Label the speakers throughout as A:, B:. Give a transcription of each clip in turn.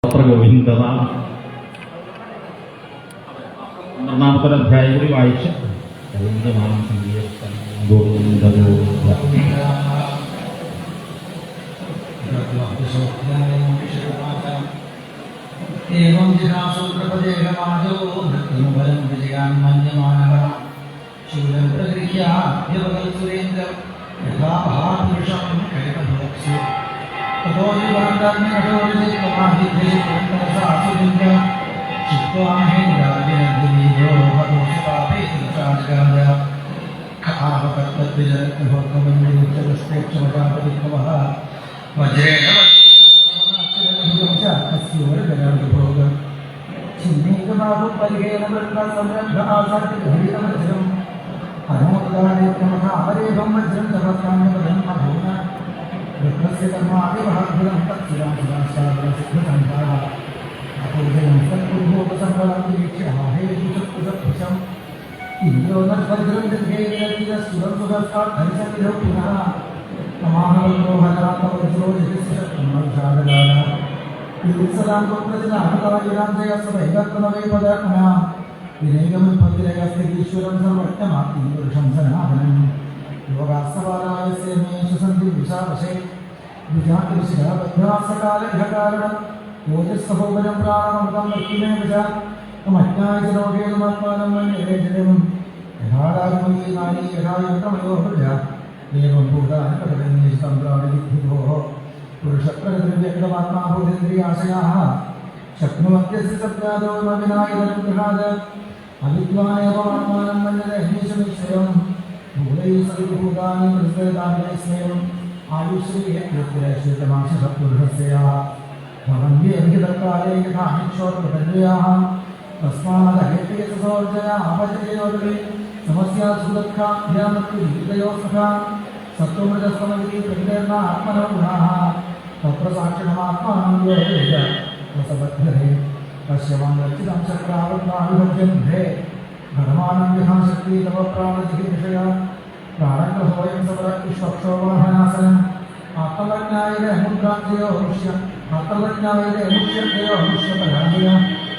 A: ഗോവിന്ദനാമം 12ാമത്തെ അധ്യായം കൂടി വായിച്ച് ഗോവിന്ദനാമം സങ്കീർത്തനം. ഗോവിന്ദ ഗോവിന്ദ.
B: एवं जिनासूत्रपदेहमादो नृत्यमुबलं विजयान् मन्यमानः शूलं प्रगृह्याभ्यवगल्सुरेन्द्रं यथा महापुरुषं कैकभवत्सु ततो युवान्तान्यकठोरितमाहितेशुरन्तरसासुलिङ्ग चित्वा महेन्द्रादिनन्दिनीयो हतोषपापे चाजगाद खावकत्तद्विजरत्नभोगमन्दिरुच्चदुष्पेक्षमजापतित्वः वज्रेण ീശ്വരം സർവജ്ഞമാർഗം യോഗാസവാലായ വിശാവശേ വിജാകാലഘകാരണം ഓജസ്സഹോപരം പ്രാണമൃതം നിർത്തിമേ വിജാജ്ഞാനോകേതുമാത്മാനം മന്യവേജനം യഥാകാരമയീ നാരീ യഥായന്ത്രമയോ പ്രജ ദേവം ഭൂതാനുപദനീശംപ്രാണിവിദ്ധിഭോ പുരുഷപ്രകൃതിവ്യക്തമാത്മാഭൂതേന്ദ്രിയാശയാः ശക്നുവത്യസ്യ സത്യാദോ നവിനായതനം ഗൃഹാദ അവിദ്വാനേവമാത്മാനം മന്യതേ അഗ്നിശമിശ്വരം ഭൂതൈ സർവഭൂതാനി പ്രസേതാനിസ്മേവം ആയുശ്രീയമാശപുരുഷസ്യാः ഭവന്ത്യവിഹിതകാലേ യഥാ അനിക്ഷോർപതന്വയാः തസ്മാദഹേത്യസോർജയാ ആപചയോർവേ സമസ്യാസുദുഃഖാഭ്യാമത്യുദയോ സഖാ സത്വമൃതസ്തമവിധി പ്രതികരണ ആത്മനോ ഗുണാः തത്ര സാക്ഷിണമാത്മാനം യോജയ രസബദ്ധരേ പശ്യമാം ലക്ഷിതം ചക്രാവത്മാവിഭജ്യന്ധേ ഘടമാനം വിഹാം ശക്തി തവ പ്രാണജിഹി വിഷയ പ്രാണഗ്രഹോയം സമരക്ഷോവാഹനാസനം ആത്മജ്ഞായയുടെ അമുദ്രാന്തയോ മനുഷ്യ ആത്മജ്ഞായയുടെ അമുഷ്യന്തയോ മനുഷ്യപരാജയ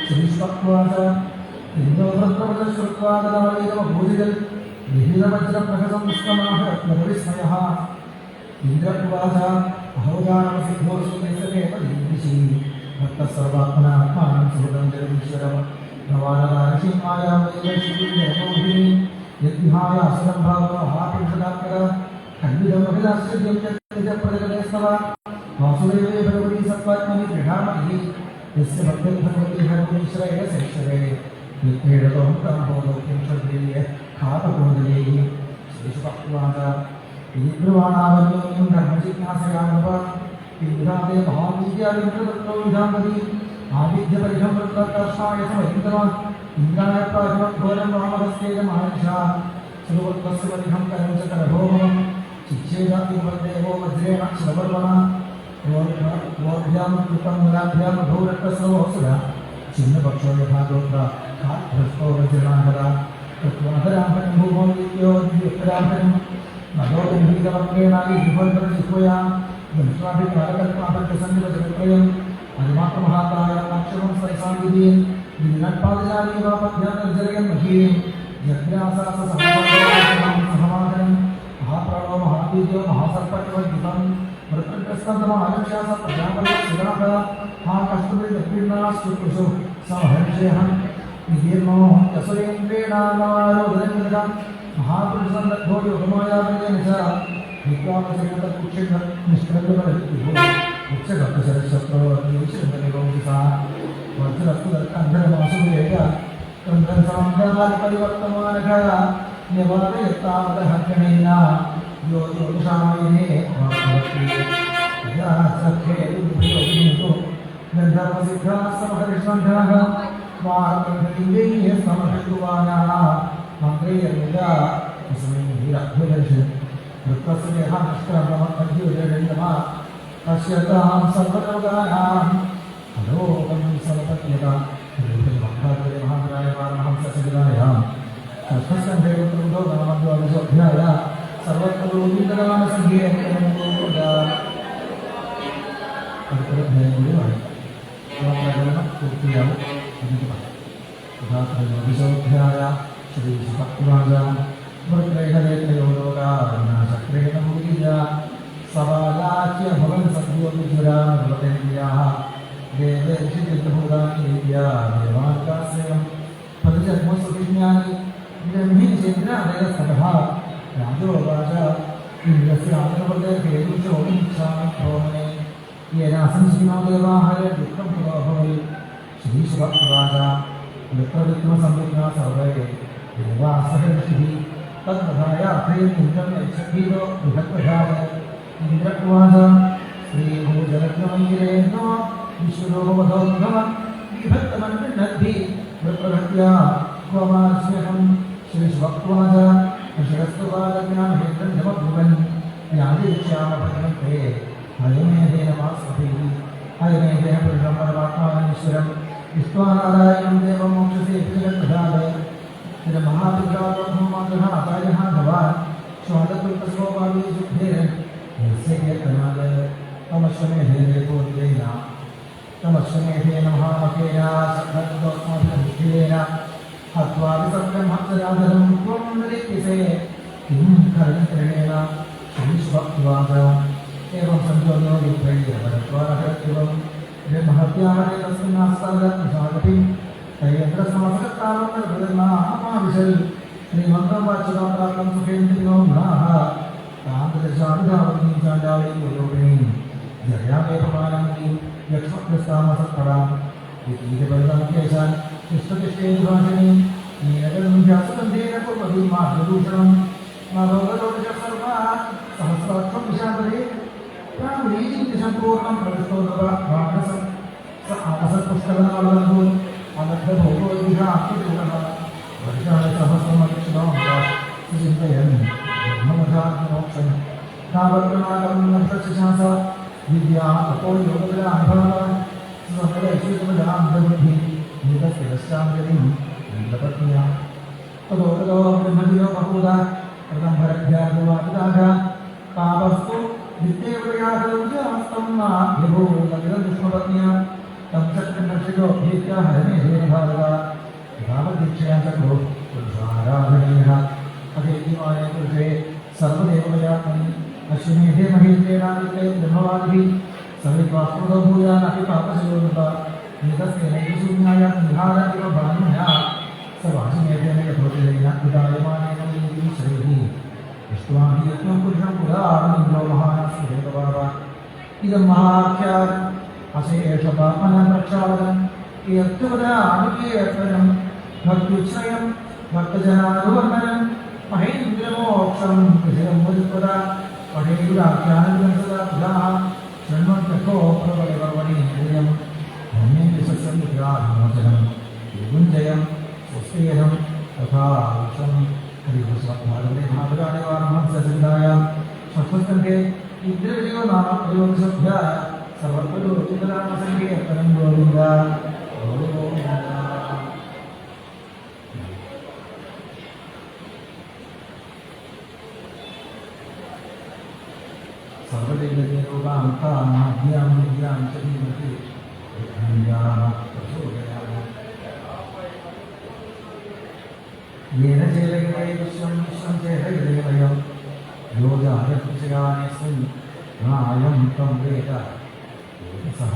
B: ശ്രീഷ്വത്വാച ഇന്ദ്രോഭദ്രവൃശ്രുത്വാദനവൈരവഭൂതികൾ വിഹിതവജ്രപ്രഹസംസ്തമാഹ രത്നവിസ്മയഃ ഇന്ദ്രപ്രവാച അഹോജാനമസിദ്ധോസുനിസമേവ ദീർഘിഷി ഭക്തസർവാത്മനാത്മാനം സുഹൃതം ജഗദീശ്വരം ഭവാനദാനസിംഹായാം വൈലക്ഷ്മീ യദ്വിഹായ അസനം ഭാവമഹാപുരുഷദാത്മക ഖണ്ഡിതമഖിലാശ്ചര്യം ജഗതപ്രജഗതേസ്തവ വാസുദേവേ ഭഗവതി സത്വാത്മനി ദൃഢാമഹി യസ്യ ഭക്തൻ ഭഗവതി ഹരമീശ്വരേ ശേഷരേ യുദ്ധേടതോം തംഭോദോക്യം ക്ഷദ്രിയ ഘാതകോദരേ ശ്രീശുഭക്വാച ഈബ്രുവാണാവന്യോന്യം ധർമ്മജിജ്ഞാസയാനവ വിധാതേ മഹാവിദ്യാവിധൃതോ വിധാമതി ആദിത്യപരിഹം വൃത്തകർഷായ സമഹിതവാൻ ഇന്ദ്രായ പ്രാജ്ഞോരം വാമഹസ്തേജമാനുഷ സർവത്വസ്യ പരിഹം കരം ച കരഭോമം ശിക്ഷേതാതിദേവോ വജ്രേണ ശിവവർമ്മ ഗോഭ്യാം കൃതം മുലാഭ്യാം ഭൂരക്തസ്രവോസുര ചിഹ്നപക്ഷോ യഥാഗോത്ര ഭ്രഷ്ടോ വജ്രണാഹര തത്വാഹരാഹരം ഭൂമോ വിദ്യോ ദിവ്യരാഹരം നദോഗംഭീരവർഗേണായി വിഭവന്തരജിഹ്വയാം ദംഷ്ട്രാഭികാരകൽപാപത്യസന്നിവചനത്രയം അതിമാത്രമഹാതായ അക്ഷരം സ്വൈസാംഗിതീം വിനത്പാദജാലീവാപദ്യാനർജരയം മഹീം യജ്ഞാസാസഹമാഹനം മഹാപ്രണോ മഹാബീജോ മഹാസർപ്പജ്വദ്ധിതം വൃത്രസ്കന്ധമാലക്ഷ്യാസ പ്രജാപതിസുരാഹ ഹാകഷ്ടപുരിദക്ഷിണാസ്തുഷു സമഹർഷേഹം വിദീർണോ യസുരേന്ദ്രേണാമാരോധനം മഹാപുരുഷസന്ദഗ്ധോ യോഗമായാമേന ച വിദ്വാമചരിതകുക്ഷിണ നിഷ്കൃതമരഹിതോ ഉച്ചകർത്തശരശത്രോശൃംഗനിരോധിസാ വജ്രസ്തുതർക്കന്ധരമാസുരേയ കന്ധരസമന്തകാലപരിവർത്തമാനഘ നിവാദയത്താവതഹർക്കണേന യോ ജ്യോതിഷാമയനേ ഗന്ധർവസിദ്ധാസമഹരിഷ്മന്ധനഃ വാർത്തീയൈः സമഹൃതുവാനാः മന്ത്രേയമില്ല തസ്മൈ വൃത്തസ്യ നിഷ്ക്രമമധ്യുരേണ പശ്യതാം സർവലോകാനാം അലോകം സമപത്യത മഹാരായ മഹാംസസജിതായാം തസ്മസ്കന്ധേവോ നാമദ്വാദശോധ്യായ സർവത്ര ഗോവിന്ദനാമസംഗീതം ചെയ്യാവും എന്നിട്ട് പറയാം. യഥാർത്ഥ ശ്രീ ഭക്തിവാച വൃത്രേഹലേഖയോരോഗാശക്രേണ ഭൂരിജ സവാലാച്യ ഭവൻ സദ്യോപിചുരാമൃതേന്ദ്രിയാः ദേവേർഷിഭൂതാനീര്യാദേവാർക്കാശ്രയം പതിജന്മസ്വവിജ്ഞാനി ബ്രഹ്മീചേന്ദ്രാദയസ്തതഃ രാജോവാച ഇന്ദ്രസ്യ ആദരവൃതേ ഹേതുചോദിച്ഛാമി ഭ്രോമണേ യേനാസംശീനോ ദേവാഹര ദുഃഖം പുരോഭവൽ ശ്രീശുഭക്തിവാച വൃത്രവിക്രമസംവിഘ്നാ സർവേ ദേവാസഹർഷിः തദ്വധായ അഭയം ഇന്ദ്രം യക്ഷഭീരോ ബൃഹദ്വധായ ഇന്ദ്രവാച ശ്രീഭൂജലഗ്നമന്ദിരേണോ വിശ്വരൂപവധോദ്ഭവ വിഭക്തമന്വിനദ്ധി വൃത്രഭക്ത്യാ ക്വമാസ്മ്യഹം ശ്രീശുഭക്വാച ഋഷയസ്തുവാചജ്ഞാനഹേന്ദ്രം ജപഭുവൻ യാദീക്ഷ്യാമഭദ്രത്തെ അയമേധേന വാസ്വഭിः അയമേധേന പുരുഷം പരമാത്മാനീശ്വരം വിശ്വാനാരായണം ദേവം മോക്ഷസേ ജഗദ്ധാത് മഹാപിതാമഹ അപായഃ ഭവാൻ സ്വാതന്ത്രസ്വഭാവേ ശുദ്ധേന യസ്യ കീർത്തനാത് തമശ്വമേധേന പൂർവേന തമശ്വമേധേന മഹാമകേന സദ്ഭക്തോസ്മാഭിമുഖ്യേന ഹത്വാ വിസർഗം ഹംസരാധരം ത്വം നിരീക്ഷിസേ കിം കർണേന ശ്രീശുഭക്തിവാച एवं संजोनो विप्रैरवरत्वारहत्वं ब्रह्महत्यामहे तस्मिन्नास्तादत्मसागतिं तयन्द्रसमसत्तावन्तर्हृदयमाविशल् श्रीमन्त्रं वाच्यताप्राप्तं सुखेन्द्रियो गुणाः तान्तदशाभिधावतीं चाण्डालीं वयोगिनीं जयामे प्रमाणङ्गीं यक्ष्मकृस्तामसत्परां विकीतपरितं केशान् तिष्ठतिष्ठेन्दुभाषिणीं नीलगलं व्यासगन्धेन कुर्वतीं मार्गदूषणं मरोगरोगजसर्वा सहस्राक्षं विशापदे संपूर्णं प्रविष्टोदसत्पुष्कलनवलम्बो अनद्धभोगोदिहात्मदूरः वर्षाणसहस्रमक्षिणों चिन्तयन् ब्रह्ममधात्मोक्षं तावत्प्रमाणं नभ्रशशास विद्या तपो योगविलानुभवान् स्वकलैश्वर्यमदान्तबुद्धिः नितस्तिरश्चाञ्जलिं नीलपत्न्या ततो ब्रह्मजियो बहूदा प्रथमभरभ्यागवापिताः तापस्तु विद्येवयादौजास्तं नाभ्यभूतविदुष्मपत्न्या तं चक्रन्दर्शितो भीत्या हरमेधेन भारत रामदीक्षया चक्रो पुरुषाराधनेन अधेतिमाने पुरुषे सर्वदेवमयात्मनि अश्विनेधे महेन्द्रेणादित्ये ब्रह्मवादिभिः सविद्वास्पदो भूयानपि पापशयोनुत नितस्तेनैकशून्याय निहारदिव भानुया स वाचिनेतेन यथोचितेन उदायमानेन श्रीः विश्वाहि यज्ञं पुरुषं पुराणमिन्द्रो महानस्मिदेवभाव इदं महाख्यात् अशेषपापनं प्रक्षालनं कीर्तिवदानुकीर्तनं भक्त्युच्छ्रयं भक्तजनानुवर्णनं महेन्द्रमोक्षं कृषिरं मुदित्वदा पठेयुराख्यानं सदा पुराः शृण्वन्त्यथो प्रबलपर्वणीन्द्रियं धन्यं विश्वसंविग्रहाभिमोचनं विगुञ्जयं स्वस्तेनं तथा विश्वं हरिभस्वभारते महापुराणे वारमहंससिद्धायां षष्ठस्कन्धे इन्द्रविजयो नाम त्रयोदशोऽध्याय सर्वत्र गोविन्द सर्वदेवदेवोगान्तानाद्यां विद्यां च धीमहि धियाः प्रचोदयात् येन चेलयते विश्वं विश्वं चेलयदेवयं यो जायत्विषयानेऽस्मिन् नायं तं वेद सः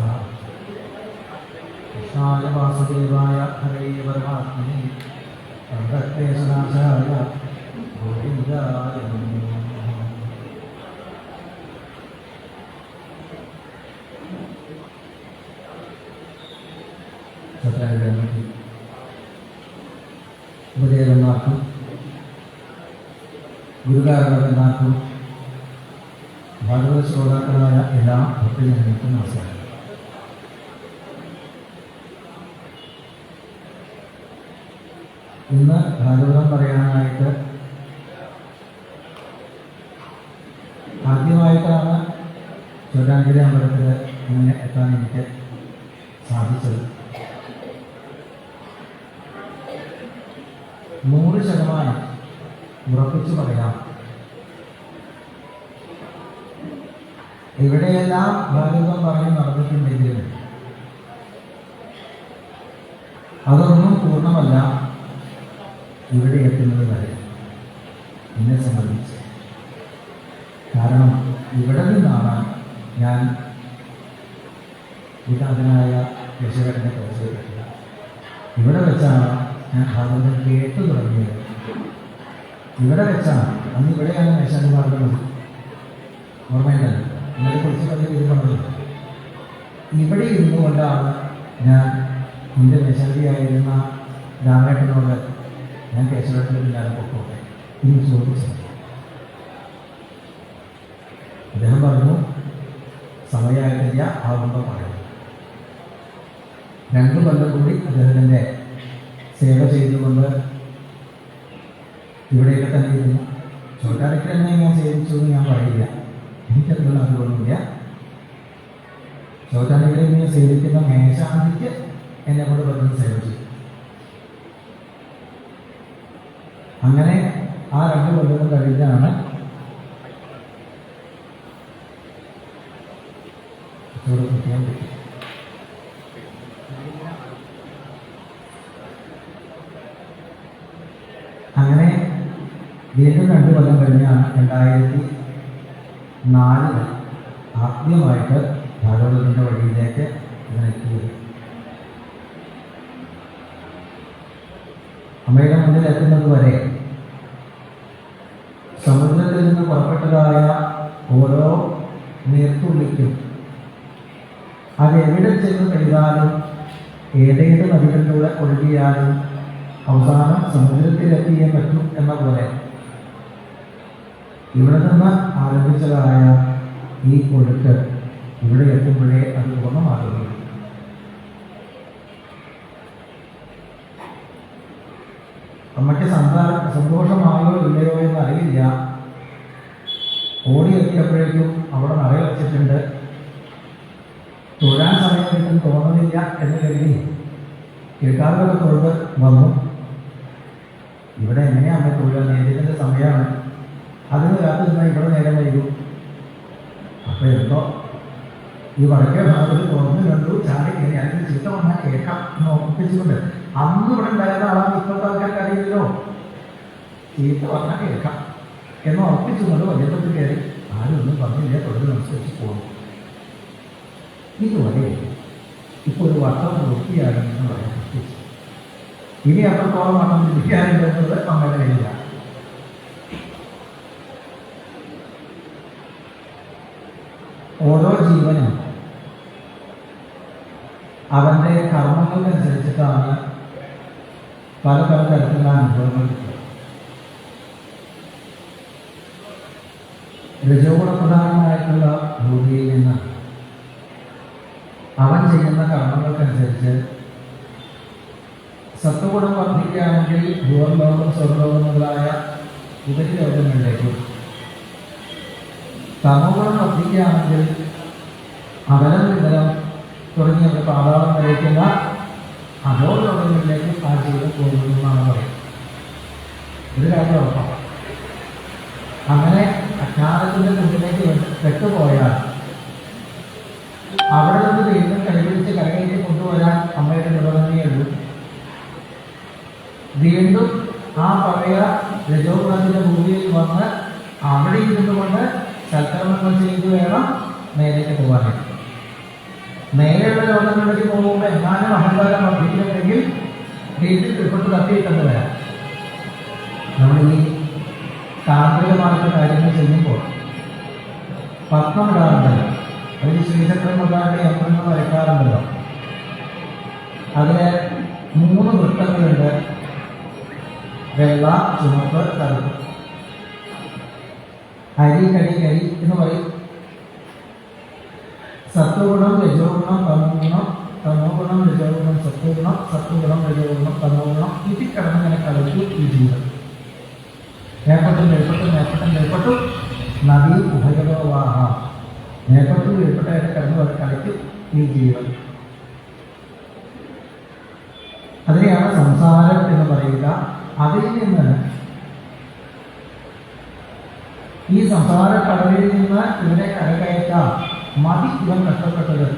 B: कृष्णाय वासुदेवाय हरे परमात्मने तद्क्लेशनाशाय गोविन्दाय नमो नमः। ഉപദേവന്മാർക്കും ഗുരുകാരണന്മാർക്കും ഭാഗവത ശ്രോതാക്കളായ എല്ലാ ഭക്തജനങ്ങൾക്കും നമസ്കാരം. ഇന്ന് ഭാഗവതം പറയാനായിട്ട് ആദ്യമായിട്ടാണ് ചോറ്റാഞ്ചേരി അമ്പലത്തിൽ ഇങ്ങനെ എത്താൻ എനിക്ക് സാധിച്ചത്. 100% ഉറപ്പിച്ചു പറയാം, എവിടെയെല്ലാം ഭാഗവതം പറഞ്ഞ് നടന്നിട്ടുണ്ടെങ്കിലും അതൊന്നും പൂർണ്ണമല്ല ഇവിടെ എത്തുന്നത് വരെ എന്നെ സംബന്ധിച്ച്. കാരണം ഇവിടെ നിന്നാണ് ഞാൻ വികാതനായ യശോകരനെ പരിചയപ്പെട്ടത്. ഇവിടെ വെച്ചാണ് ഞാൻ ഭാഗവതം കേട്ടു തുടങ്ങിയത്. ഇവിടെ വെച്ചാണ്, അന്ന് ഇവിടെയാണ് മേശാന്തി മാർഗം ഓർമ്മയില്ലല്ലോ, ഇതിനെ കുറിച്ച് വലിയ തീരുമാനമില്ല. ഇവിടെ ഇരുന്നു കൊണ്ടാണ് ഞാൻ എൻ്റെ മേശാന്തിയായിരുന്ന രാമേട്ടനോട് ഞാൻ കേശവേട്ടൻ്റെ പിന്നാലെ പൊക്കോട്ടെ ഇനി ചോദിച്ചത്. അദ്ദേഹം പറഞ്ഞു സമയമായിട്ടില്ല, ആകുമ്പോൾ പറയും. 2 കൊല്ലം കൂടി അദ്ദേഹത്തിൻ്റെ സേവ ചെയ്തുകൊണ്ട് ഇവിടെയൊക്കെ തന്നെ ഇരുന്നു. ചോട്ടാരയ്ക്ക് തന്നെ ഞാൻ സേവിച്ചു എന്ന് ഞാൻ പറയില്ല, എനിക്കതിനുള്ള അറിവൊന്നുമില്ല. ചോട്ടാരയ്ക്കിൽ ഞാൻ സേവിക്കുന്ന മേശാന്തിക്ക് എന്നെ കൊണ്ട് പറഞ്ഞ് സേവ ചെയ്തു. അങ്ങനെ ആ 2 കൊല്ലം കഴിഞ്ഞാണ് കുട്ടിയാൻ പറ്റി. അങ്ങനെ വീണ്ടും 2 കൊല്ലം കഴിഞ്ഞാണ് 2004 ആദ്യമായിട്ട് ഭാഗവതത്തിൻ്റെ വഴിയിലേക്ക് ഇതിനെത്തിയത്. അമ്മയുടെ മുന്നിൽ എത്തുന്നത് വരെ സമുദ്രത്തിൽ നിന്ന് പുറപ്പെട്ടതായ ഓരോ നീർത്തുള്ളിക്കും അതെവിടെ ചെന്ന് പെയ്താലും ഏതേത് നദികളിലൂടെ ഒഴുകിയാലും അവസാനം സമുദ്രത്തിലെത്തിയേ പറ്റും എന്ന പോലെ ഇവിടെ നിന്ന് ആരംഭിച്ചതായ ഈ ഒഴുക്ക് ഇവിടെ എത്തുമ്പോഴേ അത് പൂർണ്ണമാകുന്നു. അമ്മയ്ക്ക് സന്തോഷമായോ ഇല്ലയോ എന്ന് അറിയില്ല. ഓടിയെത്തിയപ്പോഴേക്കും അവിടെ നിറയെ വെച്ചിട്ടുണ്ട്. തൊഴാൻ സമയം കിട്ടും തോന്നുന്നില്ല എന്ന് കരുതി കേൾക്കാറുള്ള തൊഴുത് വന്നു. ഇവിടെ എങ്ങനെയാണ് അമ്മ തൊഴിൽ നേരിടുന്ന സമയമാണ്, അതിന് കാത്തു നിന്നാൽ ഇവിടെ നേരം വൈകും. അപ്പോൾ എന്തോ ഈ വടക്കേ ഭാഗത്ത് തുറന്നു കണ്ടു ചാടി കയറി അതിന് ചീത്ത വന്നാൽ കേൾക്കാം എന്ന് ഓർമ്മിപ്പിച്ചുകൊണ്ട് അന്ന് ഇവിടെ ഉണ്ടായിരുന്ന ആളാണ് ഇപ്പോഴത്തെ ആൾക്കാർക്ക് അറിയില്ലല്ലോ. ചീത്ത വന്നാൽ കേൾക്കാം എന്ന് ഉറപ്പിച്ചുകൊണ്ട് വല്യപ്പത്തിൽ കയറി ആരും ഒന്നും പറഞ്ഞില്ല, തൊഴിലനുസരിച്ച് പോകും. ഇതുവരെ ഇപ്പോൾ ഒരു വട്ടം വൃത്തിയാകണമെന്ന് പറയാൻ പറ്റിച്ചു. ഇനി അത്രത്തോളം വട്ടം വൃത്തിയാകുന്നത് നമ്മുടെ കയ്യില്ല. ഓരോ ജീവനും അവൻ്റെ കർമ്മങ്ങൾക്കനുസരിച്ചിട്ടാണ് പല പല തരത്തിലുള്ള അനുഭവങ്ങൾ കിട്ടുന്നത്. രജോഗുണപ്രധാനമായിട്ടുള്ള ഭൂമിയിൽ നിന്ന് അവൻ ചെയ്യുന്ന കർമ്മങ്ങൾക്കനുസരിച്ച് സത്വഗുണം വർദ്ധിക്കുകയാണെങ്കിൽ ഭൂവർലോകം സ്വർലോകം മുതലായ ഉപരിലോകങ്ങളിലേക്കും, തമോഗുണം വർദ്ധിക്കുകയാണെങ്കിൽ അകലം വിതലം തുടങ്ങിയ പാതാളം വരയ്ക്കുന്ന അധോലോകങ്ങളിലേക്കും ആ ജീവിതം പോകുന്നതെന്നാണ് പറയുന്നത്. ഒരു കാര്യം ഉറപ്പാണ്. അങ്ങനെ അജ്ഞാനത്തിൻ്റെ മുന്നിലേക്ക് പെട്ടുപോയാൽ അവിടെ നിന്ന് വീണ്ടും കൈപിടിച്ച് കരകയറ്റി കൊണ്ടുവരാൻ അമ്മയുടെ നിബന്ധനയുള്ളൂ. വീണ്ടും ആ പഴയ രജോഗുണത്തിൻ്റെ ഭൂമിയിൽ വന്ന് അവിടെ ഇരുന്നുകൊണ്ട് സൽക്കർമ്മങ്ങൾ ചെയ്ത് വേണം നേരേക്ക് പോകാനായിട്ട്. നേരെയുള്ള ലോകങ്ങളിലേക്ക് പോകുമ്പോൾ എങ്ങാനും അഹങ്കാരം വർദ്ധിക്കുന്നുണ്ടെങ്കിൽ വീട്ടിൽ ഉൾപ്പെട്ട് തട്ടിയിട്ടെന്ന് വരാം. നമ്മൾ ഈ താന്ത്രികമായിട്ട് കാര്യങ്ങൾ ചെയ്യുമ്പോൾ പത്മമിടാറുണ്ടല്ലോ, അതിൽ ശ്രീചക്രം മുതലായിട്ട് യന്ത്രങ്ങൾ വരയ്ക്കാറുണ്ടല്ലോ. അതിന് 3 വൃത്തങ്ങളുണ്ട്: വെള്ള, ചുമപ്പ്, കറുപ്പ്. അരി കരി കരി എന്ന് പറയും. സത്വഗുണം, രജോഗുണം, തമോഗുണം, തമോഗുണം, രജോഗുണം, സത്വഗുണം, സത്വഗുണം, രജോഗുണം, തമോഗുണം. ഇതിൽ കിടന്നിങ്ങനെ കളിച്ചു ഈ ജീവിതം. മേൽപ്പെട്ടും മേൽപ്പെട്ടും മേൽപ്പെട്ടും മേൽപ്പെട്ടും നദി ഉഭയവാഹ. മേൽപ്പെട്ടു വീഴ്പ്പെട്ടായിട്ട് കിടന്നു കളിക്കും ഈ ജീവൻ. അതിനെയാണ് സംസാരം എന്ന് പറയുക. അതിൽ നിന്ന് ഈ സംസാര കടലിൽ നിന്ന് ഇവരെ കരകയറ്റാം, മതി ഇവൻ കഷ്ടപ്പെട്ടത്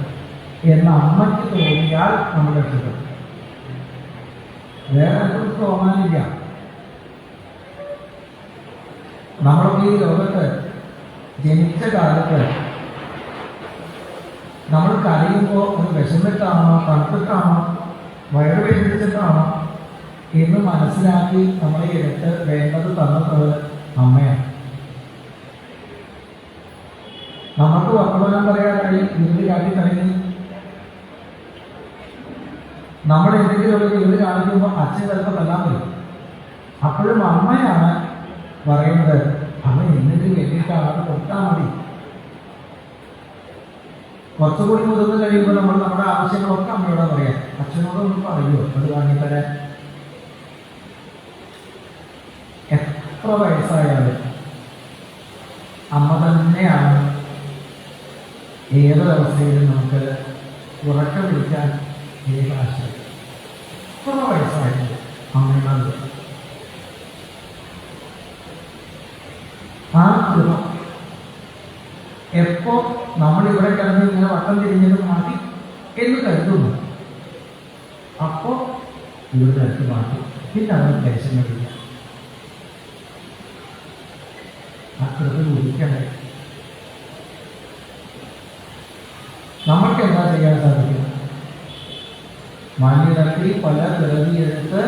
B: എന്ന അമ്മയ്ക്ക് തോന്നിയാൽ നമ്മൾ രക്ഷപ്പെടും. വേറെ എന്തൊക്കെ തോന്നാനില്ല. നമ്മളൊക്കെ ഈ ലോകത്ത് ജനിച്ച കാലത്ത് നമ്മൾ കരയുമ്പോൾ അത് വിശന്നിട്ടാണോ തണുത്തിട്ടാണോ വയറ് വേദനിച്ചിട്ടാണോ എന്ന് മനസ്സിലാക്കി നമ്മളെ എടുത്ത് വേണ്ടത് തന്നത് അമ്മയാണ്. നമുക്ക് വർത്തമാനം പറയാനായി വീട് കാട്ടി കഴിഞ്ഞ് നമ്മൾ എന്തെങ്കിലുമൊക്കെ വീട് കാണിക്കുമ്പോൾ അച്ഛൻ ചിലപ്പോൾ തല്ലാൻ വരും. അപ്പോഴും അമ്മയാണ് പറയുന്നത്, അമ്മ എന്തെങ്കിലും വേണ്ടിയിട്ടാണ് അത് കൊടുത്താൽ മതി. കുറച്ചുകൂടി മുതിർന്ന് കഴിയുമ്പോൾ നമ്മൾ നമ്മുടെ ആവശ്യങ്ങളൊക്കെ അമ്മയോട് പറയാം. അച്ഛനോടൊന്നും പറയുമോ അത് വാങ്ങിത്തരാൻ? എത്ര വയസ്സായാലും അമ്മ തന്നെയാണ് ഏതൊരവസ്ഥയിലും നമുക്ക് ഉറക്കം വിളിക്കാൻ ഏകാശം. എത്ര വയസ്സായാലും അമ്മയോട് ആ കൃപ എപ്പോ നമ്മളിവിടെ കിടന്ന് ഇങ്ങനെ വട്ടം തിരിഞ്ഞത് മാറ്റി എന്ന് കരുതുന്നു, അപ്പോ ഇവിടെ അടുത്ത് മാറ്റി. പിന്നെ അവർ ക്ലേശങ്ങളില്ല. ആ കൃപ ഒഴിക്കണേ. നമ്മൾക്ക് എന്താ ചെയ്യാൻ സാധിക്കും? മാന്യതത്തിൽ പല പിറവിയെടുത്ത്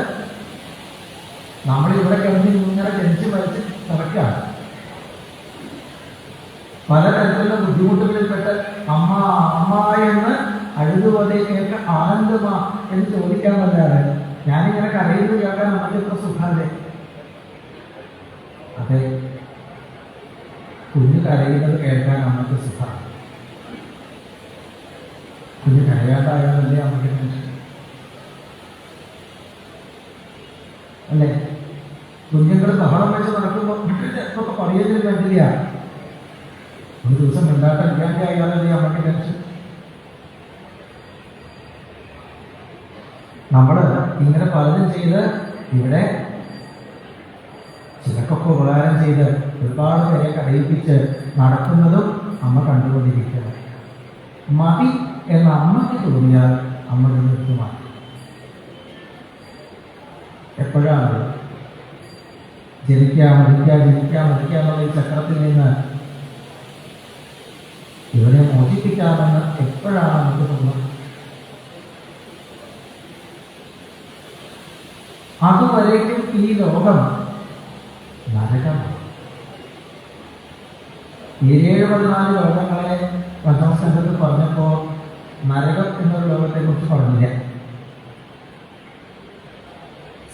B: നമ്മളിവിടെ കിടന്ന് ഇങ്ങനെ ജനിച്ച് മരിച്ച് നടക്കുകയാണ്. പലതരത്തിലുള്ള ബുദ്ധിമുട്ടുകളിൽപ്പെട്ട് അമ്മ അമ്മ എന്ന് അഴുതുപോലെ കേൾക്ക ആനന്ദമാ എന്ന് ചോദിക്കാൻ വല്ലാതെ ഞാനിങ്ങനെ കരയുന്നത് കേൾക്കാൻ നമുക്ക് ഇത്ര സുഖമല്ലേ? അതെ, കുഞ്ഞ് കരയുന്നത് കേൾക്കാൻ നമുക്ക് സുഖമാണ്. കുഞ്ഞ് കരയാതായാലല്ലേ നമുക്ക് ടെൻഷൻ അല്ലേ? കുഞ്ഞുങ്ങൾ ബഹളം വെച്ച് നടക്കുമ്പോൾ ചിലപ്പോൾ പറയുന്നതിന് പറ്റില്ല. ഒരു ദിവസം ഉണ്ടാക്കാൻ ഇല്ലാതെയായാലല്ലേ നമുക്ക് ടെൻഷൻ. നമ്മൾ ഇങ്ങനെ പലതും ചെയ്ത് ഇവിടെ ചിലക്കൊക്കെ ഉപകാരം ചെയ്ത് ഒരുപാട് പേരെ കരയിപ്പിച്ച് നടക്കുന്നതും അമ്മ കണ്ടുകൊണ്ടിരിക്കണം. മതി എന്ന അമ്മയ്ക്ക് തോന്നിയാൽ അമ്മ നിർത്തുമാണ്. എപ്പോഴാണ് ജനിക്കാം മരിക്കാം എന്നുള്ള ഈ ചക്രത്തിൽ നിന്ന് ഇവരെ മോചിപ്പിക്കാമെന്ന് എപ്പോഴാണ് നമുക്ക് തോന്നുന്നത്? അതുവരേക്കും ഈ ലോകം നരകമാണ്. 14 ലോകങ്ങളെ പഞ്ചമസ്കന്ധത്തിൽ പറഞ്ഞപ്പോൾ നരകം എന്നൊരു ലോകത്തെ കുറിച്ച് പറഞ്ഞില്ല.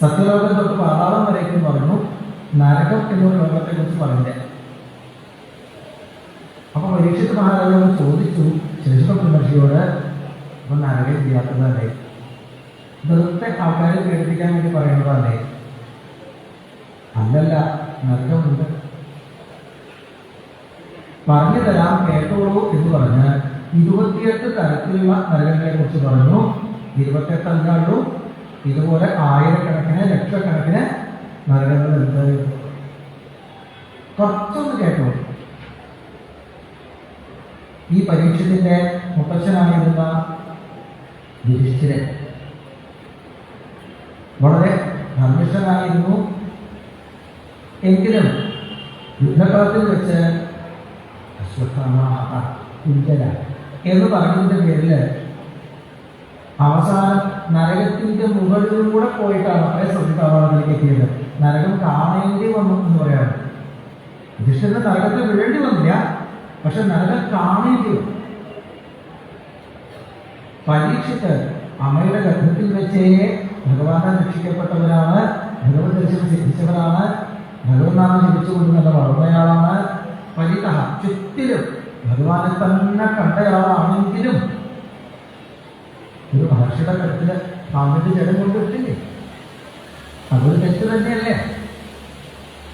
B: സത്യലോകം തൊട്ട് പാതാളം വരേക്കും പറഞ്ഞു, നരകം എന്നൊരു ലോകത്തെ കുറിച്ച് പറഞ്ഞില്ല. അപ്പൊ പരീക്ഷിത് മഹാരാജാവ് ചോദിച്ചു ശേഷം മഹർഷിയോട്, അപ്പൊ നരകം ചെയ്യാത്തതല്ലേ? വെറുതെ ആൾക്കാരെ പേടിപ്പിക്കാൻ വേണ്ടി പറയുന്നതല്ലേ? അല്ലല്ല, നരകമുണ്ട്, പറഞ്ഞു തരാം കേട്ടോളൂ എന്ന് പറഞ്ഞ് 28 തരത്തിലുള്ള നരകങ്ങളെ കുറിച്ച് പറഞ്ഞു. 28 അല്ലാണ്ടു ഇതുപോലെ ആയിരക്കണക്കിന് ലക്ഷക്കണക്കിന് നരകങ്ങൾ ഉണ്ട്. കുറച്ചൊന്ന് കേട്ടോളൂ. ഈ പരീക്ഷത്തിന്റെ മുത്തച്ഛനായിരുന്ന യുധിഷ്ഠിരൻ വളരെ ധർമ്മിഷ്ഠനായിരുന്നു. എങ്കിലും യുദ്ധകളത്തിൽ വെച്ച് കുഞ്ചല എന്ന് പറഞ്ഞതിന്റെ പേരില് അവസാനം നരകത്തിന്റെ മുകളിലൂടെ പോയിട്ടാണ് അത്രയും ശ്രദ്ധിക്കാവാതിലേക്ക് എത്തിയത്. നരകം കാണേണ്ടി വന്നു എന്ന് പറയാറ്. യുധിഷ്ഠിരന് നരകത്തിൽ വീഴേണ്ടി വന്നില്ല, പക്ഷെ നരകം കാണേണ്ടി വന്നു. പരീക്ഷിത്ത് അമ്മയുടെ ഗർഭത്തിൽ വെച്ചേ ഭഗവാനെ രക്ഷിക്കപ്പെട്ടവരാണ്, ഭഗവത് ദർശനം സിദ്ധിച്ചവരാണ്, ഭഗവത് നാമം ജപിച്ചുകൊണ്ട് നല്ല വളർന്നയാളാണ്. പരിത ചുറ്റിലും ഭഗവാനെ തന്നെ കണ്ടയാളാണെങ്കിലും ഒരു മഹർഷിയുടെ കരുത്തില് പാമ്പിന്റെ ജലം കൊണ്ടിട്ടില്ലേ? അതൊരു തെറ്റ് തന്നെയല്ലേ?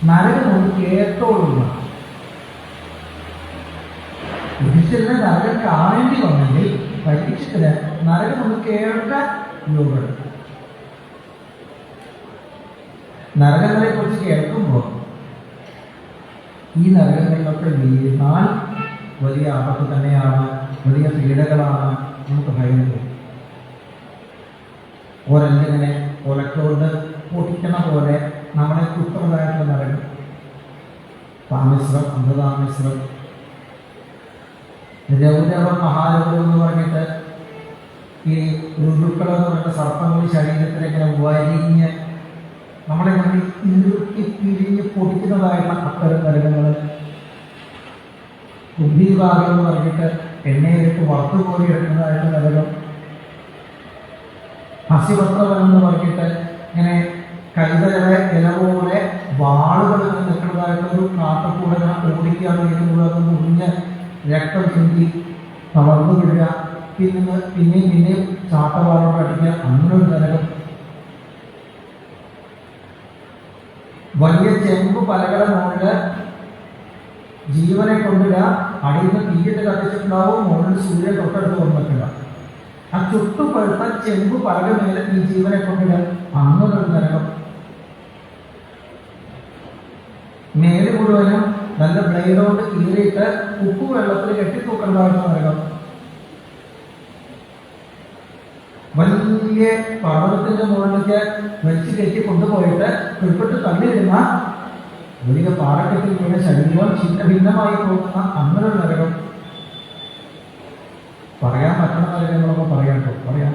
B: നരകം ഒന്ന് കേട്ടോളുക. യുധിഷ്ഠിരന് നരകം കാണേണ്ടി വന്നെങ്കിൽ പരീക്ഷത്തിന് നരകം ഒന്ന് കേട്ട യോഗം. നരകങ്ങളെ കുറിച്ച് കേൾക്കുമ്പോൾ ഈ നരകങ്ങളിലൊക്കെ വീണാൽ വലിയ ആപത്ത് തന്നെയാണ്, വലിയ പീഡകളാണ്, നമുക്ക് ഭയം തോന്നും. ഒരെന്തിങ്ങനെ ഒലക്കൊണ്ട് പൊട്ടിക്കണ പോലെ നമ്മളെ കുത്തുന്നതായിട്ടുള്ള നരകം. താമിശ്രം, അന്ധതാമിശ്രം, രൗരവം, മഹാരൗരവം എന്ന് പറഞ്ഞിട്ട് ഈ ഋതുക്കളെന്ന് പറഞ്ഞ സർപ്പങ്ങൾ ശരീരത്തിലിങ്ങനെ വരിഞ്ഞ് നമ്മളെ ഇറുക്കി പിരിഞ്ഞ് പൊടിക്കുന്നതായിട്ടുള്ള അത്തരം നരകങ്ങൾ. കുംഭീഭാഗം എന്ന് പറഞ്ഞിട്ട് എണ്ണയെടുത്ത് വറുത്തുപോയി എടുക്കുന്നതായിട്ട് നരകം. ഹസ്യപത്രവനം എന്ന് പറഞ്ഞിട്ട് ഇങ്ങനെ കൈതലവെ ഇല പോലെ വാളുകൾ ഇങ്ങനെ നിൽക്കുന്നതായിട്ടൊരു കാട്ടക്കൂടെ ഓടിക്കുകയാണ് ചെയ്യുന്നത്. മുറിഞ്ഞ് രക്തം ചിന്തി തളർന്നു വീഴുക, പിന്നെയും ചാട്ടവാളോട് അടിക്കുക, അങ്ങനെ ഒരു നരകം. വലിയ ചെമ്പ് പലകട മുകളില് ജീവനെ കൊണ്ടില്ല, അടിയിൽ നിന്ന് തീയിട്ട് കത്തിച്ചിട്ടുണ്ടാവും, മുകളിൽ സൂര്യൻ തൊട്ടടുത്ത് വന്നിട്ടില്ല. ആ ചുട്ടുപഴുത്ത ചെമ്പ് പലക മേലെ ഈ ജീവനെ കൊണ്ടില്ല, അങ്ങനൊരു നരകം. മേല് മുഴുവനും നല്ല ബ്ലേഡോട് കീറിയിട്ട് ഉപ്പ് വെള്ളത്തിൽ കെട്ടിത്തൂക്കേണ്ടതായിട്ട് നരകം. വലിയ പർവ്വതത്തിന്റെ മുകളിലേക്ക് വെച്ച് കെട്ടി കൊണ്ടുപോയിട്ട് ഉൾപ്പെട്ട് തള്ളിയിരുന്ന വലിയ പാറക്കെട്ടിൽ വീണ ശരീരം ചിന്ന ഭിന്നമായി പോകുന്ന അങ്ങനൊരു നരകം. പറയാൻ പറ്റുന്ന നരകങ്ങളൊക്കെ പറയാൻ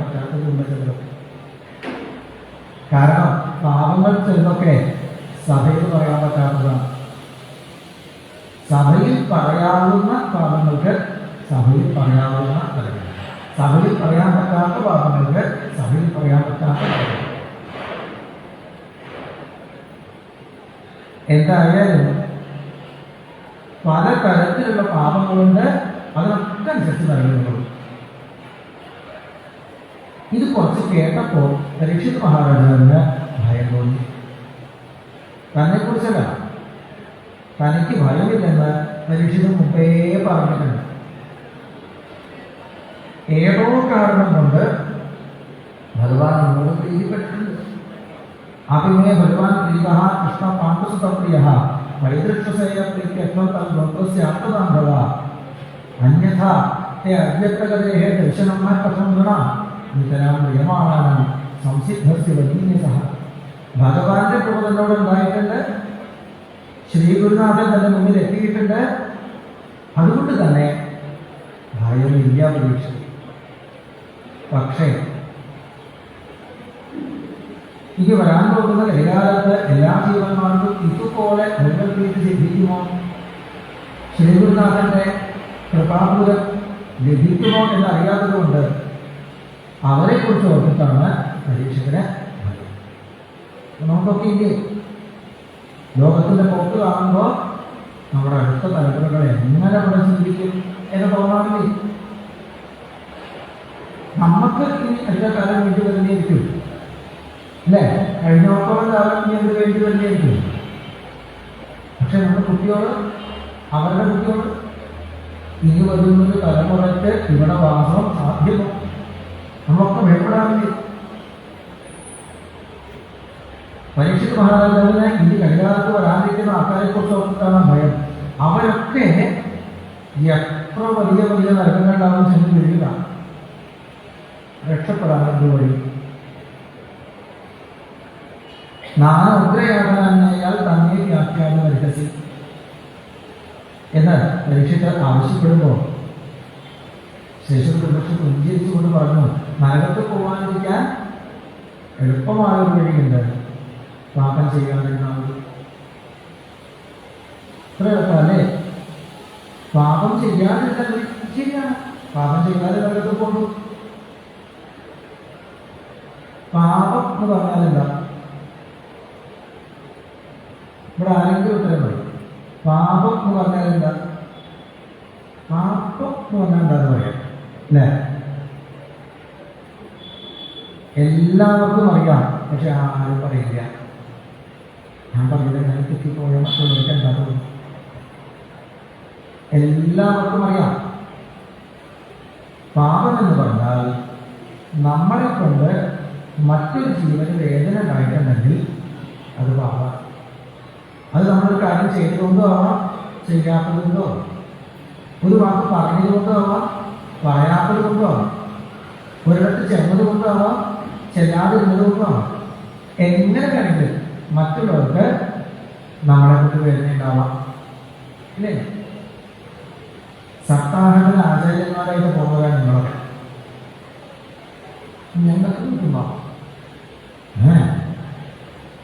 B: പറ്റാത്തതുണ്ട് ചിലതൊക്കെ. കാരണം പാപങ്ങൾ ചിലതൊക്കെ സഭയിൽ പറയാൻ പറ്റാത്തതാണ്. സഭയിൽ പറയാവുന്ന പാപങ്ങൾക്ക് സഭയിൽ പറയാവുന്ന നരകം, സഭയിൽ പറയാൻ പറ്റാത്ത പാപങ്ങൾക്ക് സഭയിൽ പറയാൻ പറ്റാത്ത നരകം. എന്തായാലും പല തരത്തിലുള്ള പാപങ്ങളുണ്ട്, അതിനൊക്കെ അനുസരിച്ച് നരകങ്ങളുള്ളൂ. ഇത് കുറച്ച് കേട്ടപ്പോൾ പരീക്ഷിത് മഹാരാജാവിന് ഭയം തോന്നി. തന്നെക്കുറിച്ചല്ല, തനിക്ക് ഭയമില്ലെന്ന് പരീക്ഷിത് മുമ്പേ പറഞ്ഞിട്ടുണ്ട്. ഏതോ കാരണം കൊണ്ട് ഭഗവാൻ എന്നോട് പ്രീതിപ്പെട്ടിട്ടുണ്ട്. അഭിമേ ഭഗവാൻ പ്രീത കൃഷ്ണ പാണ്ഡുസുതപ്രിയ വൈദൃക്ഷസേയ പ്രീത്യത്വം തദ്വസ്യാർത്ഥതാന്ധവ അന്യഥ തേ അവ്യക്തഗതേഹ ദർശനം ന കഥം ഗുണ നിതരാം പ്രിയമാണാനാം സംസിദ്ധസ്യ വദീന്യസഹ. ഭഗവാന്റെ കൃപ തന്നോട് ഉണ്ടായിട്ടുണ്ട്, ശ്രീ ഗുരുനാഥൻ തന്റെ മുന്നിൽ എത്തിയിട്ടുണ്ട്. അതുകൊണ്ട് തന്നെ ഭയമില്ല പരീക്ഷ. പക്ഷേ ഇനി വരാൻ പോകുന്ന കൈകാലത്ത് എല്ലാ ജീവന്മാർക്കും ഇതുപോലെ ഭഗവത്ഗീത സിദ്ധിക്കുമോ, ശ്രീഗുരുനാഥന്റെ കൃപാപൂരം ലഭിക്കുമോ എന്നറിയാത്തതുകൊണ്ട് അവരെക്കുറിച്ച് ഓർത്തിട്ടാണ് പരീക്ഷകന് ഭയം. നമുക്കൊക്കെ ഇല്ലേ ലോകത്തിന്റെ പോക്ക് കാണുമ്പോൾ നമ്മുടെ അടുത്ത തലമുറകൾ എങ്ങനെ ഇവിടെ ചിന്തിക്കും എന്ന് തോന്നാറില്ലേ? നമുക്ക് ഇനി അടുത്ത കാലം വേണ്ടി വരുന്നതായിരിക്കും അല്ലേ? കഴിഞ്ഞോളം കാലം ഇനി എന്ത് വേണ്ടി വരുന്നതായിരിക്കും. പക്ഷെ നമ്മുടെ കുട്ടിയോട്, അവരുടെ കുട്ടിയോട് ഇനി വരുന്നൊരു തലമുറയ്ക്ക് ഇവിടെ വാസം സാധ്യമോ? നമ്മളൊക്കെ ഭയപ്പെടാറില്ലേ? പരീക്ഷിത് മഹാരാജാവിന് ഇനി കൈകാലത്ത് വരാതിരിക്കുന്ന ആൾക്കാരെക്കുറിച്ച് ഓർത്തിട്ടാണ് ഭയം. അവരൊക്കെ എത്ര വലിയ വലിയ നരകങ്ങളിലാവും ചെന്ന് വീഴുക, രക്ഷപ്പെടാൻ വഴി. നാനുഗ്രയാകാനായാൽ തന്നെ വ്യാഖ്യാനം പരിഹസി എന്ന് പരീക്ഷിച്ച് ആവശ്യപ്പെടുമ്പോൾ ശേഷം പക്ഷെ പുഞ്ചിരിച്ചുകൊണ്ട് പറഞ്ഞു, നരകത്ത് പോകാതിരിക്കാൻ എളുപ്പമായ ഒരു വഴിയുണ്ട്, പാപം ചെയ്യാതിരുന്നാൽ. ഇത്ര എളുപ്പമല്ലേ? പാപം ചെയ്യാതിരുന്നാൽ ശരിയാണ്, പാപം ചെയ്യാതെ നരകത്ത് പോകൂ. പാപം എന്ന് പറഞ്ഞാൽ എന്താ? ഇവിടെ ആരെങ്കിലും ഉത്തരം പറയും. പാപം എന്ന് പറഞ്ഞാൽ എന്താ? പാപം എന്ന് പറഞ്ഞാൽ എന്താന്ന് പറയാം അല്ലേ? എല്ലാവർക്കും അറിയാം, പക്ഷെ ആരും പറയില്ല. ഞാൻ പറഞ്ഞില്ല, ഞാൻ തെറ്റിപ്പോയ മറ്റുള്ളവർക്ക് എന്താ തോന്നുന്നു? എല്ലാവർക്കും അറിയാം. പാപം എന്ന് പറഞ്ഞാൽ നമ്മളെ കൊണ്ട് മറ്റൊരു ജീവന് വേദന ഉണ്ടായിട്ടുണ്ടെങ്കിൽ അത് പാപം. അത് നമ്മളൊരു കാര്യം ചെയ്തുകൊണ്ടോ ആവാം, ചെയ്യാത്തതുകൊണ്ടോ ആവാം, ഒരു വാക്ക് പറഞ്ഞതുകൊണ്ടോ ആവാം, പറയാത്തത് കൊണ്ടോ ആവാം, ഒരിടത്ത് ചെന്നത് കൊണ്ടോ ആവാം, ചെല്ലാതിരുന്നത് കൊണ്ടോ ആവാം. എങ്ങനെ വേണമെങ്കിൽ മറ്റുള്ളവർക്ക് നമ്മളെ കൊണ്ട് വേദനയുണ്ടാവാം, ഇല്ലേ? സപ്താഹത്തിന് ആചാര്യന്മാരായിട്ട് പോകുന്നതാണ് നിങ്ങളൊക്കെ. ഞങ്ങൾക്ക് കിട്ടുമ്പോ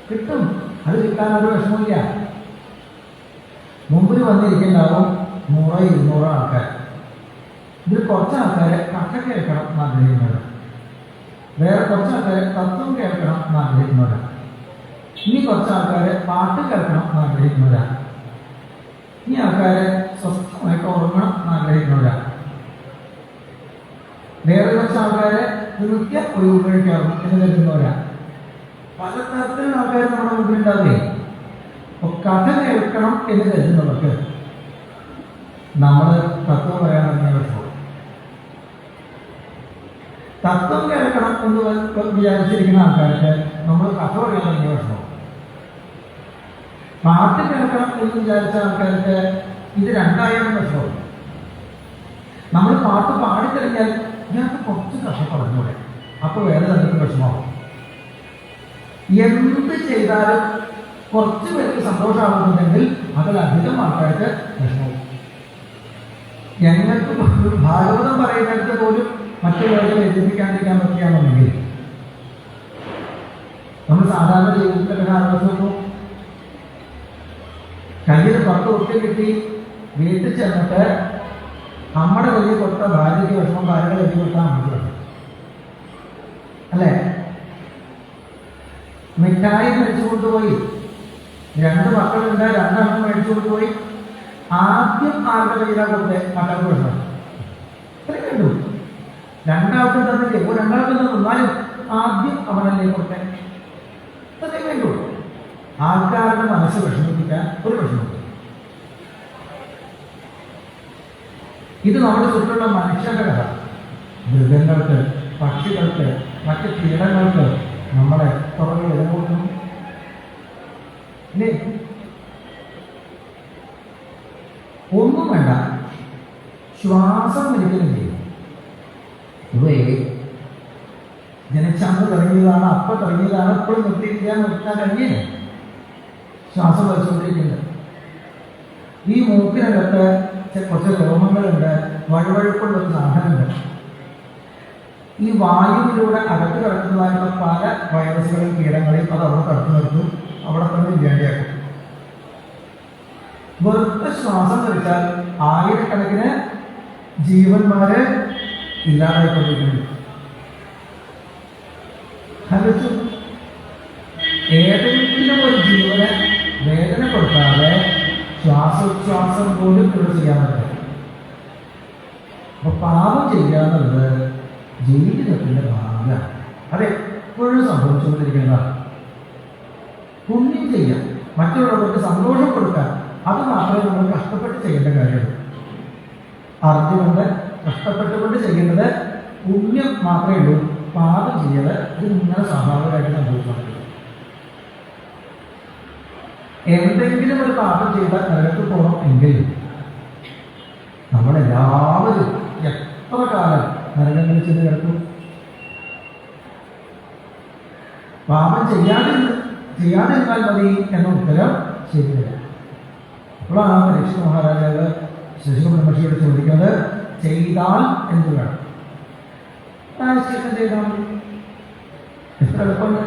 B: കിട്ടും, അത് കിട്ടാൻ ഒരു വിഷമമില്ല. മുമ്പിൽ വന്നിരിക്കുന്നുണ്ടാവും 100-200 ആൾക്കാർ. ഇതിൽ കുറച്ച് ആൾക്കാരെ കഥ കേൾക്കണം എന്ന് ആഗ്രഹിക്കുന്നവരാണ്, വേറെ കുറച്ച് ആൾക്കാരെ തത്വം കേൾക്കണം എന്ന് ആഗ്രഹിക്കുന്നവരാണ്, ഇനി കുറച്ച് ആൾക്കാരെ പാട്ട് കേൾക്കണം എന്ന് ആഗ്രഹിക്കുന്നവരാണ്, ഇനി ആൾക്കാരെ സ്വസ്ഥമായിട്ട് ഉറങ്ങണം എന്ന് ആഗ്രഹിക്കുന്നവരാണ്, വേറെ കുറച്ച് ആൾക്കാരെ നൃത്യം ഉപയോഗിക്കണം എന്ന് കരുതുന്നവരാണ്. പല തരത്തിലുള്ള ആൾക്കാർ നമ്മുടെ മുമ്പിലുണ്ടാവില്ലേ? അപ്പൊ കഥ കേൾക്കണം എന്ന് കരുതുന്നവർക്ക് നമ്മൾ തത്വം പറയാൻ തുടങ്ങിയ വിഷമം. തത്വം കേൾക്കണം എന്ന് വിചാരിച്ചിരിക്കുന്ന ആൾക്കാർക്ക് നമ്മൾ കഥ പറയാൻ തുടങ്ങിയ വിഷമം. പാട്ട് കേൾക്കണം എന്ന് വിചാരിച്ച ആൾക്കാർക്ക് ഇത് രണ്ടായാലും വിഷമം. നമ്മൾ പാട്ട് പാടിക്കഴിഞ്ഞാൽ ഞങ്ങൾക്ക് കുറച്ച് കഷ്ടപ്പെടുന്നൂടെ, അപ്പൊ വേറെ തന്നെ വിഷമമാവും. എന്ത് ചെയ്താലും കുറച്ച് പേർക്ക് സന്തോഷമാകുന്നുണ്ടെങ്കിൽ അതിലധികം ആൾക്കാർക്ക് വിഷമവും. ഞങ്ങൾക്ക് ഭാഗവതം പറയുന്നിടത്ത് പോലും മറ്റുള്ളവരെ വേദനിപ്പിക്കാണ്ടിരിക്കാൻ പറ്റുകയാണെന്നുണ്ടെങ്കിൽ നമ്മൾ സാധാരണ ജീവിതത്തിലൊക്കെ ആലോചിച്ചു, കയ്യിൽ 10 ഉറുപ്പിക കിട്ടി വീട്ടിൽ ചെന്നിട്ട് നമ്മുടെ കയ്യിൽ കൊടുത്ത ഭാര്യയ്ക്ക് വിഷമം ഭാര്യയുടെ കയ്യിൽ കൊടുത്താൽ നമുക്ക് വിഷമം, അല്ലേ? മിഠായി മേടിച്ചു കൊണ്ടുപോയി, 2 മക്കളുണ്ട്, 2 മേടിച്ചു കൊണ്ടുപോയി, ആദ്യം ആരുടെ കയ്യിലാണ് കൊടുത്തത്? മക്കൾക്ക് വിഷമം. അത്രയും കണ്ടു. 2 ആൾക്ക് തന്നില്ലേ? 2 ആൾക്ക് തന്നാലും ആദ്യം അവനല്ലേ കൊടുത്തേ? അത്രയും കണ്ടു. ആൾക്കാരുടെ മനസ്സ് വിഷമിപ്പിക്കാൻ ഒരു വിഷമം. ഇത് നമ്മുടെ ചുറ്റുള്ള മനുഷ്യന്റെ കഥ. മൃഗങ്ങൾക്ക്, പക്ഷികൾക്ക്, മറ്റ് കീടങ്ങൾക്ക് നമ്മളെ പുറകെ വില കൊടുക്കുന്നു, ഇല്ലേ? ഒന്നും വേണ്ട, ശ്വാസം വലിക്കുന്നില്ലേ? ഇവയെ ജനിച്ചന്ന് തുടങ്ങിയതാണ്, അപ്പം തുടങ്ങിയതാണ്, എപ്പോഴും നിർത്താൻ കഴിഞ്ഞില്ല. ശ്വാസം വലിച്ചുകൊണ്ടിരിക്കുന്നത്. ഈ മൂക്കിനകത്ത് കുറച്ച് രോമങ്ങളുണ്ട്, വഴുവഴുപ്പുള്ളൊരു സാധനമുണ്ട്. ഈ വായുവിലൂടെ അകത്ത് കിടക്കുന്നതായിട്ടുള്ള പല വൈറസുകളും കീടങ്ങളെയും അത് അവിടെ തടുത്തു നിർത്തും, അവിടെ തന്നെ ഇല്ലാതെയാക്കും. വെറുതെ ശ്വാസം വലിച്ചാൽ ആയിരക്കണക്കിന് ജീവന്മാര് ഇല്ലാതായിക്കൊണ്ടിരിക്കുന്നു. ഏതെങ്കിലും ഒരു ജീവന് വേദന കൊടുക്കാതെ ശ്വാസോച്ഛ്വാസം പോലും ഇവിടെ ചെയ്യാൻ പറ്റും. അപ്പൊ പാപം ചെയ്യാന്നുള്ളത് ജീവിതത്തിന്റെ ഭാഗമാണ്. അതെപ്പോഴും സംഭവിച്ചുകൊണ്ടിരിക്കുന്നതാണ്. പുണ്യം ചെയ്യാം, മറ്റുള്ളവർക്ക് സന്തോഷം കൊടുക്കാൻ, അത് മാത്രമേ നമ്മൾ കഷ്ടപ്പെട്ട് ചെയ്യേണ്ട കാര്യമുള്ളൂ. അറിഞ്ഞുകൊണ്ട് കഷ്ടപ്പെട്ടുകൊണ്ട് ചെയ്യേണ്ടത് പുണ്യം മാത്രമേ ഉള്ളൂ. പാപം ചെയ്യല് ഇത് നിങ്ങളെ സ്വാഭാവികമായിട്ട് സംഭവിച്ചുകൊണ്ടിരിക്കും. എന്തെങ്കിലും ഒരു പാപം ചെയ്താൽ നരകത്തിൽ പോകണം എങ്കിൽ നമ്മളെല്ലാവരും എത്ര കാലം നരകങ്ങളിൽ ചെന്ന് കിടക്കും? പാപം ചെയ്യാതിരുന്നാൽ മതി എന്ന ഉത്തരം ശരിയല്ല. അപ്പോഴാണ് പരീക്ഷ മഹാരാജാവ് ശശിബ്രഹ്മർഷിയോട് ചോദിക്കുന്നത്, ചെയ്താൽ എന്ത് വേണം? പ്രായശ്ചിത്തം ചെയ്താൽ മതി. എത്ര എളുപ്പമുണ്ട്.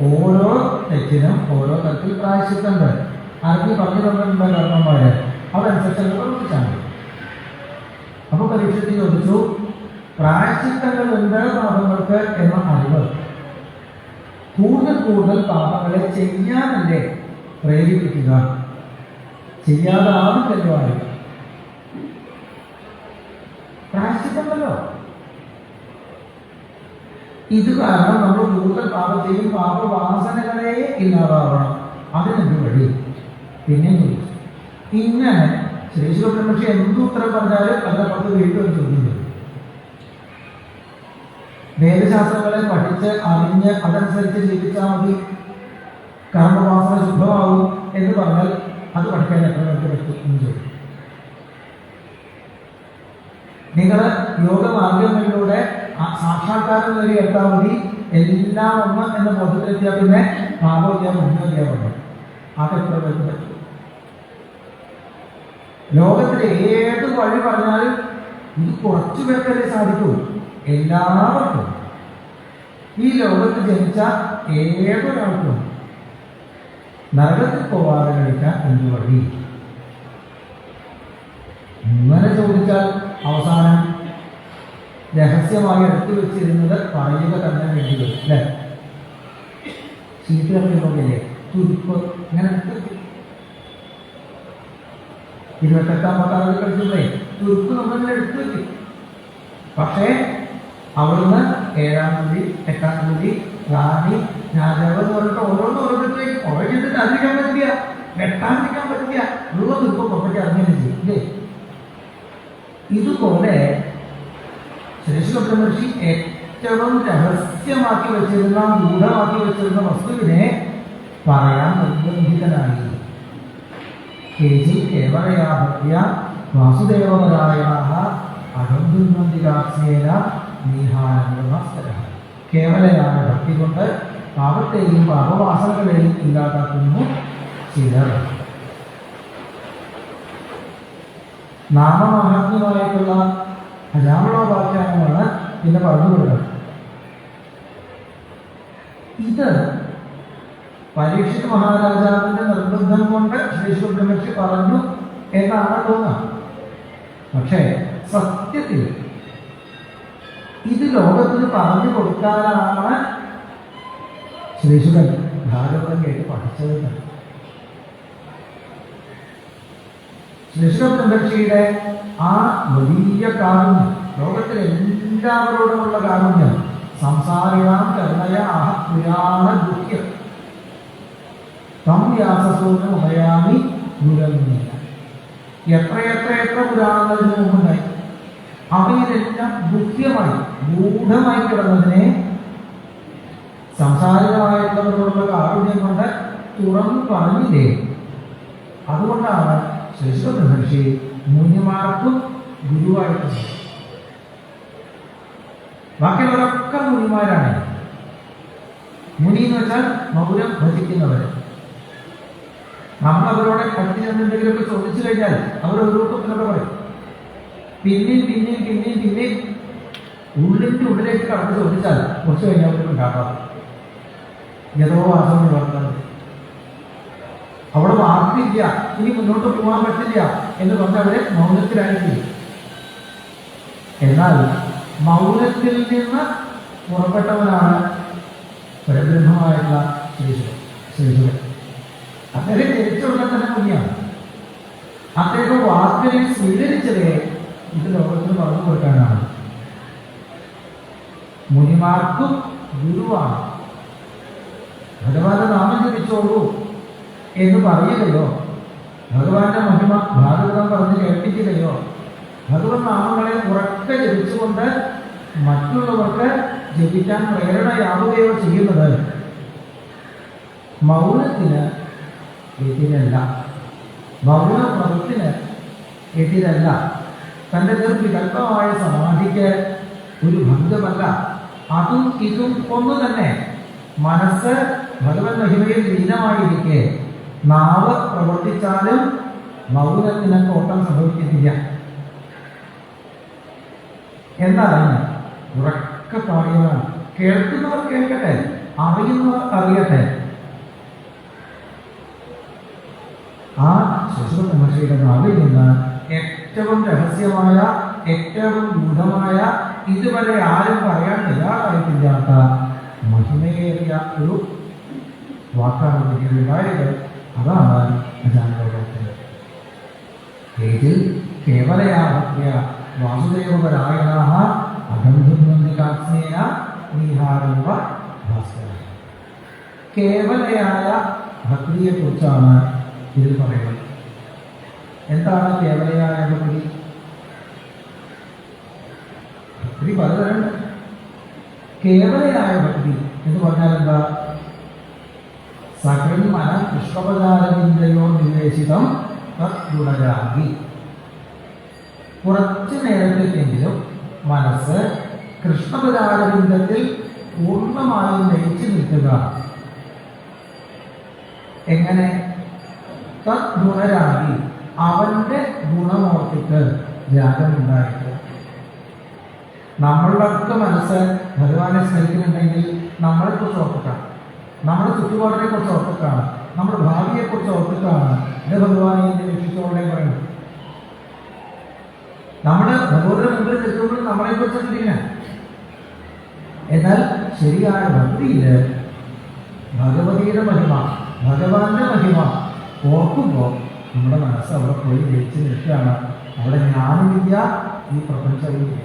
B: ഓരോ തെറ്റിനും ഓരോ തരത്തിൽ പ്രായശ്ചിത്തമുണ്ട്. ആർക്കും പറഞ്ഞു തന്നിട്ടുണ്ട് കർമ്മന്മാര്, അതനുസരിച്ച് പ്രവർത്തിച്ചാൽ മതി. അപ്പൊ പരീക്ഷത്തിൽ ചോദിച്ചു, പ്രായശ്ചിത്തങ്ങൾ ഉണ്ട് പാപങ്ങൾക്ക് എന്ന അറിവ് കൂടുതൽ കൂടുതൽ പാപങ്ങളെ ചെയ്യാനല്ലേ പ്രേരിപ്പിക്കുക? ചെയ്യാതാവും ചെല്ലുവാനും പ്രായശ്ചിത്തമല്ലോ. ഇത് കാരണം നമ്മൾ കൂടുതൽ പാപം ചെയ്യും, പാപവാസനകളെ ഇല്ലാതാവണം. അതിനെന്ത് വഴി? പിന്നെ ചോദിച്ചു. ഇങ്ങനെ ശ്രീശുബ്രഹ്മർഷി എന്തുത്തരം പറഞ്ഞാലും അതിനപ്പുറത്ത് വീണ്ടും ഒരു ചോദ്യം ചെയ്തു. വേദശാസ്ത്രങ്ങളെ പഠിച്ച് അറിഞ്ഞ് അതനുസരിച്ച് ജീവിച്ചാൽ മതി, കർമ്മവാസന ശുദ്ധമാവും എന്ന് പറഞ്ഞാൽ അത് പഠിക്കാൻ എത്ര പേർക്ക് പറ്റും എന്ന് ചോദിക്കും. നിങ്ങൾ യോഗമാർഗങ്ങളിലൂടെ സാക്ഷാത്കാരം നേടി എടുത്താൽ മതി, എല്ലാം ഒന്ന് എന്ന ബോധത്തിലെത്തിയാൽ പിന്നെ ഭാഗവത്യാൻ മുന്നോട്ടിയാൽ മതി. അതെത്ര പേർക്ക് പറ്റും? ലോകത്തിലെ ഏത് വഴി പറഞ്ഞാലും ഇത് കുറച്ചു പേർക്കല്ലേ സാധിക്കൂ. എല്ലാവർക്കും ഈ ലോകത്ത് ജനിച്ച ഏതൊരാൾക്കും നരകത്തിൽ പോവാതെ കഴിക്കാൻ എന്ത് വഴി? ഇങ്ങനെ ചോദിച്ചാൽ അവസാനം രഹസ്യമായി എടുത്തു വെച്ചിരുന്നത് പറയുക തന്നെ വേണ്ടി വരും അല്ലേ? ചീട്ടുകളിലൊക്കെ തുരുപ്പ് ഇങ്ങനെ എടുത്ത് 28-ാം പത്താമത് കളിച്ചതേ തുരുപ്പ് നമ്മളിങ്ങനെ എടുത്തു വെക്കും. പക്ഷേ അവിടുന്ന് 7-ാം തീയതി 8-ാം തീയതി റാണി രാജാവ് എന്ന് പറഞ്ഞിട്ട് ഓരോന്നിട്ട് കുറച്ചിട്ട് അധികം പറ്റില്ല, വെട്ടാതിരിക്കാൻ പറ്റില്ല, ഉള്ള തുരുപ്പ് പുറത്തേക്ക് അങ്ങനെ ചെയ്യും ഇല്ലേ? ഇതുപോലെ ശ്രീശുബ്രഹ്മർഷി ഏറ്റവും രഹസ്യമാക്കി വെച്ചിരുന്ന ഗൂഢമാക്കി വെച്ചിരുന്ന വസ്തുവിനെ പറയാൻ നിർബന്ധിതനായി. കേജി കേവലയാ ഭക്തിയ വാസുദേവപരായണ അഹംബുന്മന്ദിരാത്മേന നീഹാനന്ദമാസ്തര. കേവലയായ ഭക്തി കൊണ്ട് പാപത്തെയും പാപവാസനകളെയും ഇല്ലാതാക്കുന്നു ചിലർ. നാമമഹാത്മ്യമായിട്ടുള്ള അജാമളോപാഖ്യാനമാണ് പിന്നെ പറഞ്ഞുകൊടുക്കുന്നത്. ഇത് പരീക്ഷിത് മഹാരാജാവിന്റെ നിർബന്ധം കൊണ്ട് ശ്രീശുബ്രഹ്മർഷി പറഞ്ഞു എന്നാണ് തോന്നുക. പക്ഷേ സത്യത്തിൽ ഇത് ലോകത്തിന് പറഞ്ഞു കൊടുക്കാനാണ് ശ്രീശുഖൻ ഭാഗവതം കേട്ട് പഠിച്ചത്. ശ്രീശുബ്രഹ്മർഷിയുടെ ആ വലിയ കാരുണ്യം, ലോകത്തിലെ എല്ലാവരോടുമുള്ള കാരുണ്യം, സംസാരിണാം കരുണയ ആഹ പുരാണ ദുഃഖ്യം തം വ്യാസസൂനം ഉമയാമി ഗുരമില്ല. എത്ര പുരാണങ്ങൾക്ക് മുമ്പുണ്ടായി. അവയിലെല്ലാം ഗുഹ്യമായി ഗൂഢമായി കിടന്നതിനെ സംസാരികമായിട്ടുള്ളവരോടുള്ള കാരുണ്യം കൊണ്ട് തുറന്നു പറഞ്ഞില്ലേ. അതുകൊണ്ടാണ് ശ്രീശുബ്രഹ്മർഷി മുനിമാർക്കും ഗുരുവായിട്ട്. ബാക്കിയുള്ളവരൊക്കെ മുനിമാരാണ്. മുനി എന്ന് വെച്ചാൽ മൗനം ഭജിക്കുന്നവര്. നമ്മൾ അവരോട് അടുത്ത് ചെന്നെന്തെങ്കിലുമൊക്കെ ചോദിച്ചു കഴിഞ്ഞാൽ അവർ ഓരോരുത്തരൊക്കെ പറയും. പിന്നെയും ഉള്ളിൻ്റെ ഉള്ളിലേക്ക് കടന്ന് ചോദിച്ചാൽ കുറച്ച് കഴിഞ്ഞാൽ അവർക്ക് ഉണ്ടാക്കാം. ഏതോ വാസം വളർത്തുന്നത് അവിടെ വാക്കില്ല, ഇനി മുന്നോട്ട് പോകാൻ പറ്റില്ല എന്ന് പറഞ്ഞ് അവരെ മൗനത്തിലായിരിക്കും. എന്നാൽ മൗനത്തിൽ നിന്ന് പുറപ്പെട്ടവനാണ് പരബ്രഹ്മമായിട്ടുള്ള ശ്രീശുഖൻ. അദ്ദേഹം ജനിച്ചുള്ള തന്നെ പുണ്യാണ്. അദ്ദേഹം വാക്കിനെ സ്വീകരിച്ചതേ ഇത് ലോകത്തിന് പറഞ്ഞു കൊടുക്കാനാണ്. മുനിമാർക്കും ഗുരുവാണ്. ഭഗവാന്റെ നാമം ജപിച്ചോളൂ എന്ന് പറയുകയോ, ഭഗവാന്റെ മഹിമ ഭാഗവതം പറഞ്ഞ് കേൾപ്പിക്കുകയോ, ഭഗവത് നാമങ്ങളെ ഉറക്കെ ജപിച്ചുകൊണ്ട് മറ്റുള്ളവർക്ക് ജപിക്കാൻ പ്രേരണയാവുകയോ ചെയ്യുന്നത് മൗനത്തിന് എതിരല്ല, മൗനവ്രതത്തിന് എതിരല്ല, തൻ്റെ നിർവികൽപ്പമായ സമാധിക്ക് ഒരു ഭംഗമല്ല. അതും ഇതും ഒന്ന് തന്നെ. മനസ്സ് ഭഗവത് മഹിമയിൽ ലീനമായിരിക്കെ നാവ് പ്രവർത്തിച്ചാലും മൗനത്തിന് കോട്ടം സംഭവിക്കുന്നില്ല. എന്നറിഞ്ഞ് ഉറക്കെ പാടിയവരാണ്. കേൾക്കുന്നവർ കേൾക്കട്ടെ, അറിയുന്നവർ അറിയട്ടെ. ആ ശ്രീശുബ്രഹ്മർഷിയുടെ നാവിൽ നിന്ന് ഏറ്റവും രഹസ്യമായ, ഏറ്റവും ഗൂഢമായ, ഇതുവരെ ആരും പറയാൻ തയ്യാറായിട്ടില്ലാത്ത മഹിമയേറിയ ഒരു വാക്കാണ് പിന്നീടുണ്ടായത്. അതാണ് അജാനലോകത്തിൽ ഏതിൽ കേവലയാഭക്യ വാസുദേവപരായണ അഗന്ധുന്ദികാത്മേന നീഹാരവ ഭാസ്കര. കേവലയായ ഭക്തിയെക്കുറിച്ചാണ് ഇതിൽ പറയുന്നത്. എന്താണ് കേവലയായ ഭക്തി? ഭക്തി പലതരമുണ്ട്. കേവലയായ ഭക്തി എന്ന് പറഞ്ഞാൽ എന്താ? സകൽമന പുഷ്പപചാരവിന്ദയോ നിവേശിതം തദ്ഗുണരാഗി. കുറച്ചു നേരത്തേക്കെങ്കിലും മനസ്സ് കൃഷ്ണപദാരവിന്ദത്തിൽ പൂർണ്ണമായും ലയിച്ചു നിൽക്കുക. എങ്ങനെ? തദ്ഗുണരാഗി, അവന്റെ ഗുണമോർത്തിട്ട് ധ്യാനമുണ്ടായിട്ട്. നമ്മളുടെ മനസ്സ് ഭഗവാനെ സ്നേഹിക്കുന്നുണ്ടെങ്കിൽ നമ്മളെക്കുറിച്ച് ഓർത്തിട്ടാണ്, നമ്മുടെ ചുറ്റുപാടിനെ കുറിച്ച് ഓർത്തിട്ടാണ്, നമ്മുടെ ഭാവിയെക്കുറിച്ച് ഓർത്തിട്ടാണ് ഇത് ഭഗവാനെ എന്നെ രക്ഷിച്ചോളെ പറയുന്നത്. നമ്മുടെ ഭഗവതിയുടെ മുമ്പിൽ നിൽക്കുമ്പോൾ നമ്മളെക്കുറിച്ച് ചിന്തിക്കണം. എന്നാൽ ശരിയായ ഭക്തിയില് ഭഗവതിയുടെ മഹിമ, ഭഗവാന്റെ മഹിമ ഓർക്കുമ്പോൾ നമ്മുടെ മനസ്സ് അവിടെ പോയി ജയിച്ച് നിൽക്കുകയാണ്. അവിടെ ജ്ഞാനമില്ല, ഈ പ്രപഞ്ചമില്ല.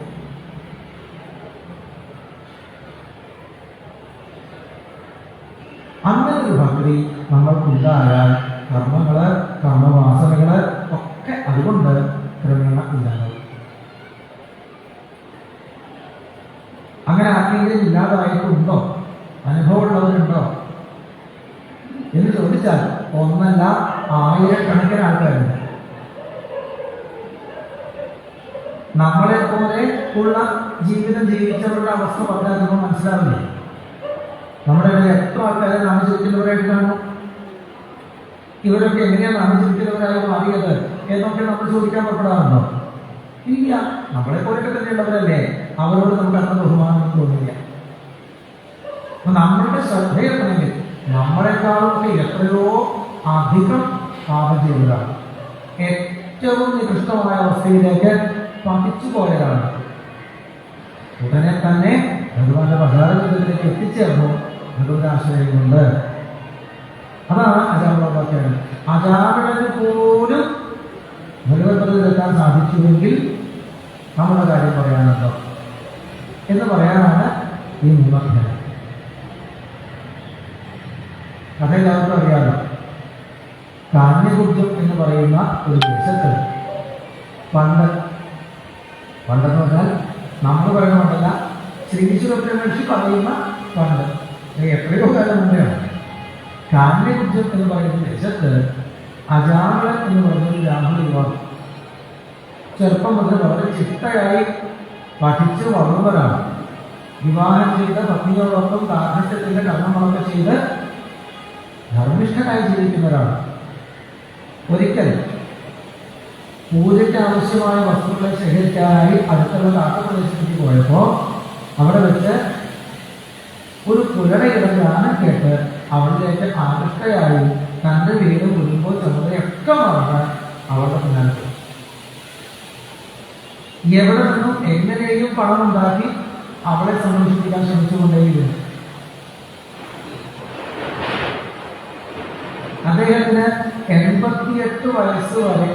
B: അങ്ങനെ ഒരു ഭക്തി നമ്മൾക്കുണ്ടായാൽ കർമ്മങ്ങള്, കർമ്മവാസനകള് ഒക്കെ അതുകൊണ്ട് ക്രമേണ ഇല്ലാതാവും. അങ്ങനെ ആർക്കെങ്കിലും ഇല്ലാതായിട്ടുണ്ടോ, അനുഭവമുള്ളവരുണ്ടോ എന്ന് ചോദിച്ചാൽ ഒന്നല്ല, ആയിരക്കണക്കിന് ആൾക്കാരുണ്ട്. നമ്മളെ പോലെ ഉള്ള ജീവിതം ജീവിച്ചവരുടെ അവസ്ഥ പറഞ്ഞാൽ നമുക്ക് മനസ്സിലാവില്ല. നമ്മുടെ ഇവിടെ എത്ര ആൾക്കാരെ നാമജപിക്കുന്നവരായിട്ട് കാണും. ഇവരൊക്കെ എങ്ങനെയാണ് നാമജപിക്കുന്നവരായി മാറിയത് എന്നൊക്കെ നമ്മൾ ചോദിക്കാൻ പുറപ്പെടാറുണ്ടോ? ഇല്ല. നമ്മളെ പോലെയൊക്കെ തന്നെയുള്ളവരല്ലേ, അവരോട് നമുക്ക് അത്ര ബഹുമാനം തോന്നില്ല. അപ്പൊ നമ്മളുടെ ശ്രദ്ധയെത്തണമെങ്കിൽ നമ്മളെക്കാളൊക്കെ എത്രയോ അധികം പാപം ചെയ്തതാണ്, ഏറ്റവും നികൃഷ്ടമായ അവസ്ഥയിലേക്ക് പതിച്ചു പോയതാണ്. ഉടനെ തന്നെ ഭഗവാന്റെ പദാരവിന്ദത്തിലേക്ക് എത്തിച്ചേർന്നു ഭഗവതാശ്രയം കൊണ്ട്. അതാണ് അജാമിളവാക്യം. അജാമിളന് പോലും ഭഗവത്പദത്തിലെത്താൻ സാധിച്ചുവെങ്കിൽ നമ്മുടെ കാര്യം പറയാനുണ്ടോ എന്ന് പറയാനാണ് ഈ മൂന്നാധ്യായം. കഥ എല്ലാവർക്കും അറിയാമോ. കാന്യകുബ്ജം എന്ന് പറയുന്ന ഒരു ദേശത്ത് പണ്ടെന്ന് പറഞ്ഞാൽ നമ്മൾ പറയുന്ന പണ്ടല്ല, ശ്രീശ്വരമഹർഷി പറയുന്ന പണ്ട്, എത്രയോ കാലം മുന്നെയാണ്. കാന്യകുബ്ജം എന്ന് പറയുന്ന ദേശത്ത് അജാമിളൻ എന്ന് പറഞ്ഞൊരു ബ്രാഹ്മണ യുവാവ് ചെറുപ്പം മുതൽ വളരെ ചിട്ടയായി പഠിച്ച് വളർന്നവരാണ്. വിവാഹം ചെയ്ത പത്നിയോടൊപ്പം കാർഷികത്തിന്റെ കർമ്മങ്ങളൊക്കെ ചെയ്ത് ധർമ്മിഷ്ഠനായി ജീവിക്കുന്നവരാണ്. ഒരിക്കൽ പൂജയ്ക്ക് ആവശ്യമായ വസ്തുക്കളെ ശേഖരിക്കാനായി അടുത്തുള്ള കാട്ടുപ്രദേശത്തേക്ക് പോയപ്പോൾ അവിടെ വെച്ച് ഒരു പുലടയുടെ ഗാനം കേട്ട് അവളിലേക്ക് ആകൃഷ്ടയായി തൻ്റെ വീട് കുടുംബവും ചുമതലയൊക്കെ മറന്ന് അവളുടെ പിന്നാലെ പോയി. എവിടെ നിന്നും എങ്ങനെയും പണം ഉണ്ടാക്കി അവളെ സന്തോഷിപ്പിക്കാൻ ശ്രമിച്ചുകൊണ്ടേയിരുന്നു. അദ്ദേഹത്തിന് 88 വയസ്സ് വരെ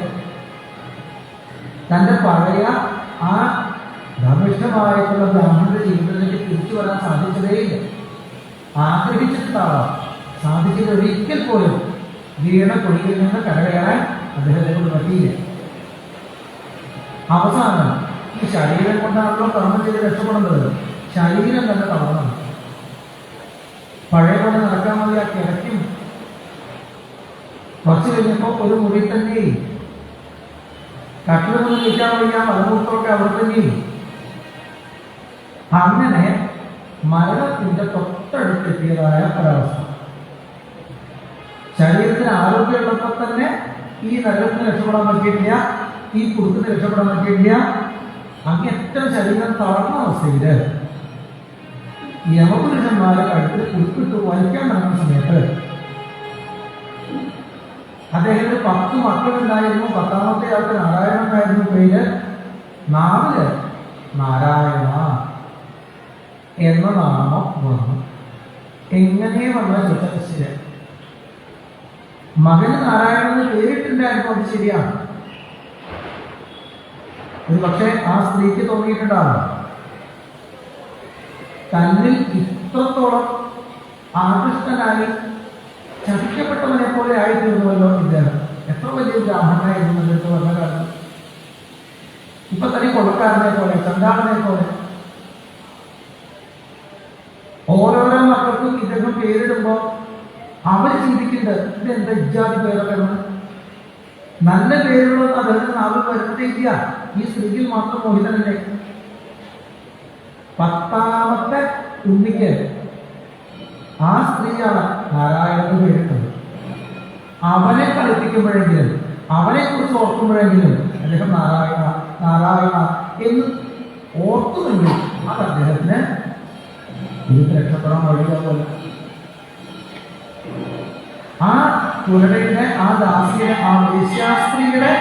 B: തൻ്റെ പഴയ ആ ധർമ്മിഷ്ഠമായിട്ടുള്ള ബ്രാഹ്മണന്റെ ജീവിതത്തിലേക്ക് തിരിച്ചു വരാൻ സാധിച്ചതേയില്ല. ആഗ്രഹിച്ചിട്ടാവാം, സാധിച്ചത് ഒരിക്കൽ പോലും വീണ കൊടിയിൽ നിന്ന് കരകയറാൻ അദ്ദേഹത്തെ കൊണ്ട് പറ്റിയില്ല. അവസാനം ഈ ശരീരം കൊണ്ടാണല്ലോ കർമ്മം ചെയ്ത് രക്ഷപ്പെടുന്നത്, ശരീരം തന്നെ തളർന്നു. പഴയ പോലെ നടക്കാൻ മതി ആ കിടക്കും. കുറച്ച് കഴിഞ്ഞപ്പോൾ ഒരു മുറി തന്നെയും കട്ടിലൊന്നും നിൽക്കാൻ വയ്യ, മലമൂത്രമൊക്കെ അവിടെ തന്നെയും. അങ്ങനെ മരണത്തിന്റെ തൊട്ടടുത്തെത്തിയതായ ഒരവസ്ഥ. ശരീരത്തിന് ആരോഗ്യമുള്ളപ്പോൾ തന്നെ ഈ നരകത്തിന് രക്ഷപ്പെടാൻ പറ്റിയിട്ടില്ല, ഈ കുറുക്കിന് രക്ഷപ്പെടാൻ പറ്റിയിട്ടില്ല. അങ്ങേറ്റം ശരീരം തളർന്ന അവസ്ഥയിൽ യമപുരുഷന്മാരെ കഴുത്തിൽ കുറുക്കിട്ട് വലിക്കാൻ നടന്ന സമയത്ത് അദ്ദേഹത്തിന് 10 മക്കളുണ്ടായിരുന്നു. 10ാമത്തെ ആൾക്ക് നാരായണൻ എന്നായിരുന്നു പേര്. നാവില് നാരായണ എന്ന നാമം വന്നു. എങ്ങനെ വന്ന ചോദിച്ചാൽ മകന് നാരായണൻ എന്ന് പേരിട്ടുണ്ടായിരുന്നു, അത് ശരിയാണ്. ഒരു പക്ഷേ ആ സ്ത്രീക്ക് തോന്നിയിട്ടുണ്ടാവും തന്നിൽ ഇത്രത്തോളം ആകൃഷ്ടനായി ചതിക്കപ്പെട്ടവനെ പോലെ ആയിത്തീർന്നുവല്ലോ ഇദ്ദേഹം. എത്ര വലിയ ബ്രാഹ്മണനായിരുന്നു എന്ന് പറഞ്ഞ കാലം. ഇപ്പൊ തന്നെ കൊള്ളക്കാരനെ പോലെ, ചണ്ടാളനെ പോലെ ഓരോരോ മക്കൾക്കും ഇദ്ദേഹം പേരിടുമ്പോൾ അവർ ചിന്തിക്കുന്നത് ഇതെന്താ ഇജാതി പേരൊക്കെ. നല്ല പേരുള്ളത് അദ്ദേഹത്തിന് നാവിൽ വരുന്നതേ ഇല്ല. ഈ സ്ത്രീയിൽ മാത്രം മോഹിതനല്ലേ. 10ാമത്തെ ഉണ്ണിക്ക് ആ സ്ത്രീയാണ് നാരായണന് പേരിട്ടത്. അവനെ കളിപ്പിക്കുമ്പോഴെങ്കിലും, അവനെ കുറിച്ച് ഓർക്കുമ്പോഴെങ്കിലും അദ്ദേഹം നാരായണ നാരായണ എന്ന് ഓർത്തുമെങ്കിൽ അത് അദ്ദേഹത്തിന് ഇത് രക്ഷപ്പെടാൻ വഴിയാവുമല്ല. ആ പുനരയുടെ, ആ ദാസിയുടെ, ആ വേശ്യാസ്ത്രീയുടെ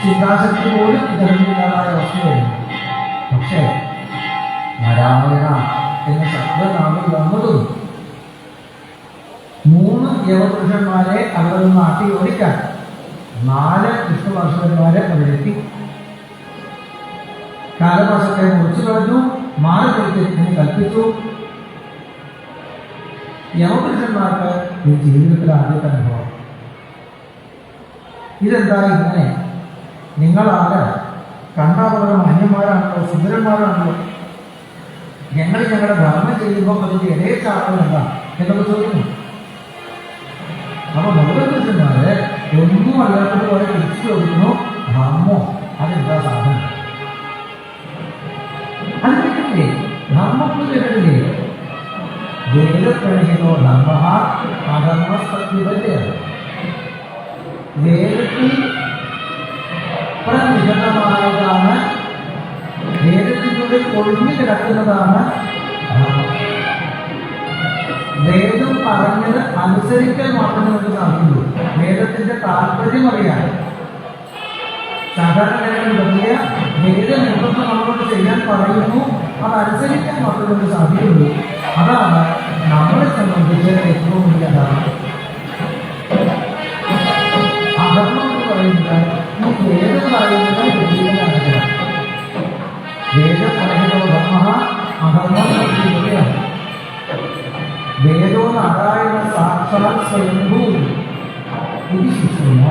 B: ചിന്താശക്തി പോലും ഇതറിഞ്ഞില്ലാതായ അവസ്ഥയായിരുന്നു. പക്ഷേ നാരായണ എന്ന ശബ്ദനാമം വന്നതും 3 യവപുരുഷന്മാരെ അവിടെ നിന്ന് നാട്ടി ഓടിക്കാൻ 4 വിഷ്ണുഭാഷകന്മാരെ അവരെത്തി. കാലഭാഷത്തെ മുറിച്ചു കളഞ്ഞു, മാറിക്കൊടുത്തിന് കൽപ്പിച്ചു. യവപുരുഷന്മാർക്ക് ഈ ജീവിതത്തിൽ ആദ്യത്തെ അനുഭവം. ഇതെന്താ ഇങ്ങനെ? നിങ്ങളാണ് കണ്ടാൽ വളരെ മാന്യന്മാരാണല്ലോ, സുന്ദരന്മാരാണല്ലോ, ഞങ്ങൾ ഞങ്ങളുടെ ധർമ്മം ചെയ്യുമ്പോൾ അതിൻ്റെ ഇടയെ ചാട്ടമല്ല എന്നൊക്കെ ചോദിക്കുന്നു. അപ്പൊ ഭഗവത്പുരുഷന്മാര് ഒന്നും അല്ലാത്തതുപോലെ തിരിച്ചു ചോദിക്കുന്നു, ധർമ്മോ അതെന്താ സാധനം? അത് കേട്ടില്ലേ? ധർമ്മത്തിൽ കേട്ടില്ലേ? വേദപ്രണിഹിതോ ധർമ്മ അധർമ്മസ്തത്വതയാണ്. വേദത്തിൽ പ്രനിഹിതമായതാണ്, വേദത്തിനുള്ളിൽ ഒളിഞ്ഞു കിടക്കുന്നതാണ് ധർമ്മം. വേദം പറഞ്ഞത് അനുസരിക്കാൻ മാത്രമേ നമുക്ക് സാധിക്കുള്ളൂ. വേദത്തിന്റെ താല്പര്യം അറിയാൻ സാധാരണ വലിയ വേദം എന്തൊക്കെ നമ്മളോട് ചെയ്യാൻ പറയുന്നു അതനുസരിക്കാൻ മാത്രമേ നമുക്ക് സാധിക്കുള്ളൂ. അതാണ് നമ്മളെ സംബന്ധിച്ച് ഏറ്റവും വലിയ ധർമ്മം. അധർമ്മം എന്ന് പറയുന്നത് ഈ വേദം പറയുന്നത് വലിയാണ്. വേദം പറയുന്നത് ധർമ്മ അധർമ്മം ഇവിടെയാണ്. വേദോ നാരായണ സാക്ഷാൽ സ്വയംഭൂ ഇത് ശിശുമ.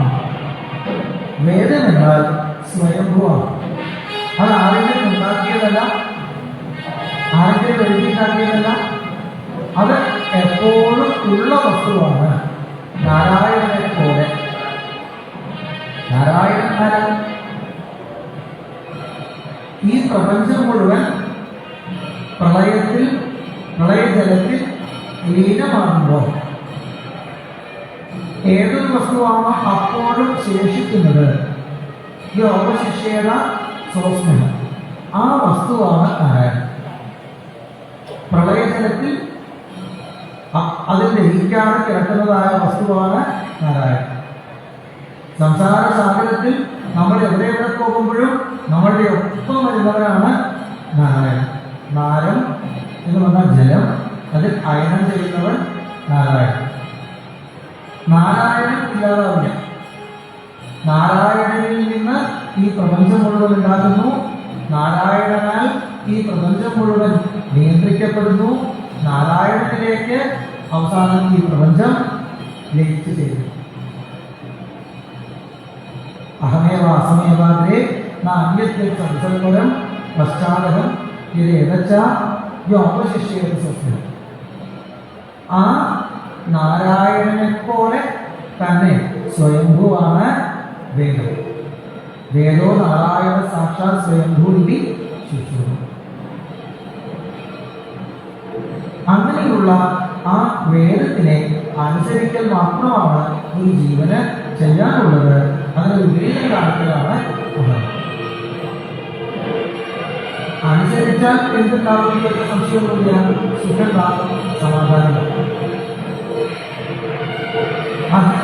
B: വേദം എന്നാൽ സ്വയംഭൂവാണ്. അത് ആരെങ്കിലും ഉണ്ടാക്കിയതല്ല, ആരെങ്കിലും എഴുതിണ്ടാക്കിയതല്ല. അത് എപ്പോഴും ഉള്ള വസ്തുവാണ്. നാരായണനെ പോലെ. നാരായണന്മാരാണ് ഈ പ്രപഞ്ചം മുഴുവൻ പ്രളയജലത്തിൽ ലീനമാകുമ്പോൾ ഏതൊരു വസ്തുവാണോ അപ്പോഴും ശേഷിക്കുന്നത് ഈ അവശിഷ്യേത സ്വസ്നേഹം, ആ വസ്തുവാണ് നാരായണൻ. പ്രളയജലത്തിൽ അതിൽ ലയിക്കാതെ കിടക്കുന്നതായ വസ്തുവാണ് നാരായണൻ. സംസാര സാഗരത്തിൽ നമ്മൾ എവിടെ പോകുമ്പോഴും നമ്മളുടെ ഒപ്പം വരുന്നവരാണ് നാരായണൻ. നാരം എന്ന് പറഞ്ഞാൽ ജലം, അതിൽ അയനം ചെയ്യുന്നവൻ നാരായണൻ. നാരായണൻ ഇല്ലാതാവില്ല. നാരായണനിൽ നിന്ന് ഈ പ്രപഞ്ചം മുഴുവൻ ഉണ്ടാകുന്നു. നാരായണനാൽ ഈ പ്രപഞ്ചം മുഴുവൻ നിയന്ത്രിക്കപ്പെടുന്നു. നാരായണനിലേക്ക് അവസാനം ഈ പ്രപഞ്ചം ലയിച്ചു ചേരുന്നു. അഹമേവ അസമേവാഗ്രേ നാന്യത്തെ സംസർഗം പശ്ചാത്തലം ഇത് ഏതച്ച യോപശിഷ്യേത സ്വപ്നം. ആ നാരായണനെ പോലെ തന്നെ സ്വയംഭൂവാണ് വേദം. വേദോ നാരായണ സാക്ഷാൽ സ്വയംഭൂ ഇതി ശിശു. അങ്ങനെയുള്ള ആ വേദത്തിനെ അനുസരിക്കൽ മാത്രമാണ് ഈ ജീവന് ചെയ്യാനുള്ളത്. അതിന് വിപരീതം കാണിക്കലാണ് ഉള്ളത്. അനുസരിച്ചാൽ എന്തുണ്ടാവുന്ന സംശയമൊന്നുമില്ല. സുഖമുണ്ടാകും, സമാധാനം.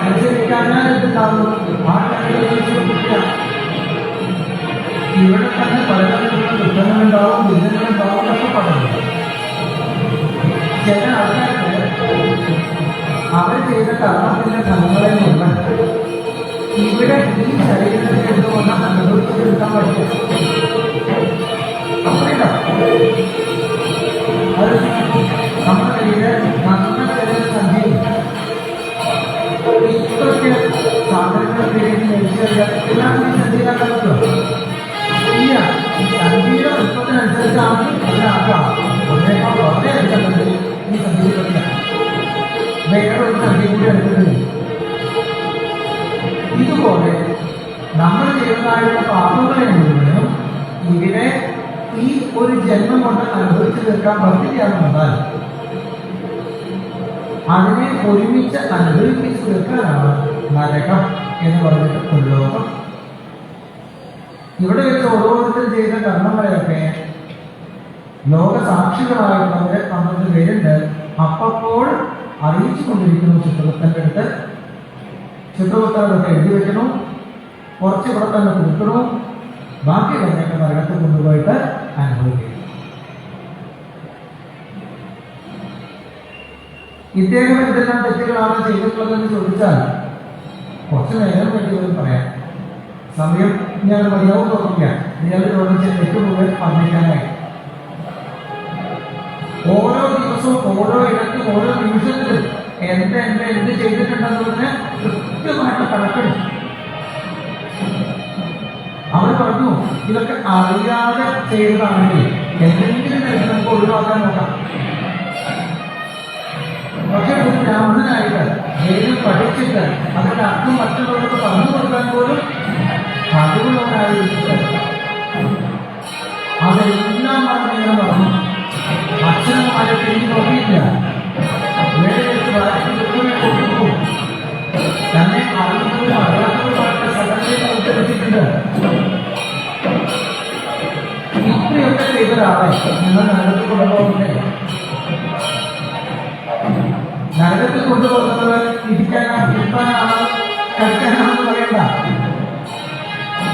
B: അനുസരിക്കാഞ്ഞാൽ എന്തുണ്ടാവും? ആ കാര്യങ്ങളില്ല. ഇവിടെ തന്നെ പലതരത്തിലുള്ള ദുഃഖങ്ങളുണ്ടാവും, ദുരിതങ്ങളുണ്ടാവും എന്നൊക്കെ പറയുന്നു. ചില ആൾക്കാർക്ക് അവർ ചെയ്ത കർമ്മത്തിന്റെ ഫലങ്ങളെ മുഴുവൻ ഇവിടെ ഈ ശരീരത്തിൽ എന്തുകൊണ്ട് അനുഭവിച്ചെടുക്കാൻ പറ്റില്ല. അത് നമ്മുടെ കയ്യില് നല്ല ചെറിയ സംഖ്യയും ഇത്രയ്ക്ക് സാധനങ്ങൾ എല്ലാം സഞ്ചീരാക്കാൻ പറ്റുമോ? ഇല്ല. സഞ്ചീര വൃത്തത്തിനനുസരിച്ചാണ് അതിനാക്കാം. അതിനേക്കാൾ വളരെ എടുക്കുന്നുണ്ട് ഈ സഞ്ചീരത്തില്ല. വേറൊരു സംഖ്യ കൂടി എടുക്കുന്നുണ്ട്. ഇതുപോലെ നമ്മൾ ചെയ്യുന്നതായുള്ള പാപങ്ങളെ മുഴുവനും ഇവിടെ ഈ ഒരു ജന്മം കൊണ്ട് അനുഭവിച്ചു തീർക്കാൻ പറ്റില്ലാന്നുണ്ടാൽ അതിനെ ഒരുമിച്ച് അനുഭവിപ്പിച്ചു തീർക്കാനാണ് നരകം എന്ന് പറഞ്ഞിട്ട് ഒരു ലോകം. ഇവിടെ വെച്ച് ഓരോരുത്തരും ചെയ്ത കർമ്മങ്ങളെയൊക്കെ ലോകസാക്ഷികളായിട്ടുള്ളവരെ 12 പേരുണ്ട്. അപ്പോൾ അറിയിച്ചു കൊണ്ടിരിക്കുന്നു ചിത്രഗുപ്തന്റെ അടുത്ത്. ചിത്രഗുപ്തനൊക്കെ എഴുതി വെക്കണം, കുറച്ച് ഇവിടെ തന്നെ കൊടുക്കണു, ബാക്കി കഴിഞ്ഞൊക്കെ നരകത്തിൽ കൊണ്ടുപോയിട്ട് അനുഭവിക്കണം. ഇദ്ദേഹം എന്തെല്ലാം തെറ്റുകളാണ് ചെയ്തിട്ടുള്ളതെന്ന് ചോദിച്ചാൽ കുറച്ച് നേരം വേണ്ടി പറയാം. സമയം ഞാൻ മതിയാവും തോന്നില്ല. ഇയാൾ ചോദിച്ച തെറ്റ് മുഴുവൻ പറഞ്ഞിരിക്കാനായി ഓരോ ദിവസവും ഓരോ ഇടത്തും ഓരോ നിമിഷത്തിലും എന്ത് ചെയ്തിട്ടുണ്ടെന്നതിന് കൃത്യമായിട്ട് കണക്കുണ്ട്. അവർ പറഞ്ഞു ഇതൊക്കെ അറിയാതെ ചെയ്തതാണെങ്കിൽ എന്തെങ്കിലും തരത്തിൽ നമുക്ക് ഒഴിവാക്കാൻ നോക്കാം. പക്ഷെ ഒരു ബ്രാഹ്മണനായിട്ട് വേദം പഠിച്ചിട്ട് അതിന്റെ അർത്ഥം മറ്റുള്ളവർക്ക് പറഞ്ഞു കൊടുക്കാൻ പോലും കഴിവുള്ളവരായിരിക്കും. അതെല്ലാം പറഞ്ഞിങ്ങനെ പറഞ്ഞു. അച്ഛനമാരെ തിരിഞ്ഞു നോക്കിയില്ല. വേറെ കൊടുക്കും തന്നെ അറിയുന്നതും അറിയാത്തതുമായിട്ട് സകലത്തെ ഉത്തരവിച്ചിട്ടുണ്ട്. ഇത്രയൊക്കെ ചെയ്തൊരാളെ നിങ്ങൾ നരകത്തിൽ കൊണ്ടുപോകുന്നേ. നരകത്തിൽ കൊണ്ടുപോകുന്നത് ഇരിക്കാനാണ്, ഇരുത്താനാണ്, കഴിക്കാനാണെന്ന് പറയണ്ട.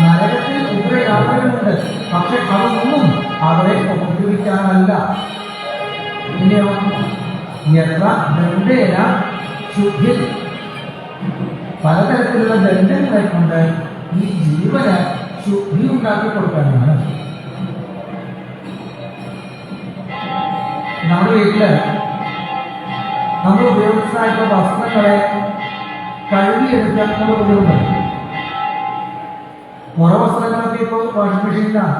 B: നരകത്തിൽ ഇത്ര യാത്രകളുണ്ട്, പക്ഷെ അതൊന്നും അവരെ ഉപദ്രവിക്കാനല്ല. ഇനിയോ എത്ര ദണ്ഡേന ശുദ്ധി, പലതരത്തിലുള്ള ദണ്ഡങ്ങളെ കൊണ്ട് ഈ ജീവന് ശുദ്ധി ഉണ്ടാക്കി കൊടുക്കാനാണ്. നമ്മുടെ വീട്ടില് നമ്മൾ ഉപയോഗിച്ചതായിട്ടുള്ള വസ്ത്രങ്ങളെ കഴുകിയെടുക്കാൻ നമ്മൾ ബുദ്ധിമുട്ടുണ്ട്. കുറെ വസ്ത്രങ്ങളൊക്കെ ഇപ്പോൾ വാഷിംഗ് മെഷീനിലാണ്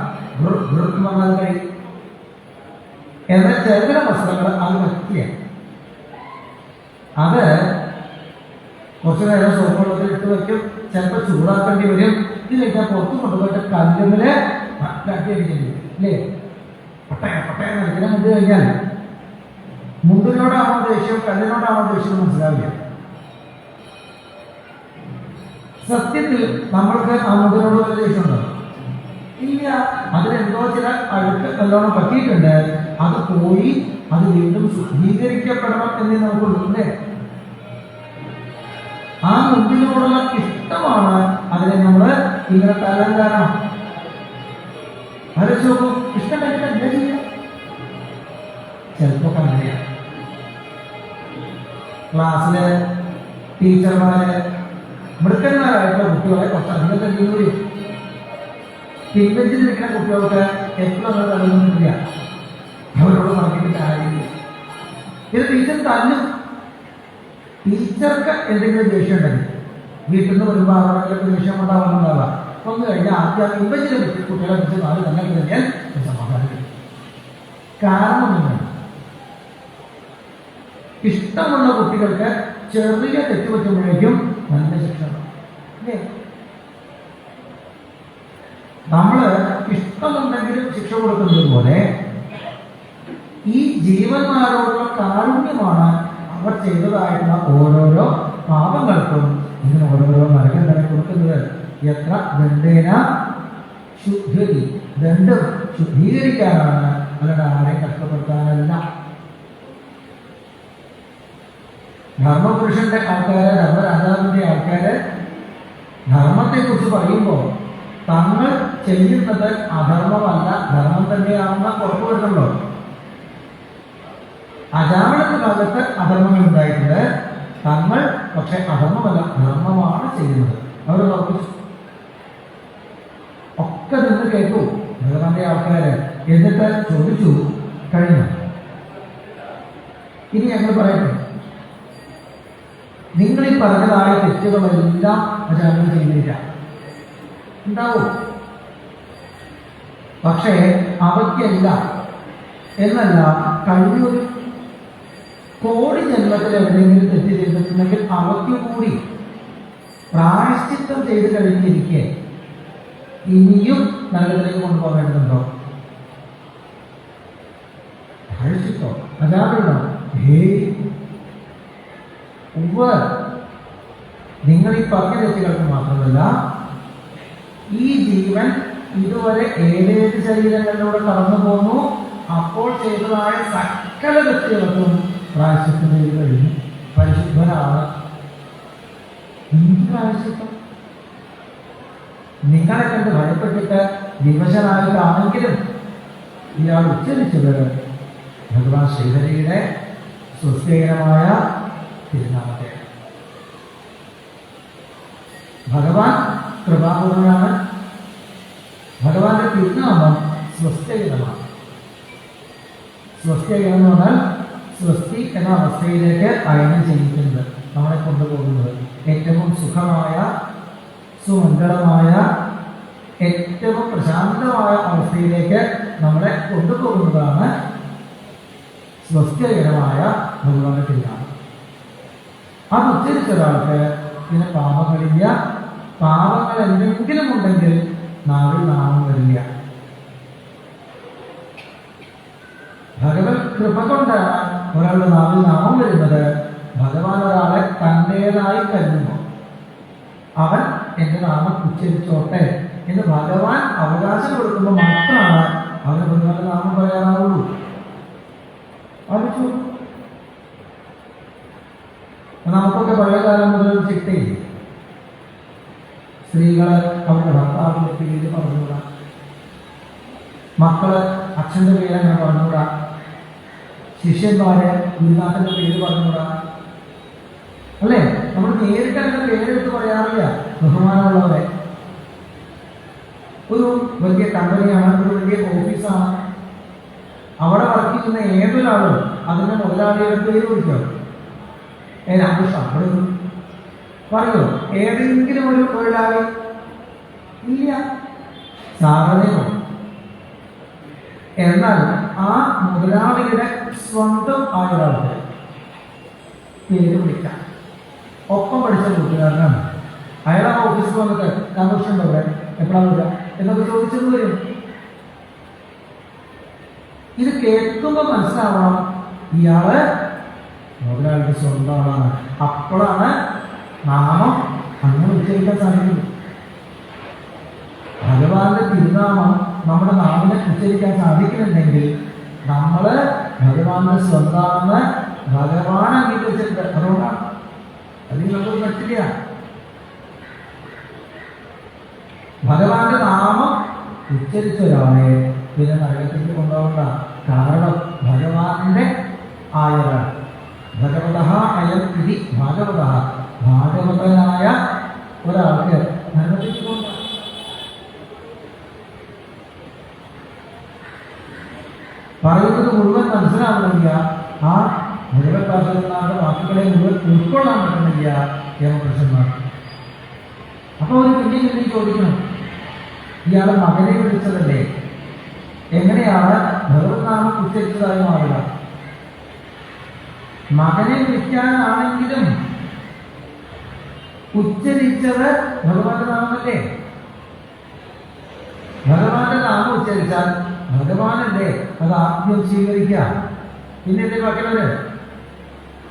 B: വന്നാൽ കഴിയും. എന്നാൽ ചില വസ്ത്രങ്ങൾ അത് പറ്റിയ അത് കുറച്ചു നേരം സോപ്പ് വെള്ളത്തിൽ ഇട്ട് വയ്ക്കും, ചിലപ്പോൾ ചൂടാക്കേണ്ടി വരും. ഇത് കഴിഞ്ഞാൽ പുറത്ത് കൊണ്ടുപോയിട്ട് കല്ലുമില് കട്ടിയടിക്കേണ്ടി വരും അല്ലേ? പട്ടയം കളിക്കണം. ഇത് കഴിഞ്ഞാൽ മുണ്ടിനോടാണോ ദേഷ്യം കല്ലിനോടാണോ ദേഷ്യം മനസ്സിലാവില്ല. സത്യത്തിൽ നമ്മൾക്ക് ആ മുണ്ടിനോട് ദേഷ്യമുണ്ടോ? ഇല്ല. അതിലെന്തോ ചില അഴുക്ക് നല്ലോണം പറ്റിയിട്ടുണ്ട്. അത് പോയി അത് വീണ്ടും ശുദ്ധീകരിക്കപ്പെടണം എന്നേ നമുക്കുള്ളൂ അല്ലേ? ആ മുണ്ടിനോടുള്ള ഇഷ്ടമാണ് അതിനെ നമ്മൾ ഇങ്ങനെ തരാൻ കാരണം. ആലോചിച്ച് ഇഷ്ടമായിട്ട് എന്താ ചെയ്യാം? ചിലപ്പോ അങ്ങനെയാണ്. ക്ലാസ്സില് ടീച്ചർമാര് മൃഗന്മാരായിട്ടുള്ള കുട്ടികളെ കുറച്ചധികം തല്ലിയും കൂടി പിൻവെഞ്ചിൽ നിൽക്കുന്ന കുട്ടികൾക്ക് എപ്പോഴും തല്ലുന്നില്ല. അവരോട് പറഞ്ഞിട്ട് കാര്യമില്ല. ഇത് ടീച്ചർ തല്ലും. ടീച്ചർക്ക് എന്തെങ്കിലും ദേഷ്യം ഉണ്ടെങ്കിൽ വീട്ടിൽ നിന്ന് വരുമ്പോൾ അവരുടെ ദേഷ്യം ഉണ്ടാവാനുണ്ടാവാം. ഒന്ന് കഴിഞ്ഞാൽ ആദ്യം പിൻവെഞ്ചിൽ കുട്ടികളെ കുറിച്ച് 4 തന്നെ കഴിഞ്ഞാൽ സമാധാനം. കാരണമൊന്നും ഇഷ്ടമുള്ള കുട്ടികൾക്ക് ചെറിയ തെറ്റുപറ്റുമ്പോഴേക്കും നല്ല ശിക്ഷ അല്ലേ? നമ്മള് ഇഷ്ടമുണ്ടെങ്കിലും ശിക്ഷ കൊടുക്കുന്നത് പോലെ ഈ ജീവന്മാരോടുള്ള കാരുണ്യമാണ് അവർ ചെയ്തതായിട്ടുള്ള ഓരോരോ പാപങ്ങൾക്കും ഇതിന് ഓരോരോ നരകം തന്നെ കൊടുക്കുന്നത്. എത്ര ദണ്ഡേന ശുദ്ധി, ദണ്ഡം ശുദ്ധീകരിക്കാനാണ്, അല്ലാതെ ആരെ കഷ്ടപ്പെടുത്താനല്ല. ധർമ്മപുരുഷന്റെ ആൾക്കാര്, ധർമ്മരാജാവിന്റെ ആൾക്കാര് ധർമ്മത്തെ കുറിച്ച് പറയുമ്പോൾ തങ്ങൾ ചെയ്യുന്നത് അധർമ്മമല്ല, ധർമ്മം തന്നെയാണെന്ന് ഉറപ്പുവരുത്തുള്ളൂ. അജാമിളന്റെ ഭാഗത്ത് അധർമ്മങ്ങൾ ഉണ്ടായിട്ടുണ്ട്. തങ്ങൾ പക്ഷെ അധർമ്മമല്ല, ധർമ്മമാണ് ചെയ്യുന്നത്. അവർ ഉറപ്പിച്ചു. ഒക്കെ നിന്ന് കേട്ടു ഭഗവാന്റെ ആൾക്കാര്. എന്നിട്ട് ചോദിച്ചു, കഴിഞ്ഞു. ഇനി ഞങ്ങൾ പറയട്ടെ, നിങ്ങൾ ഈ പറഞ്ഞതായ തെറ്റുകളെല്ലാം അജാമിൾ ചെയ്തിരിക്കാം, ഉണ്ടാവും. പക്ഷേ അവയ്ക്കല്ല എന്നല്ല, കഴിഞ്ഞൊരു കോടി ജന്മത്തിൽ എവിടെയെങ്കിലും തെറ്റ് ചെയ്തിട്ടുണ്ടെങ്കിൽ അവയ്ക്ക് കൂടി പ്രായശ്ചിത്തം ചെയ്ത് കഴിഞ്ഞിരിക്കെ ഇനിയും നരകത്തിലേക്ക് കൊണ്ടുപോകേണ്ടതുണ്ടോ? അജാഗ്രത. നിങ്ങൾ ഈ പറഞ്ഞ തെറ്റുകൾക്ക് മാത്രമല്ല, ഈ ജീവൻ ഇതുവരെ ഏതേത് ശരീരങ്ങളിലൂടെ കടന്നു പോന്നു, അപ്പോൾ ചെയ്തതായ സകല തെറ്റുകൾക്കും പ്രായശ്ചിത്തം ചെയ്ത് കഴിഞ്ഞു. പരിശുദ്ധനാണ്. പ്രായശ്ചിത്തം നിങ്ങളെ കണ്ട് ഭയപ്പെട്ടിട്ട് വിവശനായിട്ടാണെങ്കിലും ഇയാൾ ഉച്ചരിച്ചത് ഭഗവാൻ ശ്രീഹരിയുടെ സ്വസ്ഥീകരമായ തിരുനാമത്തെ. ഭഗവാൻ കൃപാപൂർണനാണ്. ഭഗവാന്റെ തിരുനാമം സ്വസ്ഥീകരമാണ്. സ്വസ്ഥീകരം എന്ന് പറഞ്ഞാൽ സ്വസ്തി എന്ന അവസ്ഥയിലേക്ക് അയനം ചെയ്യിക്കുന്നത്, നമ്മളെ കൊണ്ടുപോകുന്നത് ഏറ്റവും സുഖമായ, സുമംഗളമായ, ഏറ്റവും പ്രശാന്തമായ അവസ്ഥയിലേക്ക് നമ്മളെ കൊണ്ടുപോകുന്നതാണ് സ്വസ്ഥീകരമായ ഭഗവാന്റെ തിരുനാമം. അത് ഉച്ചരിച്ച ഒരാൾക്ക് ഇതിന് പാപങ്ങളില്ല. പാപങ്ങൾ എന്തെങ്കിലും ഉണ്ടെങ്കിൽ നാവിൽ നാമം വരില്ല. ഭഗവത് കൃപ കൊണ്ടാണ് ഒരാളുടെ നാവിൽ നാമം വരുന്നത്. ഭഗവാൻ ഒരാളെ തൻ്റേതായി കരുതുന്നു. അവൻ എൻ്റെ നാമം ഉച്ചരിച്ചോട്ടെ എന്ന് ഭഗവാൻ അവകാശം കൊടുക്കുമ്പോൾ മാത്രമാണ് അവന് ഭഗവാന്റെ നാമം പറയാനാവുള്ളൂ. നമുക്കൊക്കെ പഴയ കാലം മുതൽ ചിട്ടയില്ല. സ്ത്രീകള് അവരുടെ ഭർത്താവിന്റെ പേര് പറഞ്ഞുകൂടാ, മക്കള് അച്ഛൻ്റെ പേര് അങ്ങനെ പറഞ്ഞുകൂടാ, ശിഷ്യന്മാര് ഗുരുനാഥന്റെ പേര് പറഞ്ഞുകൂടാ. അല്ലേ? നമ്മൾ നേരിട്ട് അങ്ങനെ പേരെടുത്ത് പറയാറില്ല. ബഹുമാനമുള്ളവരെ, ഒരു വലിയ കമ്പനിയാണ്, ഒരു വലിയ ഓഫീസാണ്, അവിടെ വർക്ക് ചെയ്യുന്ന ഏതൊരാളും അതിന്റെ മുതലാളിയുടെ പേര് വിളിക്കും. അവിടെ പറയോ ഏതെങ്കിലും ഒരു തൊഴിലാളി ഇല്ല, സാധനയോ. എന്നാൽ ആ മുതലാളിയുടെ സ്വന്തം ആയ ഒരാൾക്ക് പേര് വിളിക്കാം. ഒപ്പം പഠിച്ച കൂട്ടുകാരനാണ്. അയാളെ ഓഫീസിൽ വന്നിട്ട് കമ്മീഷൻ അവിടെ എപ്പോഴാണ് വരിക എന്നൊക്കെ ചോദിച്ചത് വരും. ഇത് കേൾക്കുമ്പോൾ മനസ്സിലാവണം ഇയാള് മുതലാളിയുടെ സ്വന്തമാണ്. അപ്പോഴാണ് നാമം അങ്ങനെ ഉച്ചരിക്കാൻ സാധിക്കുന്നത്. ഭഗവാന്റെ തിരുനാമം നമ്മുടെ നാമിനെ ഉച്ചരിക്കാൻ സാധിക്കുന്നുണ്ടെങ്കിൽ നമ്മള് ഭഗവാന്റെ സ്വന്തമാണെന്ന് ഭഗവാൻ അംഗീകരിച്ചിട്ടുണ്ട്. അതുകൊണ്ടാണ് അതിൽ നമുക്ക് പറ്റില്ല. ഭഗവാന്റെ നാമം ഉച്ചരിച്ച ഒരാളെ പിന്നെ നരകത്തേക്ക് കൊണ്ടുപോകണ്ട. കാരണം ഭഗവാന്റെ ആയതാണ്. ഭഗവത അയം ഇതി ഭാഗവത, ഭാഗവതനായ ഒരാൾക്ക് നരകത്തേക്ക് കൊണ്ട. പറയുന്നത് മുഴുവൻ മനസ്സിലാവുന്നില്ല, ആ മുഴുവൻ ഭാഷകളുടെ വാക്കുകളെ മുഴുവൻ ഉൾക്കൊള്ളാൻ പറ്റുന്നില്ല യമകൃഷ്ണന്മാർ. അപ്പൊ ഒരു പിന്നെയും ചോദിക്കണം, ഇയാളെ മകനെ വിളിച്ചതല്ലേ, എങ്ങനെയാണ് ഭഗവത് നാമം ഉച്ചരിച്ചതായി മാറുക? മകനെ വിളിക്കാനാണെങ്കിലും ഉച്ചരിച്ചത് ഭഗവാന്റെ നാമല്ലേ. ഭഗവാന്റെ നാമം ഉച്ചരിച്ചാൽ ഭഗവാനല്ലേ അത് ആദ്യം സ്വീകരിക്കുക. പിന്നെ എന്റെ മക്കളത്.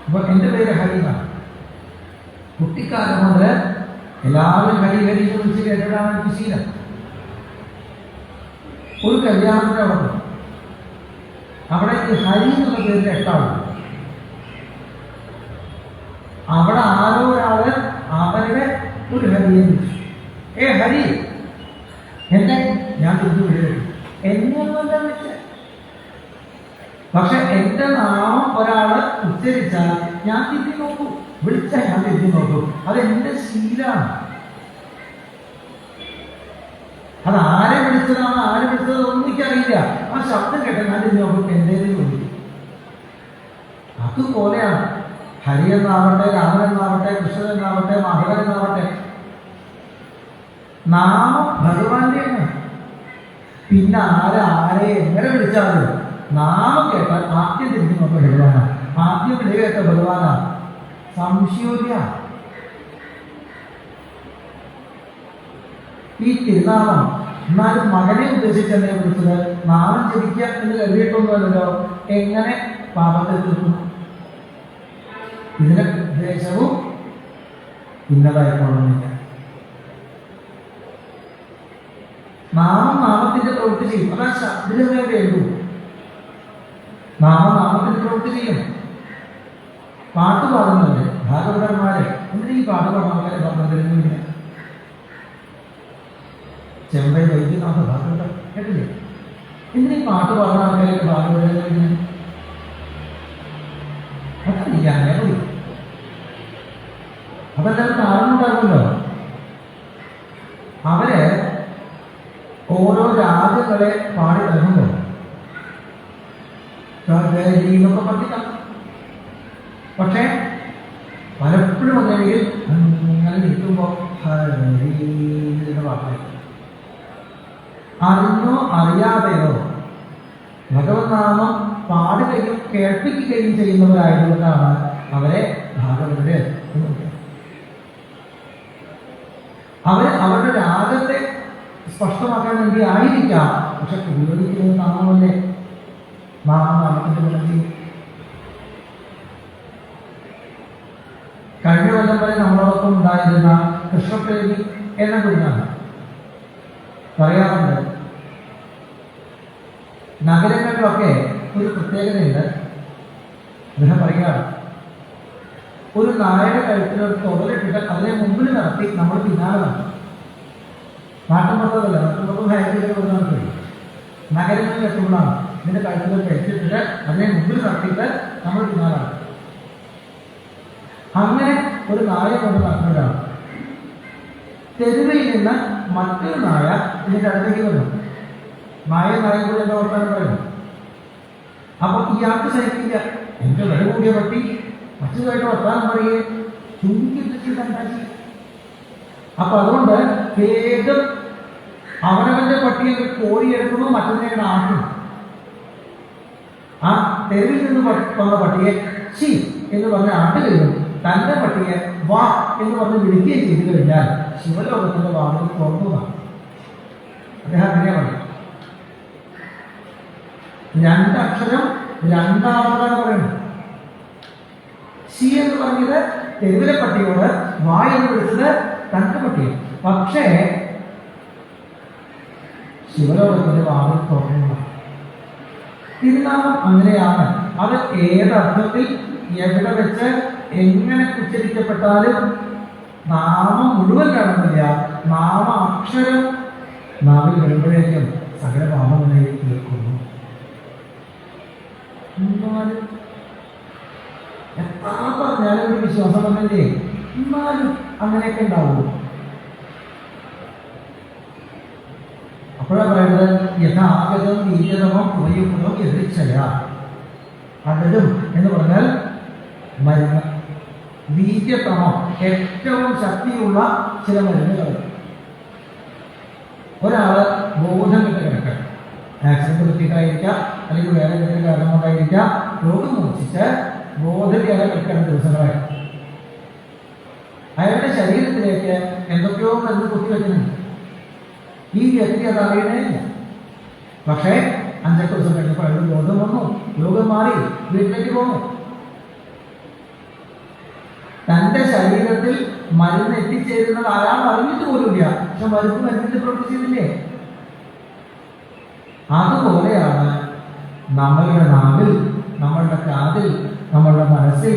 B: അപ്പൊ എന്റെ പേര് ഹരിത. കുട്ടിക്കാലം മുതൽ എല്ലാവരും ഹരി ഹരി എന്ന് വിളിച്ച് കേട്ടതാണ് എനിക്ക് ശീലം. ഒരു കല്യാണത്തിന് അവിടെ ഈ ഹരി എന്നുള്ള പേരിൽ എട്ടാളും. അവിടെ ആരോ ഒരാള് അവരുടെ ഒരു ഹരിയെ വിളിച്ചു. ഹരി എന്നെ ഞാൻ തിരിച്ചു വിളിച്ചു. എന്നെയൊന്നുമല്ല വിളിച്ചത്. പക്ഷെ എന്റെ നാമം ഒരാള് ഉച്ചരിച്ചാൽ ഞാൻ തിരിഞ്ഞു നോക്കൂ, വിളിച്ചാൽ ഞാൻ തിരിഞ്ഞു നോക്കൂ. അതെന്റെ ശീലാണ്. അത് ആരെ വിളിച്ചതാണ് ആരെ വിളിച്ചത് ഒന്നും എനിക്കറിയില്ല. ആ ശബ്ദം കേട്ട ഞാൻ തിരിഞ്ഞു നോക്കും, എന്തേലും വിളിക്കും. അതുപോലെയാണ് ഹരി എന്നാവട്ടെ, രാമൻ എന്നാവട്ടെ, കൃഷ്ണൻ എന്നാവട്ടെ, മാധവൻ എന്നാവട്ടെ, നാമം ഭഗവാന്റെയാണ്. പിന്നെ ആരെ എങ്ങനെ വിളിച്ചാലും നാമം കേട്ടാൽ ആദ്യം തിരിഞ്ഞു നോക്ക ഭഗവാനാണ്. ആദ്യം വിളി കേട്ട ഭഗവാനാണ്, സംശയമില്ല. ഈ തിരുനാമം എന്നാലും മകനെ ഉദ്ദേശിച്ച് എന്നെ വിളിച്ചത് നാമം ജപിക്കുക എന്ന് കരുതിയിട്ടൊന്നുമല്ലോ. എങ്ങനെ പാപത്തെ തീർക്കുന്നു. ഇതിന്റെ ഉദ്ദേശവും ഇന്നതായിക്കൊള്ളുന്നില്ല. നാമത്തിന്റെ പ്രവൃത്തി ചെയ്യും. അതാ ശബ്ദമേ വേണ്ടു. നാമത്തിന്റെ പ്രവൃത്തി ചെയ്യും. പാട്ട് പാടുന്നവര് ഭാഗവതന്മാരെ എന്തിനാ ഈ പാട്ട് പാടുന്നവരെ പറഞ്ഞിരുന്നില്ല? ചെമ്പൈ വൈദ്യനാഥ ഭാഗവതം കേട്ടില്ലേ? എന്തിനാ ഈ പാട്ട് പാടുന്ന ആൾക്കാരൊക്കെ ഭാഗവതം? അതറിയാനേ പോയി. അതെല്ലാവരും കാരണം ഉണ്ടാകുമല്ലോ. അവര് ഓരോ രാജ്യങ്ങളെ പാടി ഇറങ്ങുമ്പോൾ എന്നൊക്കെ പറഞ്ഞില്ല. പക്ഷെ പലപ്പോഴും വന്നെങ്കിൽ അങ്ങനെ നിൽക്കുമ്പോൾ പാട്ടായി അറിഞ്ഞോ അറിയാതെയോ ഭഗവത് നാമം പാടുകയും കേൾപ്പിക്കുകയും ചെയ്യുന്നവരായതുകൊണ്ടാണ് അവരെ ഭാഗവതര്. അവരുടെ രാഗത്തെ സ്പഷ്ടമാക്കാൻ വേണ്ടി ആയിരിക്കാം. പക്ഷെ ഉപയോഗിക്കുന്നത് നാമമല്ലേ? നാമത്തിന്റെ ഗുണത്തിൽ കഴിഞ്ഞ കൊല്ലം വരെ നമ്മളോടൊപ്പം ഉണ്ടായിരുന്ന കൃഷ്ണപ്രേമി എന്ന കുഞ്ഞാണ് പറയാറുണ്ട്, നഗരങ്ങളിലൊക്കെ ഒരു പ്രത്യേകതയുണ്ട്. അദ്ദേഹം പറയാറ്, ഒരു നായയുടെ കഴുത്തിലൊരു തുറലിട്ടിട്ട് അതിനെ മുമ്പിൽ നടത്തി നമ്മൾ പിന്നാലെ നടത്തും. നാട്ടുമ്പുറത്തല്ല, നാട്ടുമ്പുറത്ത് ഭയങ്കര നടത്തി. നഗരങ്ങളിൽ എത്തുമ്പോഴാണ് ഇതിന്റെ കഴുത്തിൽ കഴിച്ചിട്ടിട്ട് അതിനെ മുമ്പിൽ നടത്തിയിട്ട് നമ്മൾ പിന്നാലെ നടത്തും. അങ്ങനെ ഒരു നായ കൊണ്ട് നടക്കുന്നതാണ്. തെരുവിൽ നിന്ന് മറ്റൊരു നായ ഇതിന്റെ അടുത്തേക്ക് വന്നു. നായും കൂടി എന്താ വർത്താനം പറയുന്നു. അപ്പൊ ഇയാൾക്ക് സഹിക്കില്ല. എന്റെ വില കൂടിയ പട്ടി മറ്റൊരുമായിട്ട് വർത്താനം പറയുകയെ ചുണ്ടിണ്ടാക്കി. അപ്പൊ അതുകൊണ്ട് വേഗം അവനവന്റെ പട്ടിയെ കോരിയെടുക്കുന്നു, മറ്റൊന്നിനെ ആട്ടും. ആ തെരുവിൽ നിന്ന് വന്ന പട്ടിയെ ശി എന്ന് പറഞ്ഞ് ആട്ടുകയും തന്റെ പട്ടിയെ വാ എന്ന് പറഞ്ഞ് വിളിക്കുകയും ചെയ്തു കഴിഞ്ഞാൽ ശിവലോകത്തിന്റെ വാതിൽ തുറന്നതാണ്. അദ്ദേഹം അങ്ങനെ പറയും. രണ്ടക്ഷരം രണ്ടാമതാണ് പറയുന്നത്. ശി എന്ന് പറഞ്ഞത് തെരുവിലെ പട്ടിയോട്, വാ എന്ന് വിളിച്ചത് തന്റെ പട്ടിയെ. പക്ഷേ ശിവലോകത്തിന്റെ വാതിൽ തുറന്നതാണ്. തിരുനാമം അങ്ങനെയാണ്. അത് ഏതർത്ഥത്തിൽ എവിടെ വെച്ച് എങ്ങനെ ഉച്ചരിക്കപ്പെട്ടാലും നാമം മുഴുവൻ കാണുന്നില്ല. നാമ അക്ഷരം നാവിൽ വരുമ്പോഴേക്കും സകല പാപങ്ങളിലേക്ക് തീർക്കുന്നു. എത്ര പറഞ്ഞാലും ഒരു വിശ്വാസം വന്നില്ലേ? എന്നാലും അങ്ങനെയൊക്കെ ഉണ്ടാവുള്ളൂ. അപ്പോഴാണ് പറയുന്നത്, യഥാഗതം വീര്യതമോ ഉപയുക്തമോ എതിർച്ചയ. അകലും എന്ന് പറഞ്ഞാൽ മരുന്ന്. വീര്യതമോ ഏറ്റവും ശക്തിയുള്ള ചില മരുന്നുകൾ. ഒരാള് ബോധം കിട്ട കിടക്കാം, ആക്സിഡന്റ് പറ്റിയിട്ടായിരിക്കാം, അല്ലെങ്കിൽ വേറെ എന്തെങ്കിലും കാരണം കൊണ്ടായിരിക്കാം, രോഗം മൂർച്ഛിച്ച് ബോധമില്ലാതെ കിടക്കുന്ന ദിവസങ്ങളായി അയാളുടെ ശരീരത്തിലേക്ക് എന്തൊക്കെയോ മരുന്ന് കുത്തിവെക്കുന്നുണ്ട്. ഈ വ്യക്തി അത് അറിയണേയില്ല. പക്ഷേ 5 ദിവസം കഴിഞ്ഞപ്പോൾ അയാൾ ബോധം വന്നു, രോഗം മാറി, വീട്ടിലേക്ക് പോന്നു. തന്റെ ശരീരത്തിൽ മരുന്ന് എത്തിച്ചേരുന്നത് ആരാൾ അറിഞ്ഞിട്ട് പോലുമില്ല. പക്ഷെ മരുന്നിട്ട് പ്രവർത്തിച്ചിട്ടില്ലേ? അതുപോലെയാണ് നമ്മളുടെ നാവിൽ, നമ്മളുടെ കാതിൽ, നമ്മളുടെ മനസ്സിൽ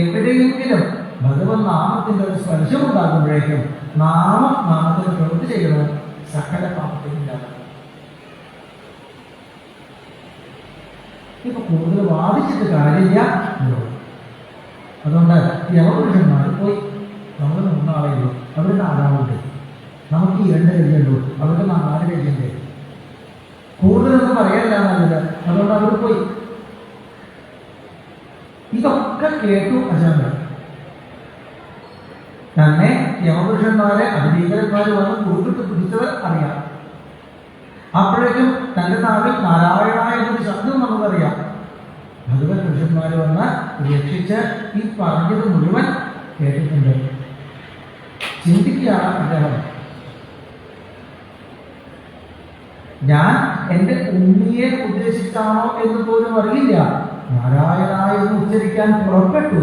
B: എവിടെയെങ്കിലും ഭഗവത് നാമത്തിന്റെ ഒരു സ്പർശം ഉണ്ടാകുമ്പോഴേക്കും നാമത്തിന് പ്രവൃത്തി ചെയ്യണം. സകല പാപത്തിനില്ലാതെ ഇപ്പൊ കൂടുതൽ വാദിച്ചിട്ട് കാര്യമില്ല. അതുകൊണ്ട് യവപുരുഷന്മാർ പോയി. നമ്മൾ 3 ആളെയുള്ളൂ, അവർ 4 ആളുണ്ട്. നമുക്ക് 2 കഴിയുള്ളൂ, അവർക്ക് 4 കഴിയണ്ടേ? കൂടുതലൊന്നും പറയാനില്ല നല്ലത്. അതുകൊണ്ട് അവർ പോയി. ഇതൊക്കെ കേട്ടു അശാന്ത. തന്നെ യമപുരുഷന്മാരെ അതിഭീകരന്മാര് വന്ന് കൂട്ടിട്ട് പിടിച്ചത് അറിയാം. അപ്പോഴേക്കും തന്റെ നാവിൽ നാരായണ എന്നൊരു ശബ്ദം നമുക്കറിയാം. ഭഗവത് പുരുഷന്മാര് വന്ന് രക്ഷിച്ച് ഈ പറഞ്ഞത് മുഴുവൻ കേട്ടിട്ടുണ്ട്. ചിന്തിക്കുകയാണ് അദ്ദേഹം. ഞാൻ എൻ്റെ ഉണ്ണിയെ ഉദ്ദേശിച്ചാണോ എന്ന് പോലും അറിയില്ല. നാരായണായ എന്ന് ഉച്ചരിക്കാൻ പുറപ്പെട്ടു.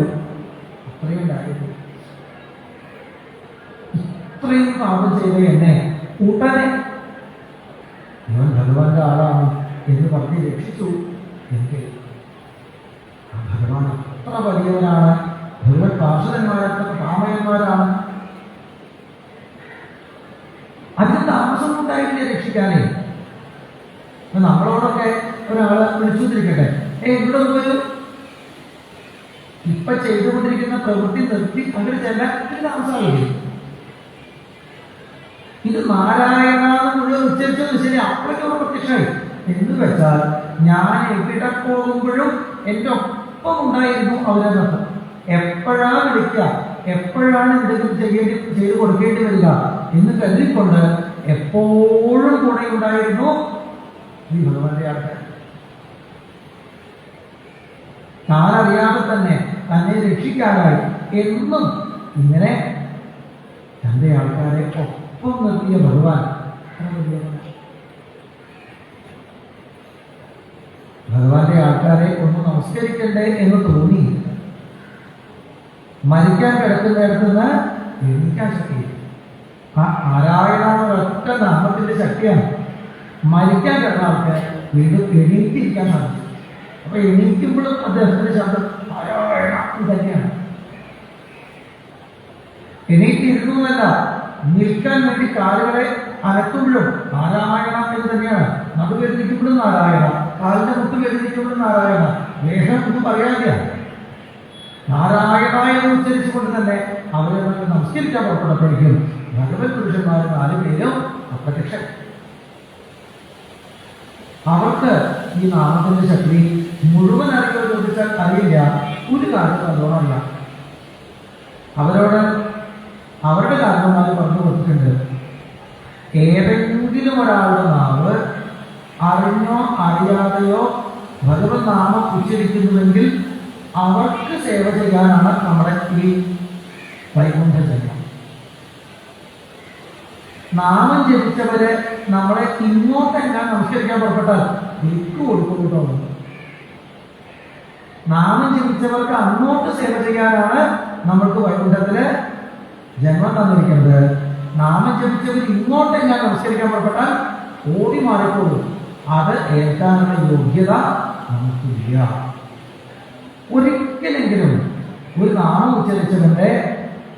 B: അത്രയുണ്ടായിരുന്നു. ഇത്രയും പാപം ചെയ്ത എന്നെ ഉടനെ ഇവൻ ഭഗവാന്റെ ആളാണ് എന്ന് പറഞ്ഞ് രക്ഷിച്ചു. എനിക്ക് ഭഗവാൻ അത്ര വലിയവനാണ്. ഭഗവത് പാർഷദന്മാരത്ര പാമയന്മാരാണ്. അതിന് താമസം ഉണ്ടായിട്ടില്ല രക്ഷിക്കാനേ. നമ്മളോടൊക്കെ ഒരാളെ വിളിച്ചുകൊണ്ടിരിക്കട്ടെ, ഇവിടെ ഒരു ഇപ്പൊ ചെയ്തുകൊണ്ടിരിക്കുന്ന പ്രവൃത്തി നിർത്തി അങ്ങനെ ചെല്ലാൻ ഒരു താമസമാകില്ലേ? ഇത് നാരായണ എന്നുള്ള ഉച്ചരിച്ചത് ശരി, അപ്പോഴേക്കും പ്രത്യക്ഷമായി. എന്ന് വെച്ചാൽ ഞാൻ എവിടെ പോകുമ്പോഴും എൻ്റെ ഒപ്പം ഉണ്ടായിരുന്നു അവരത്. എപ്പോഴാണ് വിളിക്കുക, എപ്പോഴാണ് എന്തെങ്കിലും ചെയ്തു കൊടുക്കേണ്ടി വരിക എന്ന് കരുതിക്കൊണ്ട് എപ്പോഴും കൂടെ ഉണ്ടായിരുന്നു ഈ ഭഗവാന്റെ ആൾക്കാർ. താനറിയാതെ തന്നെ തന്നെ രക്ഷിക്കാനായി എന്നും ഇങ്ങനെ തൻ്റെ ആൾക്കാരെ ഒപ്പം നിർത്തിയ ഭഗവാൻ ഭഗവാന്റെ ആൾക്കാരെ ഒന്ന് നമസ്കരിക്കണ്ടേ എന്ന് തോന്നി. മരിക്കാൻ കിടക്കുന്നിടത്തുനിന്ന് എണീക്കാൻ ശക്തി. ആ നാരായണ ഒരൊറ്റ നാമത്തിന്റെ ശക്തിയാണ്. മരിക്കാൻ കിടന്ന ആൾക്ക് വീണ്ടും എണീറ്റിരിക്കാൻ സാധിച്ചു. അപ്പൊ എണീക്കുമ്പോഴും അദ്ദേഹത്തിന്റെ ശബ്ദം നാരായണ തന്നെയാണ്. എണീറ്റിരുന്നല്ല, നിൽക്കാൻ വേണ്ടി കാലുകളെ അനക്കുമ്പോഴും നാരായണ എന്ന് തന്നെയാണ്. നടു വേദനിക്കുമ്പോഴും നാരായണ, കാലിന്റെ മുട്ട് വേദനിക്കുമ്പോഴും നാരായണ. വേഷം ഒന്നും പറയാതെയാണ്. നാരായണ എന്ന് ഉച്ചരിച്ചുകൊണ്ട് തന്നെ അവരെ നമസ്കരിക്കാൻ പുറപ്പെട്ടപ്പോഴേക്കും ഭഗവത് പുരുഷന്മാർ 4 പേരും അപ്രത്യക്ഷം. അവർക്ക് ഈ നാമത്തിന്റെ ശക്തി മുഴുവൻ അറിയുന്നത് ചോദിച്ചാൽ അറിയില്ല. ഒരു കാര്യം നല്ലോണമല്ല. അവരോട് അവരുടെ കാരണന്മാർ പറഞ്ഞു കൊടുത്തിട്ടുണ്ട്, ഏതെങ്കിലും ഒരാളുടെ നാവ് അറിഞ്ഞോ അറിയാതെയോ ഭഗവത് നാമം ഉച്ചരിക്കുന്നുവെങ്കിൽ അവർക്ക് സേവ ചെയ്യാനാണ് നമ്മുടെ ഈ വൈകുണ്ഠ ജന്മം. നാമം ജപിച്ചവരെ നമ്മളെ ഇങ്ങോട്ടെല്ലാം നമസ്കരിക്കാൻ പുറപ്പെട്ടാൽ വിട്ടു കൊടുക്കുന്നുണ്ടോ? നാമം ജപിച്ചവർക്ക് അങ്ങോട്ട് സേവ ചെയ്യാനാണ് നമ്മൾക്ക് വൈകുണ്ഠത്തില് ജന്മം തന്നിരിക്കുന്നത്. നാമം ജപിച്ചവർ ഇങ്ങോട്ടെല്ലാം നമസ്കരിക്കാൻ പുറപ്പെട്ടാൽ ഓടി മാറിപ്പോകും. അത് ഏൽക്കാനുള്ള യോഗ്യത നമുക്കില്ല. ഒരിക്കലെങ്കിലും ഒരു നാമം ഉച്ചരിച്ചവന്റെ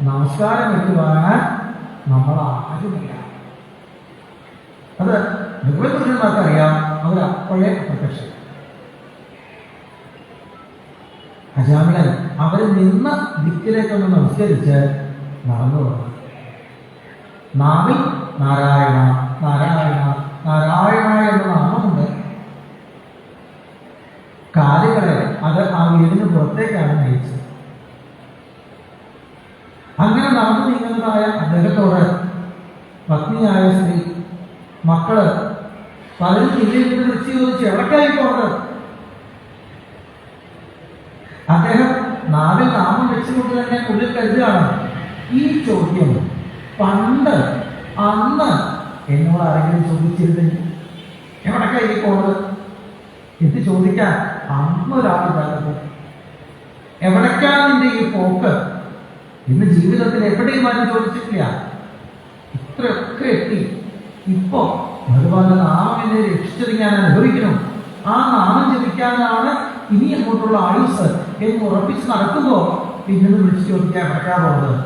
B: നമസ്കാരം ഏറ്റുവാങ്ങാൻ നമ്മൾ ആരുമില്ല. അത് ഭഗവത്പുരുഷന്മാർക്ക് അറിയാം. അവരപ്പോഴേ പ്രത്യക്ഷം. അജാമിളൻ അവർ നിന്ന ദിക്കിലേക്കൊന്ന് നമസ്കരിച്ച് നടന്നു പോകും. നാവിൽ നാരായണ നാരായണ നാരായണ എന്ന നാമമുണ്ട്. കാലുകളെ അത് ആ വീടിന് പുറത്തേക്കാണ് നയിച്ചത്. അങ്ങനെ നടന്നു നീങ്ങുന്നതായ അദ്ദേഹത്തോട് പത്നിയായ സ്ത്രീ, മക്കള് പലരും ഇന്ത്യയിൽ നിന്ന് വിളിച്ചു ചോദിച്ചു, എവിടേക്കായി പോണത്? അദ്ദേഹം നാവിൽ നാമം വെച്ചുകൊണ്ട് തന്നെ ഉള്ളിൽ കരുതുകയാണ്, ഈ ചോദ്യം പണ്ട് അന്ന് എന്നോട് ആരെങ്കിലും ചോദിച്ചിരുന്നെങ്കിൽ എവിടേക്കായി പോണത് എന്ന് ചോദിക്കാൻ അന്നൊരാളില്ലാത്തത്. എവിടേക്കാണ് നിന്റെ ഈ പോക്ക് ഇന്ന് ജീവിതത്തിൽ എവിടെയും ആരും ചോദിച്ചിട്ടില്ല. ഇത്രയൊക്കെ എത്തി. ഇപ്പോ ഭഗവാന്റെ നാമം എന്നെ രക്ഷിച്ചത് ഞാൻ അനുഭവിക്കണം. ആ നാമം ജപിക്കാനാണ് ഇനി അങ്ങോട്ടുള്ള ആയുസ് എന്ന് ഉറപ്പിച്ച് നടക്കുമ്പോൾ പിന്നീട് വിളിച്ചു ചോദിക്കാൻ എവിടേക്കാ പോകുന്നത്?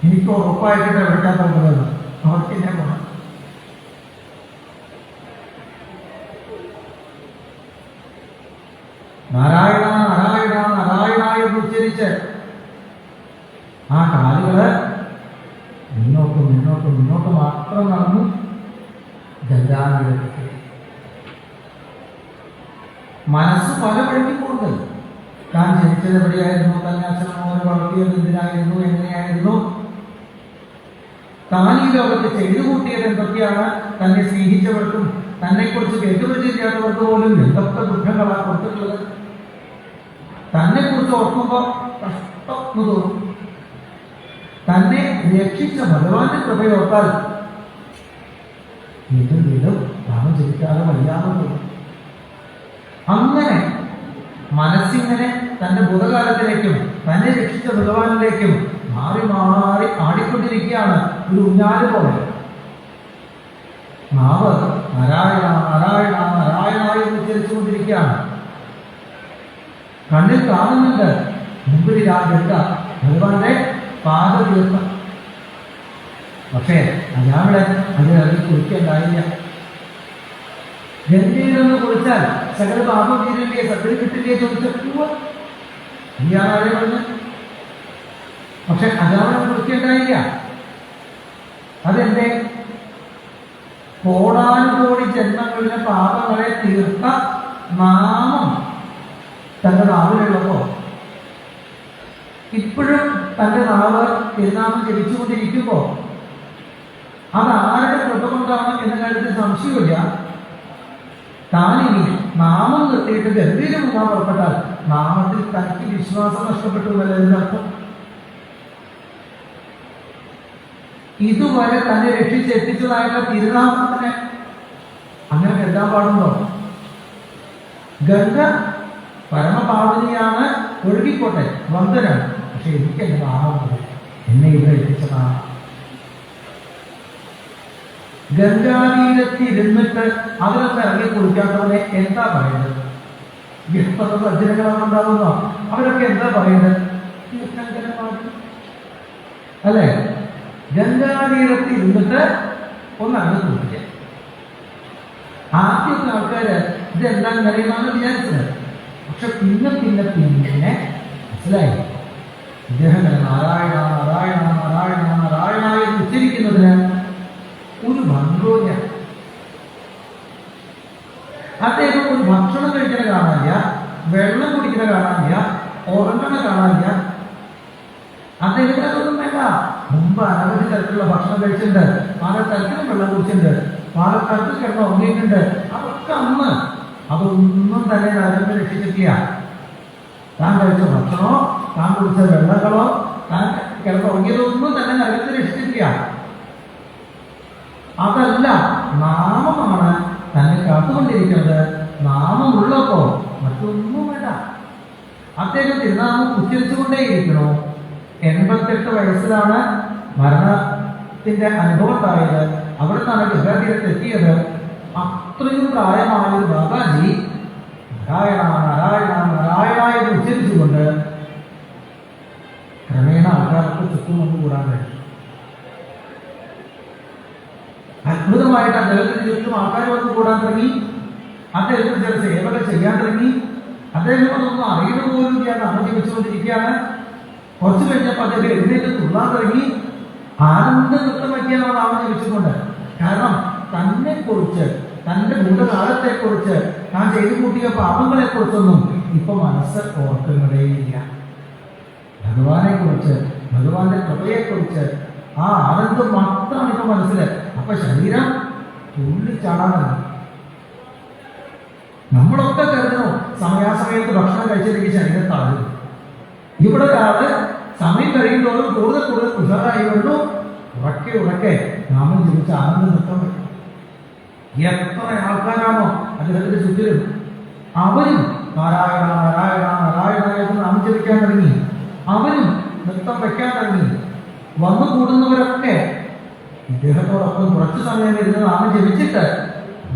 B: എനിക്ക് ഉറപ്പായിട്ട് എവിടേക്കാ പോകുന്നത്? അവർക്ക് എന്നെ പോകണം. നാരായണ നാരായണ നാരായണ എന്ന് ഉച്ചരിച്ച് ആ കാലുകള് മുന്നോട്ട് മുന്നോട്ട് മുന്നോട്ട് മാത്രം നടന്നു ഗംഗാനദിയിലേക്ക്. മനസ്സ് പല വഴിക്ക് പോകുന്നത്. താൻ ജനിച്ചത് എവിടെയായിരുന്നു, തന്നെ അച്ഛനമ്മോനെ വളർത്തിയത് എന്തിനായിരുന്നു, എങ്ങനെയായിരുന്നു, താൻ ഈ ലോകത്ത് ചെയ്തു കൂട്ടിയത് എന്തൊക്കെയാണ്, തന്നെ സ്നേഹിച്ചവർക്കും തന്നെക്കുറിച്ച് കേട്ടുപരിചയിക്കാത്തവർക്ക് പോലും എന്തൊക്കെ ദുഃഖങ്ങളാണ് കൊടുത്തിട്ടുള്ളത്. തന്നെ കുറിച്ച് ഓർക്കുമ്പോൾ കഷ്ടം തോന്നും. തന്നെ രക്ഷിച്ച ഭഗവാന്റെ കൃപയോർത്താൽ വീണ്ടും വീണ്ടും നാമം ജപിക്കാതെ വയ്യാതെ തോന്നും. അങ്ങനെ മനസ്സിങ്ങനെ തന്റെ ഭൂതകാലത്തിലേക്കും തന്നെ രക്ഷിച്ച ഭഗവാനിലേക്കും മാറി മാറി ആടിക്കൊണ്ടിരിക്കുകയാണ്, ഒരു ഊഞ്ഞാല് പോലെ. നാവ് നാരായണ നാരായണ നാരായണ എന്ന് ഉച്ചരിച്ചുകൊണ്ടിരിക്കുകയാണ്. കണ്ണിൽ കാണുന്നുണ്ട് മുമ്പിൽ ഗംഗ, ഭഗവാന്റെ പാദതീർത്ഥം. പക്ഷേ അയാളെ അതിൽ കുളിക്കണ്ടായില്ല. ഗംഗയിലൊന്ന് കുളിച്ചാൽ സകല പാപം തീരില്ലേ, സകല കിട്ടില്ലേ ചോദിച്ചപ്പോൾ ഇയാളെ പറഞ്ഞു. പക്ഷെ അയാളെ കുളിക്കണ്ടായില്ല. അതെന്റെ കോടാനുകോടി ജന്മങ്ങളിലെ പാപങ്ങളെ തീർത്ത നാമം തന്റെ നാവിലുള്ളപ്പോ ഇപ്പോഴും തന്റെ നാവ് തിരുനാമം ജപിച്ചുകൊണ്ടിരിക്കുമ്പോ അത് ആരുടെ കൃപ കൊണ്ടാണ് എന്ന കാര്യത്തിൽ സംശയമില്ല. താനിനി നാമം നിർത്തിയിട്ട് ഗംഭീരം മുങ്ങാൻ പുറപ്പെട്ടാൽ നാമത്തിൽ തനിക്ക് വിശ്വാസം നഷ്ടപ്പെട്ടു എന്നതിന്റെ അർത്ഥം. ഇതുവരെ തന്നെ രക്ഷിച്ചെത്തിച്ചതായിട്ടുള്ള തിരുനാമത്തിന് അങ്ങനെ കരുതാൻ പാടുണ്ടോ? ഗംഗ പരമപാവനിയാണ്, ഒഴുകിക്കോട്ടെ, വന്ദനാണ്. പക്ഷെ എനിക്ക് എന്റെ നാമം എന്നെ ഇവിടെ എത്തിച്ചതാണ്. ഗംഗാതീരത്തിരുന്നിട്ട് അതിലൊക്കെ ഇറങ്ങി കുളിക്കാത്തവനെ എന്താ പറയുന്നത്? എത്ര സജ്ജനങ്ങളാണ് ഉണ്ടാകുന്നോ? അവരൊക്കെ എന്താ പറയുന്നത്? അല്ലെ? ഗംഗാതീരത്തിരുന്നിട്ട് ഒന്നങ്ങ് കുളിക്കുക. ആദ്യത്തെ ആൾക്കാര് ഇതെന്താ നിലയിലാണ് വിചാരിച്ചത്. പക്ഷെ പിന്നെ മനസ്സിലായി ഇദ്ദേഹം നാരായണ നാരായണ നാരായണ നാരായണ എന്ന് ഉച്ചരിക്കുന്നതിന് ഒരു മന്ത്രോഞ്ഞ. അദ്ദേഹം ഒരു ഭക്ഷണം കഴിക്കുന്ന കാണാനില്ല, വെള്ളം കുടിക്കുന്ന കാണാനില്ല, ഉറങ്ങണ കാണാനില്ല. അദ്ദേഹത്തിന് അതൊന്നും വേണ്ട. മുമ്പ് അനവധി തരത്തിലുള്ള ഭക്ഷണം കഴിച്ചിട്ടുണ്ട്, പല തരത്തിലും വെള്ളം കുടിച്ചിട്ടുണ്ട്, പല തരത്തിൽ കിടന്ന് ഉറങ്ങിയിട്ടുണ്ട്. അതൊക്കെ അന്ന് അതൊന്നും തന്നെ നരകത്തെ രക്ഷിച്ചിട്ടില്ല. താൻ കഴിച്ച ഭക്ഷണമോ താൻ കുടിച്ച വെള്ളങ്ങളോ താൻ കിടന്നുറങ്ങിയതൊന്നും തന്നെ നരകത്തെ രക്ഷിച്ചിട്ടില്ല. അതല്ല, നാമമാണ് തന്നെ കാത്തുകൊണ്ടിരിക്കുന്നത്. നാമമുള്ളപ്പോ മറ്റൊന്നും വേണ്ട. അദ്ദേഹം തിരുനാമം ഉച്ചരിച്ചുകൊണ്ടേയിരിക്കണോ. 88 വയസ്സിലാണ് മരണത്തിന്റെ അനുഭവം ഉണ്ടായത്. അവിടെ നിന്നാണ് ഗംഗാതീരത്തെത്തിയത്. അത്രയും പ്രായമായൊരു ബാബാജി നാരായണ നാരായണ നാരായണ എന്ന് ഉച്ചരിച്ചുകൊണ്ട് ക്രമേണ ആൾക്കാർക്ക് ചുറ്റും വന്നു കൂടാൻ കഴിയും. അത്ഭുതമായിട്ട് അദ്ദേഹത്തിന് ചുറ്റും ആൾക്കാർ വന്ന് കൂടാൻ തുടങ്ങി. അദ്ദേഹത്തിന് ചില സേവകൾ ചെയ്യാൻ തുടങ്ങി. അദ്ദേഹം അതൊന്നും അറിയുന്നത് പോലും ചെയ്യാൻ നാമം ജപിച്ചുകൊണ്ടിരിക്കുകയാണ്. കുറച്ചു കഴിഞ്ഞപ്പോൾ അദ്ദേഹം എഴുന്നേറ്റ് തുള്ളാൻ തുടങ്ങി. ആനന്ദ നൃത്തം വയ്ക്കാനാണ് നാമം ജപിച്ചുകൊണ്ട്. കാരണം തന്നെ കുറിച്ച്, തന്റെ ഭൂതകാലത്തെക്കുറിച്ച്, താൻ ചെയ്തു കൂട്ടിയ പാപങ്ങളെ കുറിച്ചൊന്നും ഇപ്പൊ മനസ്സ് ഓർക്കുന്നതേയില്ല. ഭഗവാനെ കുറിച്ച്, ഭഗവാന്റെ കൃപയെക്കുറിച്ച് ആ ആനന്ദം മാത്രമാണ് ഇപ്പൊ മനസ്സില്. അപ്പൊ ശരീരം തുള്ളിച്ചാടാനാണ്. നമ്മളൊക്കെ കരുതുന്നു സമയാസമയത്ത് ഭക്ഷണം കഴിച്ചില്ലെങ്കിൽ ശരീരം താഴും. ഇവിടെ ഒരാള് സമയം കഴിയുന്നതോറും കൂടുതൽ കൂടുതൽ ഉഷാറായി വരുന്നു. ഉറക്കെ നാമം ജപിച്ച ആനന്ദ നൃത്തം. എത്ര ആൾക്കാരാണോ അദ്ദേഹത്തിന്റെ ചുറ്റിലും, അവരും നാരായണ നാരായണ നാരായണ എന്ന് നാമം ജപിക്കാൻ തുടങ്ങി. അവരും നൃത്തം വയ്ക്കാൻ തുടങ്ങി. വന്നു കൂടുന്നവരൊക്കെ ഇദ്ദേഹത്തോടൊപ്പം കുറച്ചു സമയം ഇരുന്ന് നാമം ജപിച്ചിട്ട്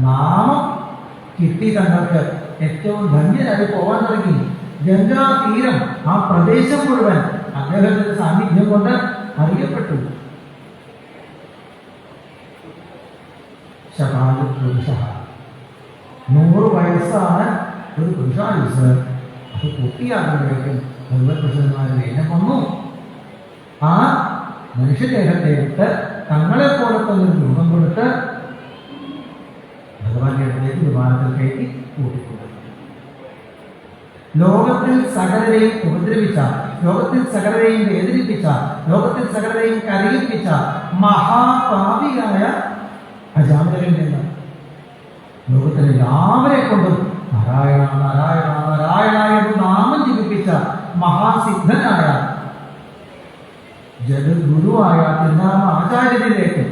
B: നാമം കിട്ടി തങ്ങൾക്ക് ഏറ്റവും ധന്യരായി പോകാൻ തുടങ്ങി. ഗംഗാ തീരം, ആ പ്രദേശം മുഴുവൻ അദ്ദേഹത്തിന്റെ സാന്നിധ്യം കൊണ്ട് അറിയപ്പെട്ടു. പുരുഷ 100 വയസ്സാണ് ഒരു പുരുഷായുസ്. അത് പൂർത്തിയാകുമ്പോഴേക്കും ഭഗവത് പുരുഷന്മാർ വേഗം വന്നു. ആ മനുഷ്യദേഹത്തെ വിട്ട് തങ്ങളെ പോലെ തന്നെ രൂപം കൊടുത്ത് ഭഗവാന്റെ അടുത്തേക്ക് വിമാനത്തിൽ കയറ്റി കൂട്ടിക്കൊണ്ടു. ലോകത്തിൽ സകലരെയും ഉപദ്രവിച്ച, ലോകത്തിൽ സകലരെയും വേദനിപ്പിച്ച, ലോകത്തിൽ സകലരെയും കരയിപ്പിച്ച മഹാപാപിയായ അജാമിലരിൽ നിന്ന് ലോകത്തിലെ എല്ലാവരെ കൊണ്ടും നാരായണ നാരായണ നാരായണ എന്ന് നാമം ജപിപ്പിച്ച മഹാസിദ്ധനായ ജഗദ്ഗുരുവായ തിരുനാമ ആചാര്യനിലേക്ക്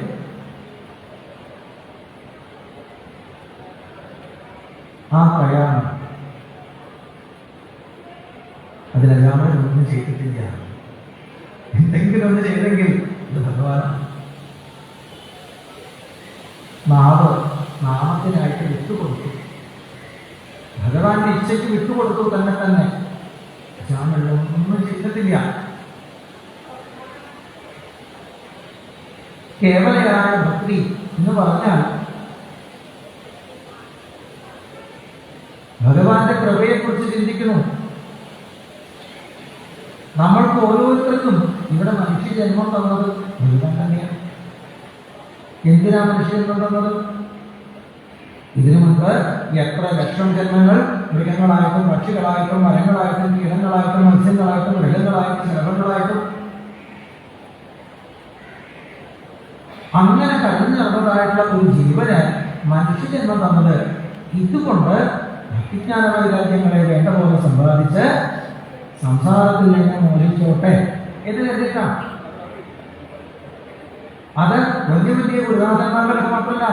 B: ആ പ്രയാണം ചെയ്തിട്ടില്ല. എന്തെങ്കിലും ഒന്ന് ചെയ്തെങ്കിൽ ഇത് ഭഗവാനാണ്. നാവ് നാമത്തിനായിട്ട് വിട്ടുകൊടുത്തു, ഭഗവാന്റെ ഇച്ഛയ്ക്ക് വിട്ടുകൊടുത്തു. തന്നെ ഒന്നും ചെയ്തിട്ടില്ല. കേവലയായ ഭക്തി എന്ന് പറഞ്ഞാൽ ഭഗവാന്റെ കൃപയെക്കുറിച്ച് ചിന്തിക്കുന്നു. നമ്മൾക്ക് ഓരോരുത്തർക്കും ഇവിടെ മനുഷ്യജന്മം തന്നത് ഭഗവാൻ തന്നെയാണ്. എന്തിനാ മനുഷ്യജന്മം തന്നത്? ഇതിനു മുൻപ് എത്ര ലക്ഷം ജന്മങ്ങൾ മൃഗങ്ങളായിട്ടും പക്ഷികളായിട്ടും മരങ്ങളായിട്ടും കീടങ്ങളായിട്ടും മത്സ്യങ്ങളായിട്ടും മൃഗങ്ങളായിട്ടും ശലഭങ്ങളായിട്ടും അങ്ങനെ കഴിഞ്ഞു നടന്നതായിട്ടുള്ള ഒരു ജീവന് മനുഷ്യജന്മം തന്നത് ഇതുകൊണ്ട് ഭക്തിജ്ഞാന വൈരാഗ്യങ്ങളെ വേണ്ട പോലെ സമ്പാദിച്ച് സംസാരത്തിൽ നിന്ന് മോചിച്ചോട്ടെ എന്ന് കരുതിയിട്ടാണ്. അത് വലിയ വലിയ ഉദാഹരണങ്ങൾക്ക് മാത്രമല്ല,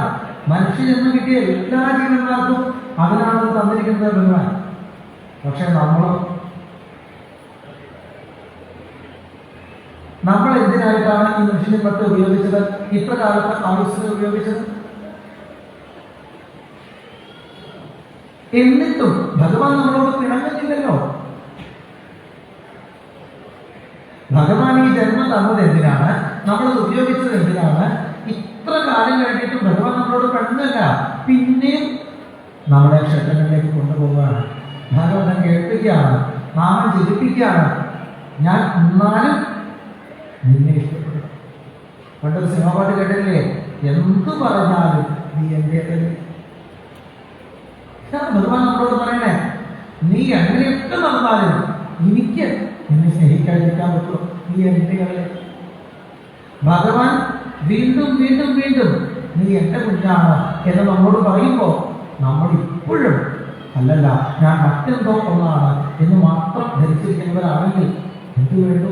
B: മനുഷ്യജന്മം കിട്ടിയ എല്ലാ ജീവന്മാർക്കും അതിനാണ് തന്നിരിക്കുന്നത് ഭഗവാൻ. പക്ഷെ നമ്മൾ എന്തിനായിട്ടാണ് ഈ മനുഷ്യജന്മത്തെ ഉപയോഗിച്ചത്? ഇത്ര കാലത്ത് ആയുസ്സിനെ ഉപയോഗിച്ചത്. എന്നിട്ടും ഭഗവാൻ നമ്മളോട് പിണങ്ങുന്നില്ലല്ലോ. ഭഗവാൻ ഈ ജന്മം തന്നത് എന്തിനാണ്? നമ്മളത് ഉപയോഗിച്ചത് എന്തിനാണ്? ഇത്ര കാലം കഴിഞ്ഞിട്ടും ഭഗവാൻ നമ്മളോട് പിണങ്ങല്ല. പിന്നെയും നമ്മളെ ക്ഷേത്രങ്ങളിലേക്ക് കൊണ്ടുപോവുകയാണ്, ഭാഗവതം കേൾപ്പിക്കുകയാണ്, നാമം ജപിപ്പിക്കുകയാണ്. ഞാൻ എന്നാലും നിന്നെ ഇഷ്ടപ്പെടും. പണ്ടൊരു സിനിമ പാട്ട് കേട്ടില്ലേ? എന്തു പറഞ്ഞാലും നീ എൻ്റെ ഭഗവാൻ നമ്മളോട് പറയണേ, നീ എങ്ങനെയൊക്കെ നടന്നാലും എനിക്ക് നിന്നെ സ്നേഹിക്കാതിരിക്കാൻ പറ്റുമോ? നീ എൻ്റെ കളെ. ഭഗവാൻ വീണ്ടും വീണ്ടും വീണ്ടും നീ എൻ്റെ കുഞ്ഞാണ് എന്ന് നമ്മളോട് പറയുമ്പോൾ നമ്മൾ ഇപ്പോഴും അല്ലല്ല ഞാൻ മറ്റെന്തോ ഒന്നാണ് എന്ന് മാത്രം ധരിച്ചിരിക്കുന്നവരാണെങ്കിൽ എന്ത് വേണ്ടു?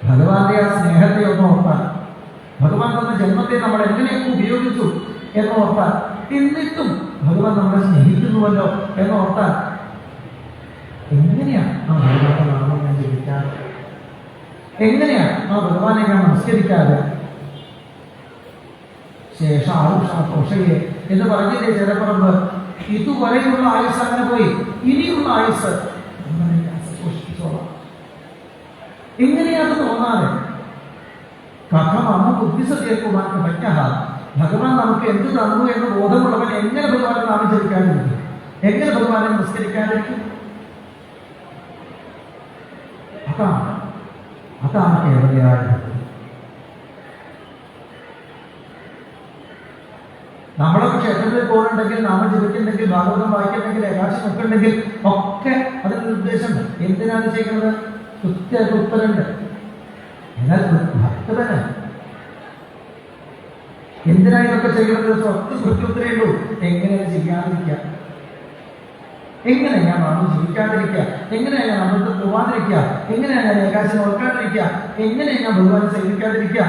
B: ഭഗവാന്റെ ആ സ്നേഹത്തെ ഒന്ന് ഓർത്താൽ, ഭഗവാൻ തന്ന ജന്മത്തെ നമ്മൾ എങ്ങനെയൊക്കെ ഉപയോഗിച്ചു എന്ന് ഓർത്താൽ, എന്നിട്ടും ഭഗവാൻ നമ്മളെ സ്നേഹിക്കുന്നുവല്ലോ എന്ന് ഓർത്താൽ, എങ്ങനെയാണ് ആ ഭഗവാന്റെ നാമം ഞാൻ ജപിക്കാതെ, എങ്ങനെയാണ് ആ ഭഗവാനെ ഞാൻ നമസ്കരിക്കാതെ? ശേഷായുഷയെ എന്ന് പറഞ്ഞില്ലേ ചേരപ്പറമ്പ്? ഇതുവരെയുള്ള ആയുസ് അങ്ങനെ പോയി, ഇനിയുള്ള ആയുസ് സന്തോഷിപ്പിച്ചോളാം. എങ്ങനെയാണ് തോന്നാതെ? കഥമാണ് ബുദ്ധിസത്യക്കുവാൻ പറ്റാ. ഭഗവാൻ നമുക്ക് എന്ത് തന്നു എന്ന് ബോധമുള്ളവൻ എങ്ങനെ ഭഗവാനെ നാമം ജപിക്കാതിരിക്കും? എങ്ങനെ ഭഗവാനെ നമസ്കരിക്കാതിരിക്കും? അതാണ് കേവലയായ ഭക്തി. നമ്മളൊക്കെ ക്ഷേത്രത്തിൽ പോകുന്നുണ്ടെങ്കിൽ, നാമം ജപിക്കുന്നുണ്ടെങ്കിൽ, ഭാഗവതം വായിക്കുന്നുണ്ടെങ്കിൽ, ഏകാശം ഒക്കെ ഉണ്ടെങ്കിൽ ഒക്കെ അതിന്റെ നിർദ്ദേശം എന്തിനാണ് ചെയ്യുന്നത്? കൃത്യമായിട്ട് ഉത്തരണ്ട്. എന്നാൽ ഭക്തന് എന്തിനാ ഇതൊക്കെ ചെയ്യുന്നത്? കൃത്യുത്തരേ ഉള്ളൂ. എങ്ങനെ ചെയ്യാതിരിക്കുക? എങ്ങനെ ഞാൻ നാമം ജീവിക്കാതിരിക്കുക? എങ്ങനെയാ ഞാൻ അമൃതം പോവാതിരിക്കുക? എങ്ങനെയാ ഞാൻ ഏകാശം ഓർക്കാതിരിക്കുക? എങ്ങനെയാ ഞാൻ ഭഗവാനെ സേവിക്കാതിരിക്കുക?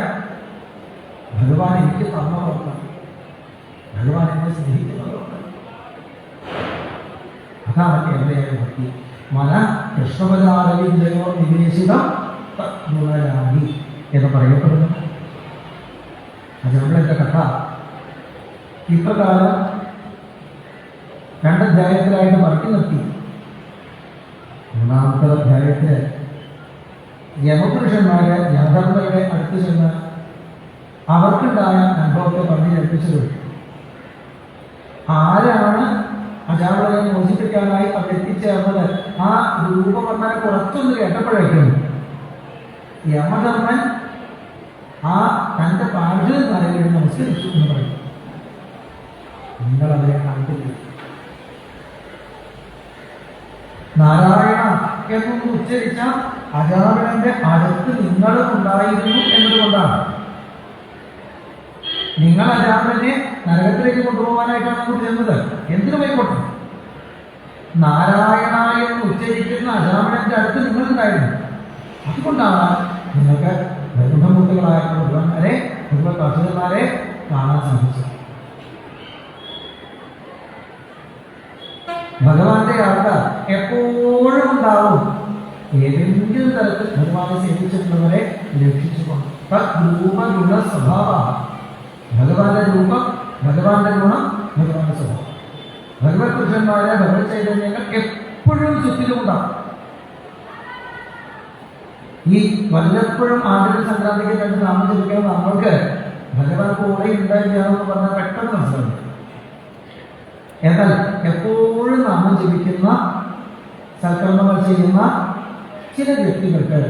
B: ഭഗവാൻ എനിക്ക് തന്നവർക്ക്, ഭഗവാൻ എന്നെ സ്നേഹിക്കുന്നവർക്ക്. അതാണ് കേവലയായ ഭക്തി. മന കൃഷ്ണപദാരവിന്ദയോ നിവേശിതം ഗുണരാഗി എന്ന് പറയപ്പെടുന്നു. അജാമിളന്റെ കഥ ഇപ്രകാരം 2 അധ്യായത്തിലായിട്ട് മറക്കി നിർത്തി. 3-ാമത്തെ അധ്യായത്തില് യമപുരുഷന്മാര് യമധർമ്മയുടെ അടുത്ത് ചെന്ന് അവർക്കുണ്ടായ അനുഭവത്തെ പറഞ്ഞ് കേൾപ്പിച്ചത്. ആരാണ് അജാമിളയെ മോചിപ്പിക്കാനായി അവർ എത്തിച്ചേർന്നത്? ആ രൂപവർണ്ണനെ കുറച്ചൊന്ന് കേട്ടപ്പോഴേക്കും യമധർമ്മൻ ആ തൻ്റെ പാർശ്വനായി നമസ്കരിച്ചു എന്ന് പറയും. നിങ്ങൾ അവരെ കണ്ടില്ല. നാരായണ എന്നൊന്ന് ഉച്ചരിച്ച അജാമിളന്റെ അടുത്ത് നിങ്ങളും ഉണ്ടായിരുന്നു എന്നതുകൊണ്ടാണ്. നിങ്ങൾ അജാമിളനെ നരകത്തിലേക്ക് കൊണ്ടുപോകാനായിട്ടാണ് അങ്ങോട്ട് ചെന്നത്. എന്തിനു പോയിക്കോട്ടെ, നാരായണ എന്ന് ഉച്ചരിക്കുന്ന അജാമിളന്റെ അടുത്ത് നിങ്ങളുണ്ടായിരുന്നു. അതുകൊണ്ടാണ് നിങ്ങൾക്ക് ബന്ധമുക്തികളായ ഭഗവാന്മാരെ, ഭഗവത് ഭക്തന്മാരെ കാണാൻ സാധിച്ചത്. ഭഗവാന്റെ ആൾക്കാർ എപ്പോഴും ഉണ്ടാവും. ഏതെങ്കിലും തരത്തിൽ ഭഗവാനെ സേവിച്ചിട്ടുള്ളവരെ രക്ഷിച്ചുകൊണ്ട് രൂപ സ്വഭാവ. ഭഗവാന്റെ രൂപം, ഭഗവാന്റെ ഗുണം, ഭഗവാന്റെ സ്വഭാവം. ഭഗവത് പുരുഷന്മാരെ ഭഗവത് ചൈതന്യങ്ങൾ എപ്പോഴും ചുറ്റിലുമുണ്ടാവും. ഈ വല്ലപ്പോഴും ആദ്യ സംക്രാന്തിക്ക് രണ്ട് നാമം ജപിക്കാൻ നമ്മൾക്ക് ഭഗവാൻ കൂടെ ഉണ്ടായിരിക്കാമെന്ന് പറഞ്ഞാൽ പെട്ടെന്ന് മനസ്സിലാവും. എന്നാൽ എപ്പോഴും നാമം ജപിക്കുന്ന, സൽക്കർമ്മങ്ങൾ ചെയ്യുന്ന ചില വ്യക്തികൾക്ക്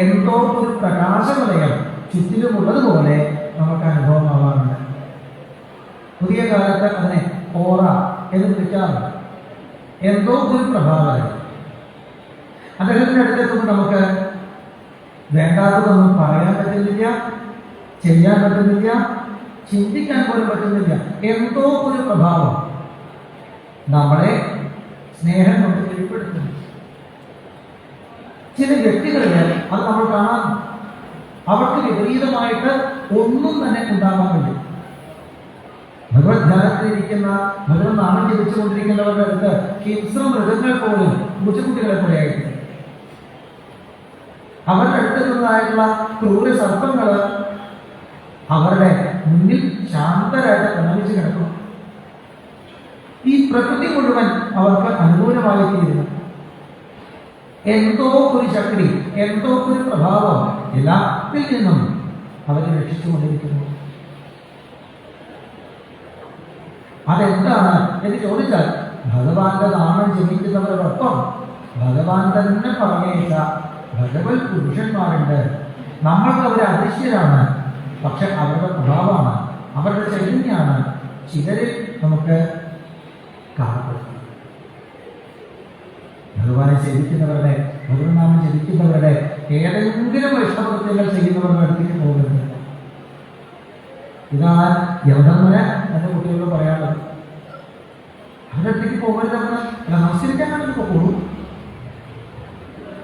B: എന്തോ ഒരു പ്രകാശവലയം ചുറ്റിലുമുള്ളതുപോലെ നമുക്ക് അനുഭവമാവാറുണ്ട്. പുതിയ കാലത്ത് അതിനെ ഓറ എന്ന് വിളിക്കാറുണ്ട്. എന്തോ ഒരു പ്രഭാവലയം. അദ്ദേഹത്തിൻ്റെ അടുത്തെത്തുമ്പോൾ നമുക്ക് വേണ്ടാത്തതൊന്നും പറയാൻ പറ്റുന്നില്ല, ചെയ്യാൻ പറ്റുന്നില്ല, ചിന്തിക്കാൻ പോലും പറ്റുന്നില്ല. എന്തോ ഒരു പ്രഭാവം നമ്മളെ സ്നേഹം കൊണ്ട് കീഴ്പ്പെടുത്തുന്നു. ചില വ്യക്തികളിൽ അത് നമ്മൾ കാണാൻ, അവർക്ക് വിപരീതമായിട്ട് ഒന്നും തന്നെ ഉണ്ടാകാൻ വേണ്ടി ഭഗവത് ധ്യാനത്തിലിരിക്കുന്ന, ഭഗവത് നാമം ജപിച്ചുകൊണ്ടിരിക്കുന്നവരുടെ അടുത്ത് ഹിംസ്ര മൃഗങ്ങൾ പോലും മുച്ചക്കുട്ടികളെ പോലെയായിട്ട് അവരുടെ അടുത്ത് നിന്നതായിട്ടുള്ള ക്രൂര സർപ്പങ്ങൾ അവരുടെ മുന്നിൽ ശാന്തരായിട്ട് പ്രണമിച്ച് കിടക്കുന്നു. ഈ പ്രകൃതി മുഴുവൻ അവർക്ക് അനുകൂലമായി തീരുന്നു. എന്തോ ഒരു ശക്തി, എന്തോ ഒരു പ്രഭാവം എല്ലാത്തിൽ നിന്നും അവരെ രക്ഷിച്ചുകൊണ്ടിരിക്കുന്നു. അതെന്താണ് എന്ന് ചോദിച്ചാൽ, ഭഗവാന്റെ നാമം ജപിക്കുന്നവരോടൊപ്പം ഭഗവാൻ തന്നെ പറഞ്ഞേച്ച ഭഗവത് പുരുഷന്മാരുണ്ട്. നമ്മൾക്ക് അവരെ അദൃശ്യരാണ്, പക്ഷെ അവരുടെ പ്രഭാവമാണ്, അവരുടെ ചൈതന്യമാണ് ചിലരിൽ നമുക്ക് കാണപ്പെടുന്നത്. ഭഗവാനെ സേവിക്കുന്നവരുടെ, ഭഗവനാമം ജപിക്കുന്നവരുടെ ഏതെങ്കിലും വൈഷ്ണവകൃത്യങ്ങൾ ചെയ്യുന്നവരുടെ അടുത്തേക്ക് പോകരുത്. ഇതാണ് യവനന്മാരെ എൻ്റെ കുട്ടികളോട് പറയാനുള്ളത്. അവരുടെ അടുത്തേക്ക് പോകരുതെന്ന് നമസ്കരിക്കാനായിട്ട് പോകുള്ളൂ.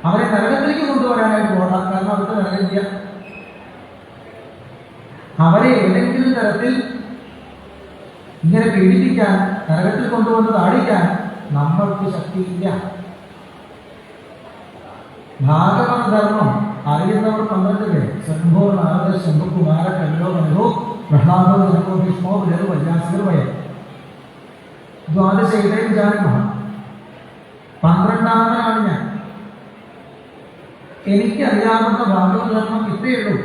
B: അവരെ നരകത്തിലേക്ക് കൊണ്ടുവരാനായിട്ട് പോകണം. കാരണം അവർക്ക് നരകമില്ല. അവരെ ഏതെങ്കിലും തരത്തിൽ ഇങ്ങനെ പീഡിപ്പിക്കാൻ, നരകത്തിൽ കൊണ്ടുവന്ന് താടിക്കാൻ നമ്മൾക്ക് ശക്തിയില്ല. ഭാഗവത ധർമ്മം അറിയുന്നവർ 12 പേര്: ശംഭോ നാരദ ശംഭു കുമാര കല്ലോ മനോ പ്രഹ്ലാദോ ജനകോ ഭീഷ്മോ ബലോ വല്യാസികർ വയ ദ്വാദശൈതയും ജാനിമ. 12ാമനാണ് ഞാൻ. എനിക്കറിയാവുന്ന ഭാഗവത ധർമ്മം ഇത്രയേ ഉള്ളൂ.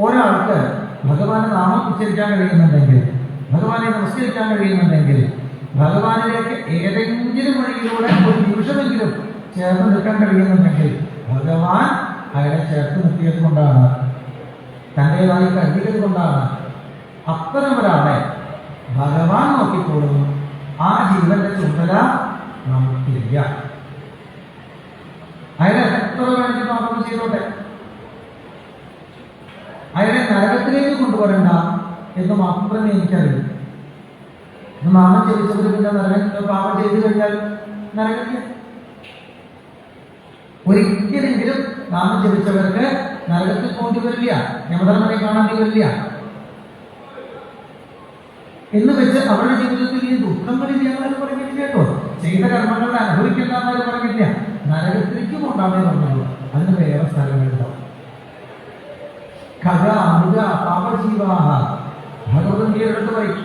B: ഒരാൾക്ക് ഭഗവാനെ നാമം ഉച്ചരിക്കാൻ കഴിയുന്നുണ്ടെങ്കിൽ, ഭഗവാനെ നമസ്കരിക്കാൻ കഴിയുന്നുണ്ടെങ്കിൽ, ഭഗവാനിലേക്ക് ഏതെങ്കിലും വഴിയിലൂടെ ഒരു നിമിഷമെങ്കിലും ചേർന്ന് നിൽക്കാൻ കഴിയുന്നുണ്ടെങ്കിൽ, ഭഗവാൻ അയാളെ ചേർത്ത് നിർത്തിയത് കൊണ്ടാണ്, തൻ്റെതായി കരുതിയത് കൊണ്ടാണ്. അത്തരം ഒരാളെ ഭഗവാൻ നോക്കിക്കൊള്ളുന്നു. ആ ജീവന്റെ ചുമതല നമുക്കില്ല. അയാളെ എത്ര വേണമെങ്കിൽ പാപം ചെയ്തോട്ടെ, അയാളെ നരകത്തിലേക്ക് കൊണ്ടുവരണ്ട എന്ന് മാത്രമേ എനിക്കറിയൂ. നാമം ജപിച്ചവർ പിന്നെ പാപം ചെയ്തു കഴിഞ്ഞാൽ നരകത്തിൽ ഒരിക്കലെങ്കിലും നാമം ജപിച്ചവർക്ക് നരകത്തിൽ പോണ്ടി വരില്ല, യമധർമ്മനെ കാണാണ്ടി വരില്ല. എന്ന് വെച്ച് അവരുടെ ജീവിതത്തിൽ ഈ ദുഃഖം വരില്ല എന്നാലും പറഞ്ഞിട്ടില്ല കേട്ടോ. ചെയ്ത കർമ്മങ്ങളെ അനുഭവിക്കേണ്ട എന്നാലും പറഞ്ഞില്ല. നരകത്തിലേക്ക് കൊണ്ടാണേ പറഞ്ഞുള്ളൂ. അതിന് വേറെ സ്ഥലങ്ങളുണ്ടാവും. ഖഗ മൃഗ പാപജീവാഹ ഭഗവതീയടുത്ത് പറയും.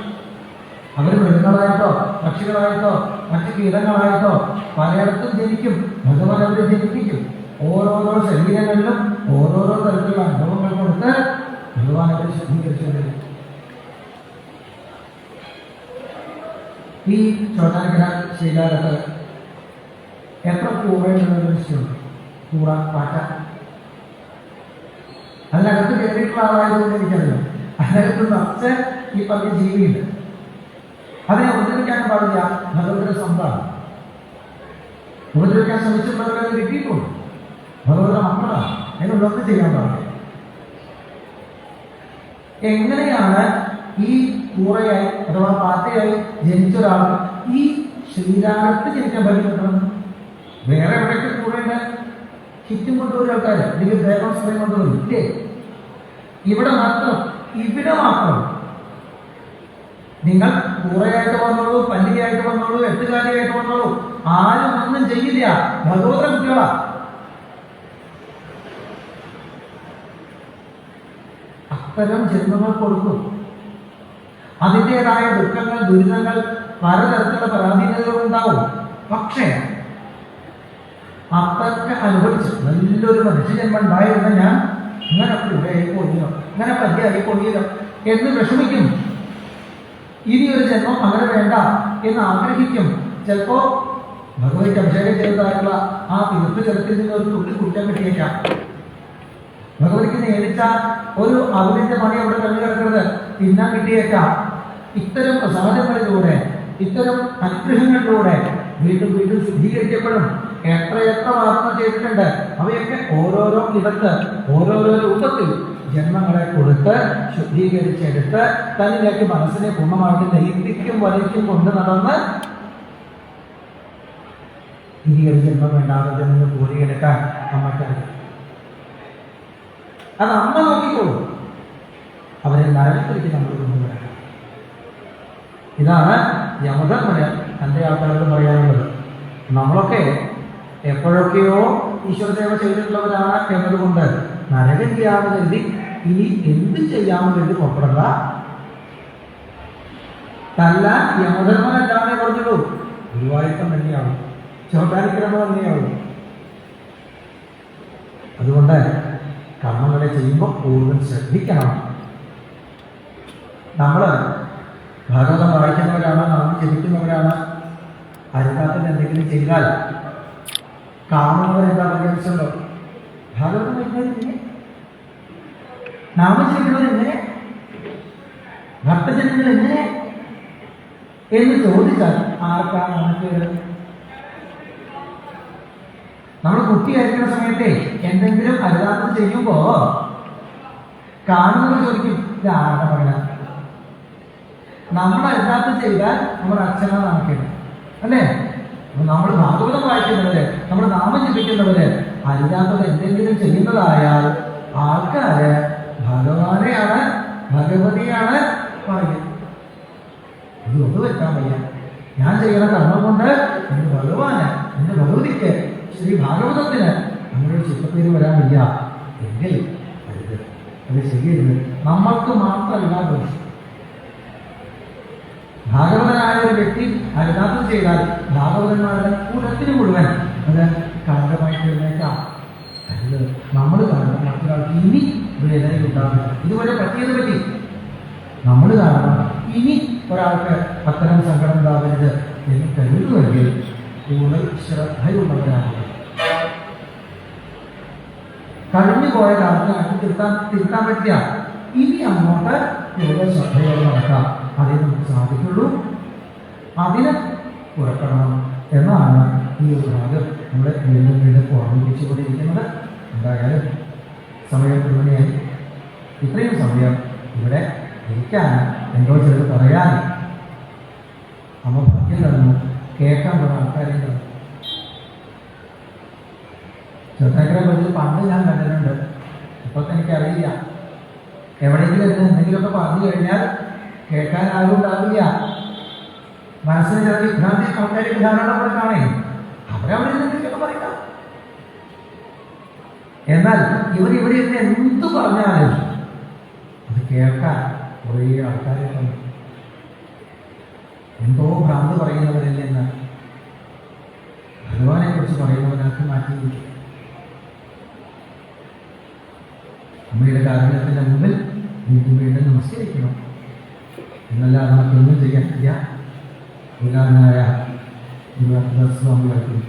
B: അവർ മൃഗങ്ങളായിട്ടോ പക്ഷികളായിട്ടോ മറ്റു കീടങ്ങളായിട്ടോ പലയിടത്തും ജനിക്കും. ഭഗവാൻ അവരെ ജനിപ്പിക്കും. ഓരോരോ ശരീരങ്ങളിലും ഓരോരോ തരത്തിലുള്ള അനുഭവങ്ങൾ കൊടുത്ത് ഭഗവാൻ അവരെ ശുദ്ധീകരിച്ചു. ഈ ചോട്ടാനിക്കര ശ്രീകാലത്ത് എത്ര കൂറയുണ്ടെന്ന് നിശ്ചയമുണ്ട്. കൂറ പാട്ട അതിനകത്ത് കയറിയിട്ടുള്ള ആളായതുകൊണ്ട് എനിക്കറിയാം. അതിനകത്ത് നിറച്ച് ഈ പറഞ്ഞ ജീവിയുണ്ട്. അതിനെ ഉപദ്രവിക്കാൻ പാടില്ല. ഭഗവതിയുടെ സ്വന്തമാണ്. ഉപദ്രവിക്കാൻ ശ്രമിച്ചിട്ടുള്ളവരെ അത് കിട്ടിയിട്ടുണ്ട്. ഭഗവതിയുടെ മക്കളാണ്. അതിനുള്ളൊക്കെ ചെയ്യാൻ പാടില്ല. എങ്ങനെയാണ് ഈ കൂറയായി അഥവാ പാറ്റയായി ജനിച്ച ഒരാൾ ഈ ശ്രീരാഗത്ത് ജനിക്കാൻ പറ്റുന്നത്? വേറെ എവിടെയൊക്കെ കൂറയുടെ ഹിറ്റും കൊണ്ടുവരും ആൾക്കാർ, അല്ലെങ്കിൽ ദേവം സ്വയം കൊണ്ടുവരും ഇല്ലേ? ഇവിടെ മാത്രം നിങ്ങൾ കൂറയായിട്ട് വന്നോളൂ, പല്ലിയായിട്ട് വന്നോളൂ, എട്ടുകാലിയായിട്ട് വന്നോളൂ, ആരും ഒന്നും ചെയ്യില്ല. ഭഗവത കുട്ടികളാ. അത്തരം ജന്മങ്ങൾ കൊടുക്കും. അതിൻ്റെതായ ദുഃഖങ്ങൾ, ദുരിതങ്ങൾ, പലതരത്തിലുള്ള പരാധീനതകൾ ഉണ്ടാവും. പക്ഷേ അതൊക്കെ അനുഭവിച്ച് നല്ലൊരു മനുഷ്യജന്മം ഉണ്ടായിരുന്ന ഞാൻ ഇങ്ങനെ കൂടെയായി പോയില്ലോ, ഇങ്ങനെ പല്ലിയായി പോയില്ലോ എന്ന് വിഷമിക്കും. ഇനി ഒരു ജന്മം അങ്ങനെ വേണ്ട എന്ന് ആഗ്രഹിക്കും. ചിലപ്പോ ഭഗവതിക്ക് അഭിഷേകം ചെയ്തതായുള്ള ആ തീർത്ഥ ജലത്തിൽ നിന്ന് ഒരു തുള്ളി കുറ്റം കിട്ടിയേക്കാം. ഭഗവതിക്ക് നേരിച്ച ഒരു അവരിന്റെ പണി അവിടെ കണ്ടു കിടക്കുന്നത് തിന്നാൻ കിട്ടിയേക്കാം. ഇത്തരം പ്രസാദങ്ങളിലൂടെ, ഇത്തരം അനുഗ്രഹങ്ങളിലൂടെ വീണ്ടും വീണ്ടും ശുദ്ധീകരിക്കപ്പെടും. എത്രയെത്ര വാർത്ത ചെയ്തിട്ടുണ്ട്. അവയൊക്കെ ഓരോരോ ഇടത്ത് ഓരോരോ രൂപത്തിൽ ജന്മങ്ങളെ കൊടുത്ത് ശുദ്ധീകരിച്ചെടുത്ത് തന്നിലേക്ക് മനസ്സിനെ പൂർണ്ണമായിട്ട് ദൈഹിക്കും വലയ്ക്കും കൊണ്ട് നടന്ന് ഇനി ഒരു ജന്മം വേണ്ടാതെ നിന്ന് കൂടിയെടുക്കാൻ അമ്മക്കറിയാം. അത് അമ്മ നോക്കിക്കോളൂ. അവരെ നരകത്തിലേക്ക് നമ്മൾ കൊണ്ടുവരാം. ഇതാണ് യമധർമ്മന് തൻ്റെ ആൾക്കാരോട് പറയാനുള്ളത്. നമ്മളൊക്കെ എപ്പോഴൊക്കെയോ ഈശ്വരസേവ ചെയ്തിട്ടുള്ളവരാണ് എന്നതുകൊണ്ട് നരകം ചെയ്യാമെന്ന് കരുതി ഇനി എന്തും ചെയ്യാമെന്ന് കരുതി പുറപ്പെടണ്ട. തല്ല യമധർമ്മനല്ലാതെ പറഞ്ഞുള്ളൂ. ഗുരുവായൂരം തന്നെയാവും, ചോട്ടാനിക്രമം തന്നെയാവും. അതുകൊണ്ട് കർമ്മങ്ങളെ ചെയ്യുമ്പോൾ കൂടുതൽ ശ്രദ്ധിക്കണം. നമ്മൾ ഭാഗവതം വായിക്കുന്നവരാണ്, നാം ജപിക്കുന്നവരാണ്. അരുതാത്തിൽ എന്തെങ്കിലും ചെയ്താൽ കാണുന്നവരെന്താ പരിഗണിച്ചല്ലോ. ഭാഗവതം വരുന്നവരെങ്ങനെ, നാമം ജപിക്കുന്നവരെങ്ങനെ, ഭക്തജനങ്ങൾ എങ്ങനെ എന്ന് ചോദിച്ചാൽ ആർക്കാണ് നമുക്ക്. നമ്മൾ കുട്ടിയായിരിക്കുന്ന സമയത്തെ എന്തെങ്കിലും അരുതാത്തത് ചെയ്യുമ്പോ കാണുന്നവർ ചോദിക്കും, ഇത് ആരുടെ മകന. നമ്മൾ അരുതാത്തത് ചെയ്താൽ നമ്മുടെ അച്ഛനാ നമുക്കില്ല, അല്ലേ? നമ്മൾ ഭാഗവതം വായിക്കുന്നവര്, നമ്മൾ നാമം ജപിക്കുന്നവര് അരുതാത്തത് എന്തെങ്കിലും ചെയ്യുന്നതായാൽ ആൾക്കാര് ഭഗവാനെയാണ്, ഭഗവതിയാണ് പറയുന്നത്. ഇത് ഒന്നു വെക്കാൻ വയ്യ. ഞാൻ ചെയ്യുന്ന കർമ്മം കൊണ്ട് എന്റെ ഭഗവാന്, എന്റെ ഭഗവതിക്ക്, ശ്രീ ഭാഗവതത്തിന് നമ്മുടെ ചിത്രപ്പേര് വരാൻ വയ്യ എങ്കിൽ അത് ശരിയരുത്. നമ്മൾക്ക് മാത്രമല്ല ദോഷം. ഭാഗവതനായ ഒരു വ്യക്തി അരുതാത്തം ചെയ്താൽ ഭാഗവതന്മാരുടെ കൂട്ടത്തിന് മുഴുവൻ അത് കാരണമായിട്ട് എഴുന്നേക്കാം. അത് നമ്മൾ കാരണം മറ്റൊരാൾക്ക് ഇനി വേദനയുണ്ടാവില്ല. ഇതുപോലെ പറ്റിയത് പറ്റി നമ്മൾ കാരണം ഇനി ഒരാൾക്ക് അത്തരം സങ്കടം ഉണ്ടാവരുത് എന്ന് കരുതുമെങ്കിൽ കൂടുതൽ ശ്രദ്ധയുള്ളവരാണ്. കഴിഞ്ഞു പോയ കാലത്ത് തിരുത്താൻ പറ്റിയ ഇനി അങ്ങോട്ട് കൂടുതൽ ശ്രദ്ധയോടെ നടക്കാം. അതേ നമുക്ക് സാധിക്കുള്ളൂ. അതിന് പുറപ്പെടണം എന്നാണ് ഈ ഒരു ഭാഗം നമ്മളെ വീണ്ടും വീണ്ടും ഓർമ്മിപ്പിച്ചുകൊണ്ടിരിക്കുന്നത്. എന്തായാലും സമയം മുഴുവനായി. ഇത്രയും സമയം ഇവിടെ ഇരിക്കാൻ, എന്തോ ചെറുത് പറയാൻ അമ്മ ഭാഗ്യം തന്നു. കേൾക്കാൻ പല ആൾക്കാരെയും തന്നു. ചെറുതായിക്കരെ പറ്റി പണ്ട് ഞാൻ കണ്ടിട്ടുണ്ട്. ഇപ്പോഴത്തെ എനിക്കറിയില്ല. എവിടെയെങ്കിലും എന്തെങ്കിലുമൊക്കെ പറഞ്ഞു കഴിഞ്ഞാൽ കേൾക്കാൻ ആരും ഉണ്ടാവില്ല. മനസ്സിന് ചില വിഭ്രാന്തി ആൾക്കാരെ ധാരാളം കാണേ. അവരവിടെ എന്തെങ്കിലുമൊക്കെ പറയാം. എന്നാൽ ഇവിടെ ഇരുന്ന് എന്ത് പറഞ്ഞാലും അത് കേൾക്കാൻ കുറേ ആൾക്കാരെ തന്നു. എന്തോ ഭ്രാന്ത് പറയുന്നവരിൽ നിന്ന് ഭഗവാനെ കുറിച്ച് പറയുന്നവരാക്കി മാറ്റിയിരിക്കും. അമ്മയുടെ കാരുണ്യത്തിൻ്റെ മുമ്പിൽ വീണ്ടും വീണ്ടും നമസ്കരിക്കണം. എന്നല്ലാതെ നമുക്കൊന്നും ചെയ്യാൻ പറ്റില്ല. ഗുരുനാഥനായ സ്വാമികൾക്കും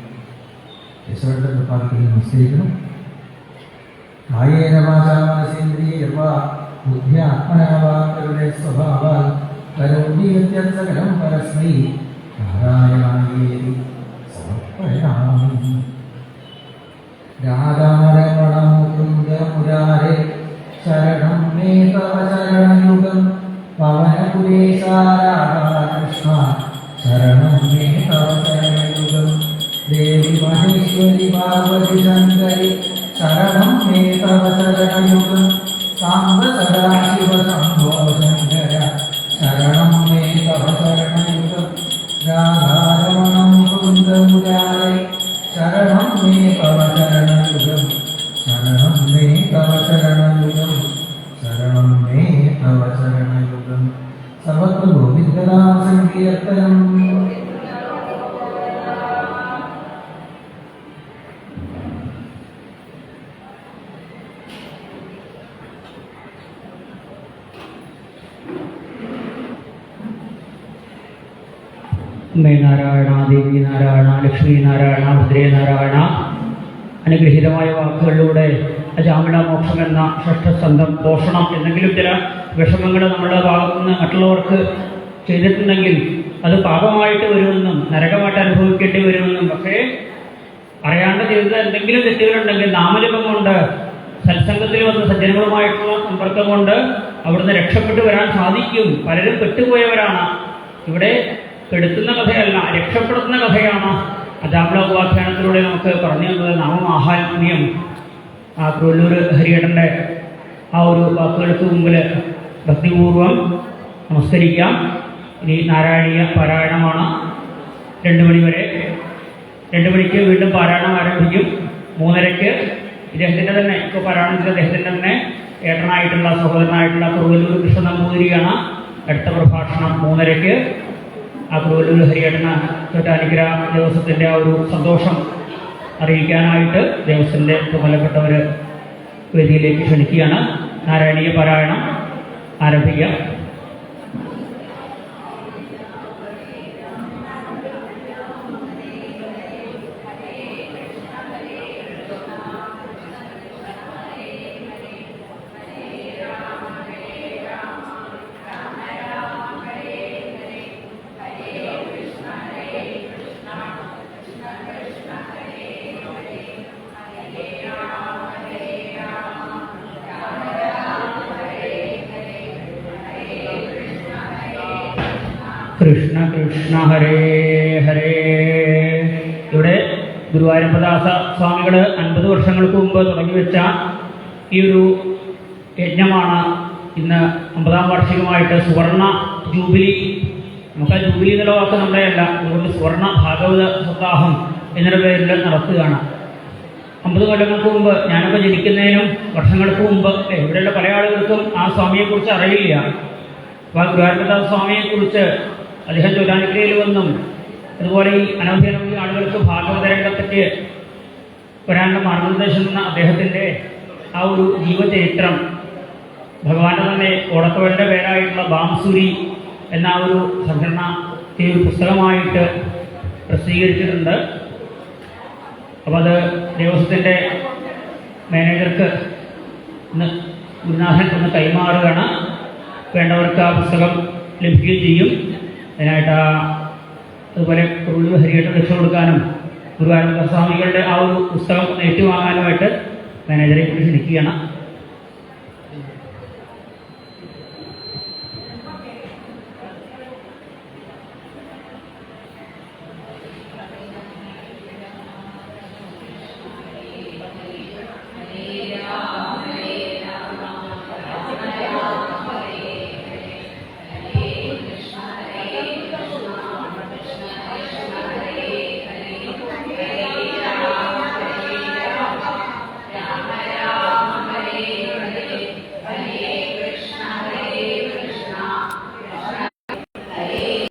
B: യശോയുടെ കൃപാകത്തിൽ നമസ്കരിക്കണം. കായേന വാചാ മനസേന്ദ്രിയർവാ ബുദ്ധ്യാത്മനാവാ സ്വഭാവാൽ കരോമി സകലം പരസ്മൈ നാരായണായേതി സമർപ്പയാമി. രാധാരമണ മുകുന്ദ മുരാരേ ശരണം മേ തവ ചരണയുഗം പവനപുരേശാരാധാകൃഷ്ണ ശരണം മേ തവ ചരണയുഗം. ദേവി മഹേശ്വരി പാർവതി ശങ്കരി ശരണം മേ തവ ചരണയുഗം. സാംബ സദാശിവ ശംഭോ ശങ്കര ശരണം മേ കീർത്തനം.
C: അമ്മേ നാരായണ, ദേവി നാരായണ, ലക്ഷ്മി നാരായണ, ഭദ്രേ നാരായണ. അനുഗ്രഹീതമായ വാക്കുകളിലൂടെ അജാമിള മോക്ഷം എന്ന ഷഷ്ഠസ്കന്ധം പോഷണം എന്തെങ്കിലും ചില വിഷമങ്ങൾ നമ്മുടെ ഭാഗത്തു നിന്ന് മറ്റുള്ളവർക്ക് ചെയ്തിട്ടുണ്ടെങ്കിൽ അത് പാപമായിട്ട് വരുമെന്നും നരകമായിട്ട് അനുഭവിക്കേണ്ടി വരുമെന്നും, പക്ഷേ അറിയാണ്ട് ചെയ്ത എന്തെങ്കിലും തെറ്റുകളുണ്ടെങ്കിൽ നാമജപം കൊണ്ട് സത്സംഗത്തിൽ വന്ന സജ്ജനങ്ങളുമായിട്ടുള്ള സമ്പർക്കം കൊണ്ട് അവിടുന്ന് രക്ഷപ്പെട്ടു വരാൻ സാധിക്കും. പലരും പെട്ടുപോയവരാണ്. ഇവിടെ പെടുത്തുന്ന കഥയല്ല, രക്ഷപ്പെടുത്തുന്ന കഥയാണ് അജാമിള ഉപാഖ്യാനത്തിലൂടെ നമുക്ക് പറഞ്ഞു തന്നത്. നാമമാഹാത്മ്യം ആ കുരുവല്ലൂർ ഹരിയേട്ടൻ്റെ ആ ഒരു വാക്കുകൾക്ക് മുമ്പിൽ ഭക്തിപൂർവം നമസ്കരിക്കാം. ഇനി നാരായണീയ പാരായണമാണ്. 2 മണി വരെ. 2 മണിക്ക് വീണ്ടും പാരായണം ആരംഭിക്കും. 3:30 ഇദ്ദേഹത്തിൻ്റെ തന്നെ ഇപ്പോൾ പാരായണം ചെയ്ത അദ്ദേഹത്തിൻ്റെ തന്നെ ഏട്ടനായിട്ടുള്ള സഹോദരനായിട്ടുള്ള കുരുവല്ലൂർ കൃഷ്ണ നമ്പൂതിരിയാണ് അടുത്ത പ്രഭാഷണം. 3:30 ആ കുരുവല്ലൂർ ഹരിയേട്ടന് ചോറ്റാനിക്കര ദേവസ്വത്തിൻ്റെ ആ ഒരു സന്തോഷം അറിയിക്കാനായിട്ട് ദേവസ്വത്തിൻ്റെ ചുമതലപ്പെട്ടവർ വേദിയിലേക്ക് ക്ഷണിക്കുകയാണ്. നാരായണീയ പാരായണം ആരംഭിക്കാം. കൃഷ്ണ കൃഷ്ണ ഹരേ ഹരേ. ഇവിടെ ഗുരുവായൂരപ്പദാസ സ്വാമികൾ 50 വർഷങ്ങൾക്ക് മുമ്പ് തുടങ്ങി വെച്ച ഈ ഒരു യജ്ഞമാണ് ഇന്ന് 50ാം വാർഷികമായിട്ട് സുവർണ ജൂബിലി. നമുക്ക് ആ ജൂബിലി എന്നുള്ള വാക്ക് നമ്മുടെ അല്ല, അതുകൊണ്ട് സുവർണ ഭാഗവത സപ്താഹം എന്നൊരു പേരിൽ നടത്തുകയാണ്. 50 കൊല്ലങ്ങൾക്ക് മുമ്പ്, ഞാനൊക്കെ ജനിക്കുന്നതിനും വർഷങ്ങൾക്ക് മുമ്പ് ഇവിടെയുള്ള പല ആളുകൾക്കും ആ സ്വാമിയെക്കുറിച്ച് അറിയില്ല. അപ്പോൾ ആ ഗുരുവായൂരപ്പദാസ സ്വാമിയെക്കുറിച്ച് അദ്ദേഹം ചോറ്റാനിക്കരയിൽ വന്നും അതുപോലെ ഈ അനവധി ആളുകൾക്ക് ഭാഗവത രംഗത്തേക്ക് വരാനുള്ള മാർഗനിർദ്ദേശം എന്ന അദ്ദേഹത്തിൻ്റെ ആ ഒരു ജീവചരിത്രം ഭഗവാന്റെ തന്നെ ഓടക്കവരുടെ പേരായിട്ടുള്ള ബാംസുരി എന്ന ആ ഒരു സംഘടന ഈ ഒരു പുസ്തകമായിട്ട് പ്രസിദ്ധീകരിച്ചിട്ടുണ്ട്. അപ്പോൾ അത് ദേവസ്വത്തിൻ്റെ മാനേജർക്ക് ഇന്ന് ഗുരുനാഥൻ ഒന്ന് കൈമാറുകയാണ്. വേണ്ടവർക്ക് ആ പുസ്തകം ലഭിക്കുകയും ചെയ്യും. അതിനായിട്ട് അതുപോലെ കുരുവല്ലൂർ ഹരിയേട്ടൻ രക്ഷ കൊടുക്കാനും ഗുരുവായൂരപ്പ സ്വാമികളുടെ ആ ഒരു പുസ്തകം ഏറ്റുവാങ്ങാനുമായിട്ട് മാനേജറെ ക്ഷണിക്കുകയാണ്.